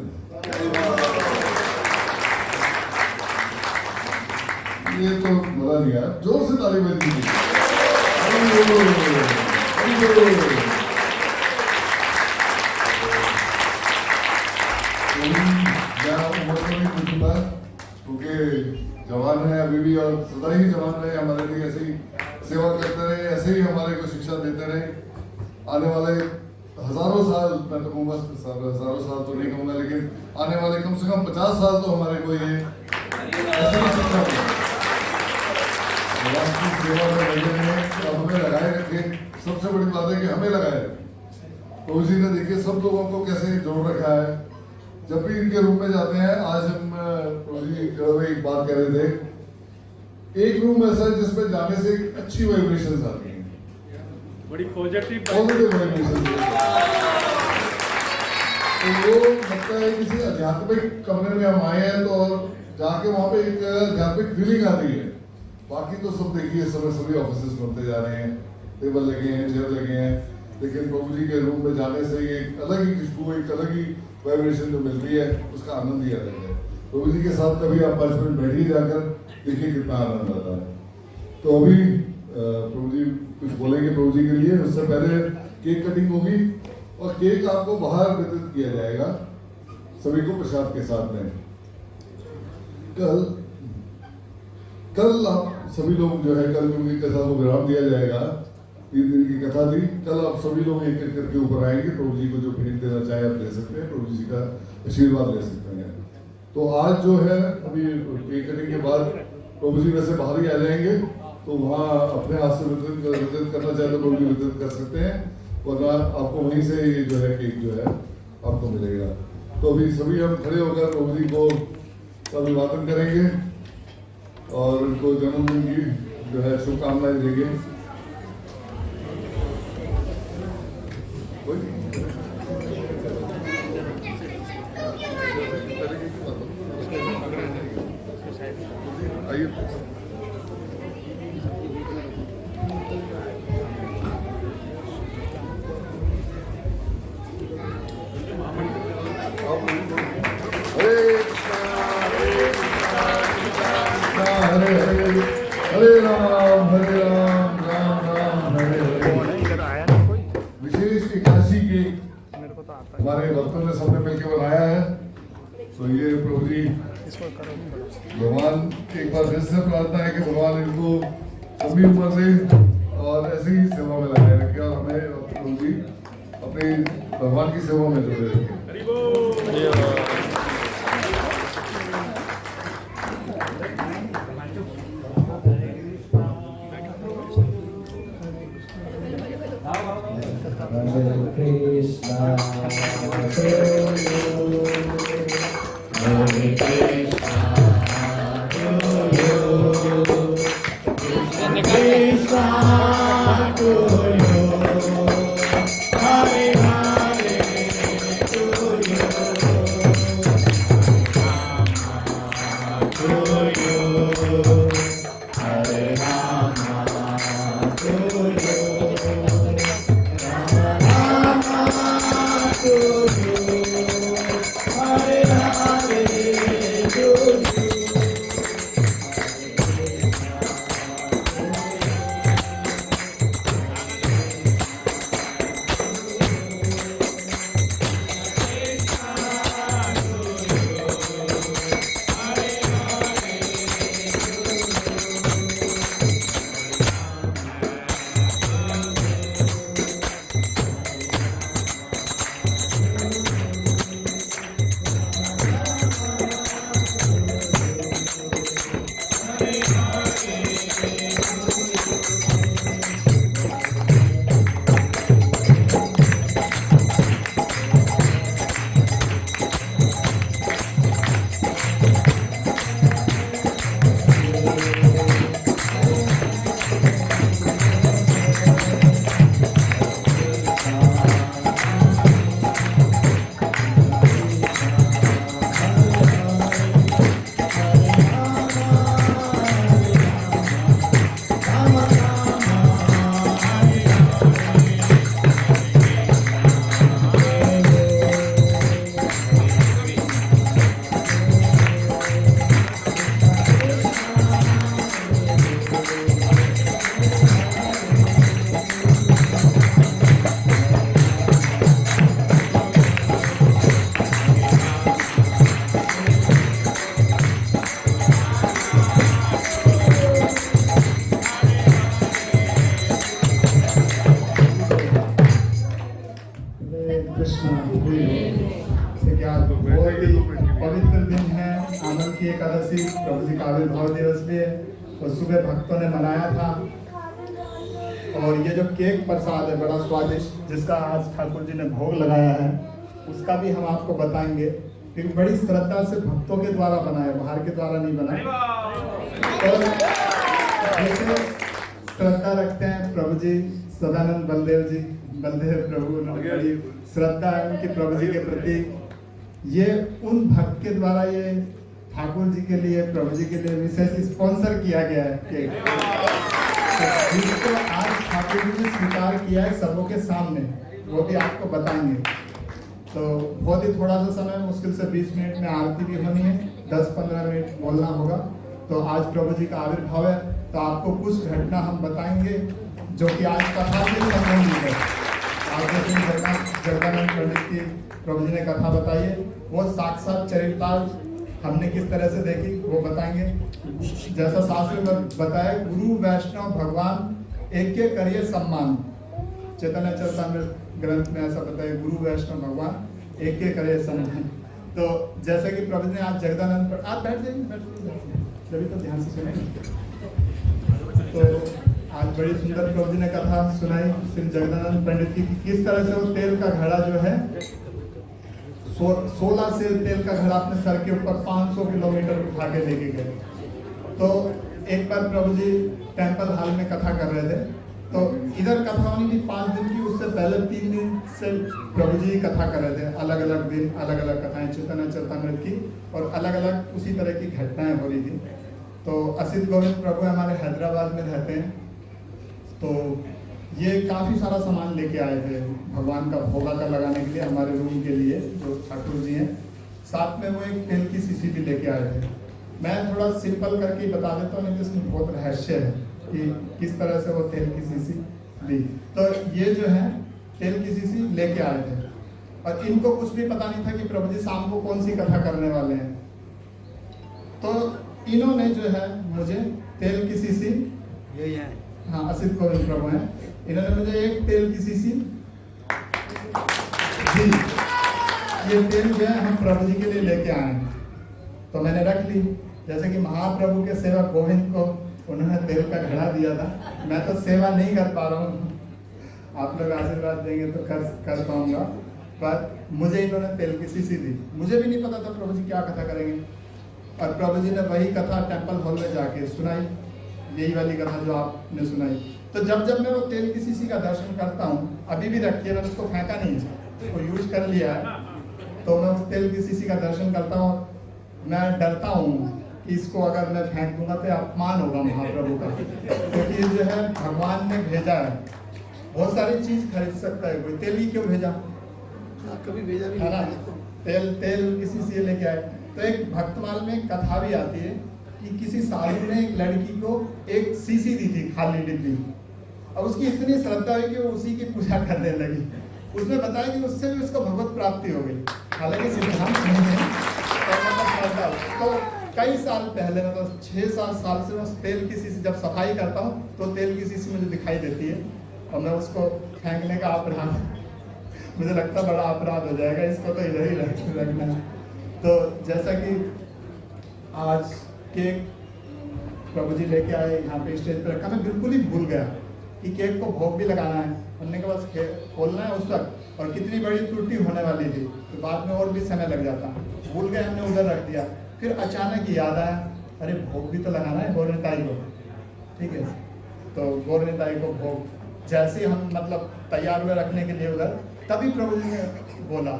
ये तो मजा नहीं यार, जोर से ताली बज दीजिए। क्योंकि जवान है अभी भी और सदा ही जवान रहे, हमारे लिए ऐसे ही सेवा करते रहे, ऐसे ही हमारे को शिक्षा देते रहे। आने वाले हजारों साल, मैं तो कहूँगा हजारों साल तो नहीं कहूँगा, लेकिन आने वाले कम से कम 50 साल तो हमारे को ये शिक्षा सेवा में लगे हैं। तो हमें लगाए रखे। सबसे बड़ी बात है कि हमें लगाए रखे। प्रभु जी ने देखिए सब लोगों को कैसे जोड़ रखा है। जब भी इनके रूम में जाते हैं, आज हम प्रभु जी एक बात कह रहे थे, एक रूम ऐसा है जिसमें जाने से अच्छी वाइब्रेशंस आती हैं, बड़ी पॉजिटिव वाइब्रेशन। तो वो लगता है किसी आध्यात्मिक कमरे में हम आए हैं तो जाके वहाँ पे एक आध्यात्मिक फीलिंग आती है। बाकी तो सब देखिए समय सभी ऑफिस बनते जा रहे हैं, टेबल लगे हैं, चेयर लगे हैं, लेकिन प्रभु जी के रूम में जाने से एक अलग ही खुशबू, एक अलग ही वाइब्रेशन जो मिलती है, उसका आनंद ही अलग है। प्रभु जी के साथ कभी आप 5 मिनट बैठिए जाकर, देखिए कितना आनंद आता है। तो अभी प्रभु जी कुछ बोलेंगे प्रभु जी के लिए। उससे पहले केक कटिंग होगी और केक आपको बाहर वितरित किया जाएगा सभी को प्रसाद के साथ में। कल आप सभी लोग जो है, कल क्योंकि कथा को विराम दिया जाएगा, 3 दिन की कथा थी, कल आप सभी लोग एक एक करके ऊपर आएंगे। प्रभु जी को जो भेंट देना चाहे आप दे सकते हैं, प्रभु जी का आशीर्वाद ले सकते हैं। तो आज जो है अभी केक कटिंग के बाद प्रभु जी वैसे बाहर ही आ जाएंगे, तो वहाँ अपने हाथ से वितरित करना चाहे तो प्रभु जी वितरित कर सकते हैं, वरना आपको वहीं से ये जो है केक जो है आपको मिलेगा। तो अभी सभी हम खड़े होकर प्रभु जी को अभिवादन करेंगे और उनको जन्मदिन की जो है शुभकामनाएं देंगे। आइए हरे राम राम राम हरे हरे। विशेष एकादशी के हमारे भक्तों ने सबने मिलकर बनाया है। तो ये प्रभु जी भगवान एक बार फिर से प्रार्थना है कि भगवान इनको लंबी उम्र से और ऐसी ही सेवा में लगाए रखे और हमें प्रभु जी अपनी भगवान की सेवा में जुड़े रखे। एकादशी प्रभु जी का आविर्भाव दिवस भी है और सुबह भक्तों ने मनाया था। और ये जो केक प्रसाद है बड़ा स्वादिष्ट जिसका आज ठाकुर जी ने भोग लगाया है उसका भी हम आपको बताएंगे, क्योंकि बड़ी श्रद्धा से भक्तों के द्वारा बना है, बाहर के द्वारा नहीं बना। और जैसे श्रद्धा रखते हैं प्रभु जी सदानंद बलदेव प्रभु, बड़ी श्रद्धा है उनकी प्रभु जी के प्रति। ये उन भक्त के द्वारा ये ठाकुर जी के लिए प्रभु जी के लिए विशेष स्पॉन्सर किया गया है केक, जिसको आज ठाकुर जी ने स्वीकार किया है सबों के सामने, वो भी आपको बताएंगे। तो बहुत ही थोड़ा सा समय, मुश्किल से 20 मिनट में आरती भी होनी है, 10-15 मिनट बोलना होगा। तो आज प्रभु जी का आविर्भाव है, तो आपको कुछ घटना हम बताएंगे जो कि आज कथा से संबंधित है। आज जैसे जगदानंद पंडित की प्रभु जी ने कथा बताई है, वो साक्षात चरितार्थ हमने किस तरह से देखी वो बताएंगे। जैसा शास्त्र में बताया, गुरु वैष्णव भगवान एक के करिए सम्मान, चैतन्य चरितामृत ग्रंथ में ऐसा बताया, गुरु वैष्णव भगवान एक के करिए सम्मान। तो जैसे कि प्रभु ने आज जगदानंद पर, आप बैठ जाइए जब तो ध्यान से सुनेंगे। तो आज बड़ी सुंदर प्रभु जी ने कथा सुनाई श्री जगदानंद पंडित की, किस तरह से वो तेल का घड़ा जो है 16 से तेल का घड़ा अपने सर के ऊपर 500 किलोमीटर उठा के लेके गए। तो एक बार प्रभु जी टेम्पल हॉल में कथा कर रहे थे, तो इधर कथा होनी थी 5 दिन की, उससे पहले 3 दिन से प्रभु जी कथा कर रहे थे। अलग अलग दिन अलग अलग कथाएं चैतन्य चरितामृत की, और अलग अलग उसी तरह की घटनाएं हो रही थी। तो असित गोविंद प्रभु हमारे हैदराबाद में रहते हैं, तो ये काफ़ी सारा सामान लेके आए थे भगवान का भोगा का लगाने के लिए हमारे रूम के लिए, जो ठाकुर जी हैं। साथ में वो एक तेल की शीशी भी लेके आए थे। मैं थोड़ा सिंपल करके ही बता देता हूँ, लेकिन इसमें बहुत रहस्य है कि किस तरह से वो तेल की शीशी ली। तो ये जो है तेल की शीशी लेके आए थे, और इनको कुछ भी पता नहीं था कि प्रभु जी शाम को कौन सी कथा करने वाले हैं। तो इन्होंने जो है मुझे तेल की शीशी, यही है, हाँ असित गोविंद प्रभु हैं, इन्होंने मुझे एक तेल की शीशी दी। ये तेल जो है हम प्रभु जी के लिए लेके आए, तो मैंने रख ली। जैसे कि महाप्रभु के सेवक गोविंद को उन्होंने तेल का घड़ा दिया था, मैं तो सेवा नहीं कर पा रहा हूँ, आप लोग आशीर्वाद देंगे तो कर पाऊंगा, पर मुझे इन्होंने तेल की शीशी दी। मुझे भी नहीं पता था प्रभु जी क्या कथा करेंगे। और प्रभु जी ने वही कथा टेम्पल हॉल में जाके सुनाई, यही वाली कथा जो आपने सुनाई। तो जब जब मैं वो तेल की शीशी का दर्शन करता हूँ, अभी भी रखिए, मैंने उसको फेंका नहीं है, उसको यूज कर लिया है, तो मैं उस तेल की शीशी का दर्शन करता हूँ। मैं डरता हूँ कि इसको अगर मैं फेंक दूंगा तो अपमान होगा महाप्रभु का, क्योंकि जो है भगवान ने भेजा है, बहुत सारी चीज खरीद सकता है कोई, तेल ही क्यों भेजा, कभी भेजा भी है ना, तेल किसी से लेके आए। तो एक भक्तमाल में कथा भी आती है कि किसी साधु ने एक लड़की को एक शीशी दी थी, खाली डिब्बी। अब उसकी इतनी श्रद्धा हुई कि वो उसी की पूजा करने लगी। उसने बताया कि उससे भी उसको भगवत प्राप्ति हो गई, हालांकि सिद्धांत नहीं है, तो कई साल पहले, मतलब 6-7 साल से मैं उस तेल की शीशी जब सफाई करता हूँ तो तेल की शीशी मुझे दिखाई देती है, और मैं उसको फेंकने का अपराध, मुझे लगता बड़ा अपराध हो जाएगा, इसको तो इधर ही रखना है। तो जैसा कि आज केक प्रभु जी लेके आए यहाँ पे स्टेज पे रखा, मैं बिल्कुल ही भूल गया कि केक को भोग भी लगाना है, उन्होंने के बस खोलना है उस वक्त, और कितनी बड़ी त्रुटि होने वाली थी तो बाद में और भी समय लग जाता, भूल गए, हमने उधर रख दिया। फिर अचानक याद आया, अरे भोग भी तो लगाना है गौरनिताई को, ठीक है। तो गौरनिताई को भोग जैसे हम मतलब तैयार हुए रखने के लिए उधर, तभी प्रभु जी ने बोला,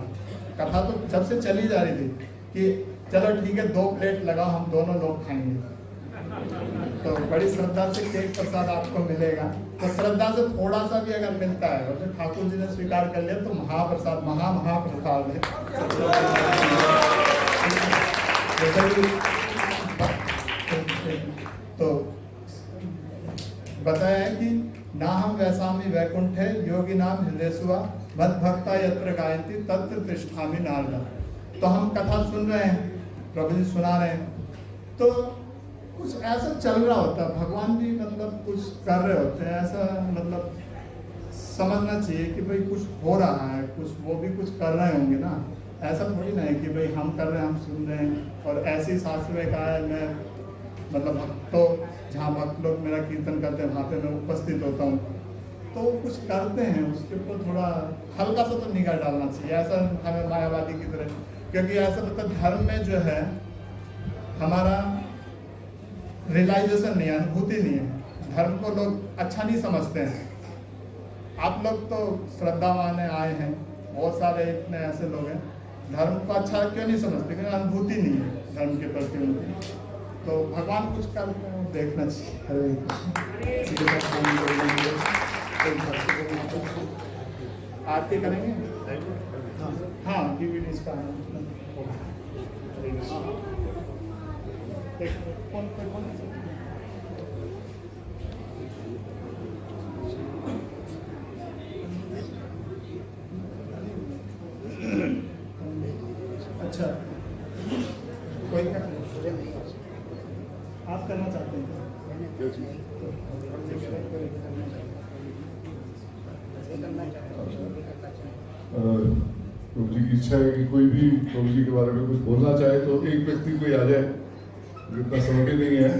कथा तो जब से चली जा रही थी कि चलो ठीक है 2 प्लेट लगाओ, हम दोनों लोग खाएंगे। तो बड़ी श्रद्धा से केक प्रसाद आपको मिलेगा, तो श्रद्धा से थोड़ा सा भी अगर मिलता है और जो ठाकुर जी ने स्वीकार कर लिया तो महाप्रसाद, महाप्रसाद है। तो बताया है कि ना हम वैसामी वैकुंठ है, योगी नाम हृदय सुआ, मद भक्ता यत्र गायंती तत्र तिष्ठामि नारदा। तो हम कथा सुन रहे हैं, प्रभु जी सुना रहे हैं, तो कुछ ऐसा चल रहा होता है, भगवान भी मतलब कुछ कर रहे होते हैं, ऐसा मतलब समझना चाहिए कि भाई कुछ हो रहा है, कुछ वो भी कुछ कर रहे होंगे ना, ऐसा थोड़ी ना है कि भाई हम कर रहे हैं, हम सुन रहे हैं। और ऐसी शास्त्र में कहा है, मैं मतलब भक्तों, जहाँ भक्त लोग मेरा कीर्तन करते हैं वहाँ पे मैं उपस्थित होता हूँ, तो कुछ करते हैं, उसके ऊपर थोड़ा हल्का सा तो निगाह डालना चाहिए, ऐसा हमें मायावादी की तरह, क्योंकि ऐसा मतलब धर्म में जो है हमारा रियलाइजेशन नहीं है, अनुभूति नहीं है, धर्म को लोग अच्छा नहीं समझते हैं। आप लोग तो श्रद्धावान आए हैं, बहुत सारे इतने ऐसे लोग हैं, धर्म को अच्छा क्यों नहीं समझते, क्योंकि अनुभूति नहीं है धर्म के प्रति उनकी। तो भगवान कुछ करते हैं, देखना चाहिए। आरती करेंगे, हाँ DVD इसका अच्छा, कोई आप करना चाहते हैं? प्रभु जी की इच्छा है कि कोई भी प्रभु जी के बारे में कुछ बोलना चाहे तो एक व्यक्ति कोई आ जाए, जितना समय नहीं है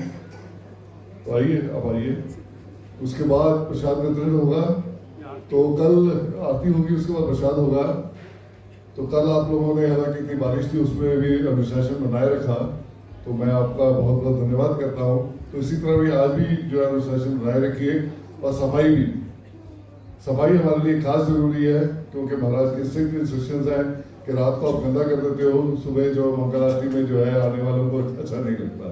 तो आइए, आप आइए। उसके बाद प्रसाद वितरण होगा, तो कल आरती होगी, उसके बाद प्रसाद होगा। तो कल आप लोगों ने, हालांकि इतनी बारिश थी, उसमें भी अनुशासन बनाए रखा, तो मैं आपका बहुत बहुत धन्यवाद करता हूँ। तो इसी तरह भी आज भी जो है अनुशासन बनाए रखिए, और सफाई भी, सफाई हमारे लिए खास जरूरी है, क्योंकि महाराज के स्ट्रिक्ट इंस्ट्रक्शंस हैं कि रात को आप गंदा कर देते हो, सुबह जो मंगल आरती में जो है आने वालों को अच्छा नहीं लगता।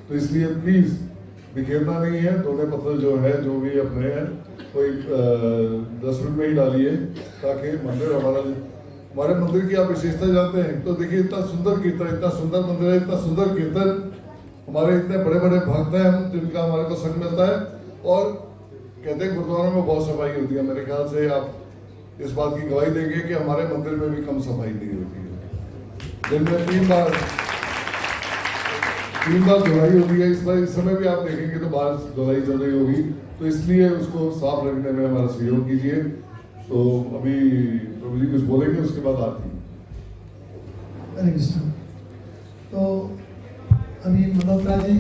तो इसलिए प्लीज बिखेरना नहीं है, दोने पत्थर जो है जो भी अपने हैं कोई डस्टबिन में ही डालिए, ताकि मंदिर हमारे मंदिर की आप विशेषता जानते हैं। तो देखिए इतना सुंदर कीर्तन, इतना सुंदर मंदिर है, इतना सुंदर कीर्तन, हमारे इतने बड़े बड़े भक्त हैं हम, जिनका हमारे को संग मिलता है। और कहते हैं गुरुद्वारों में बहुत सफाई होती है, मेरे ख्याल से आप इस बात की गवाही देंगे कि हमारे मंदिर में भी कम सफाई नहीं होती है। दिन में 3 बार धुलाई होती है। इस समय भी आप देखेंगे तो बाहर धुलाई चल रही होगी, तो इसलिए उसको साफ रखने में हमारा सहयोग कीजिए। तो अभी प्रभु जी कुछ बोलेंगे, उसके बाद आरती। हरे कृष्ण। तो अभी मल्होत्रा जी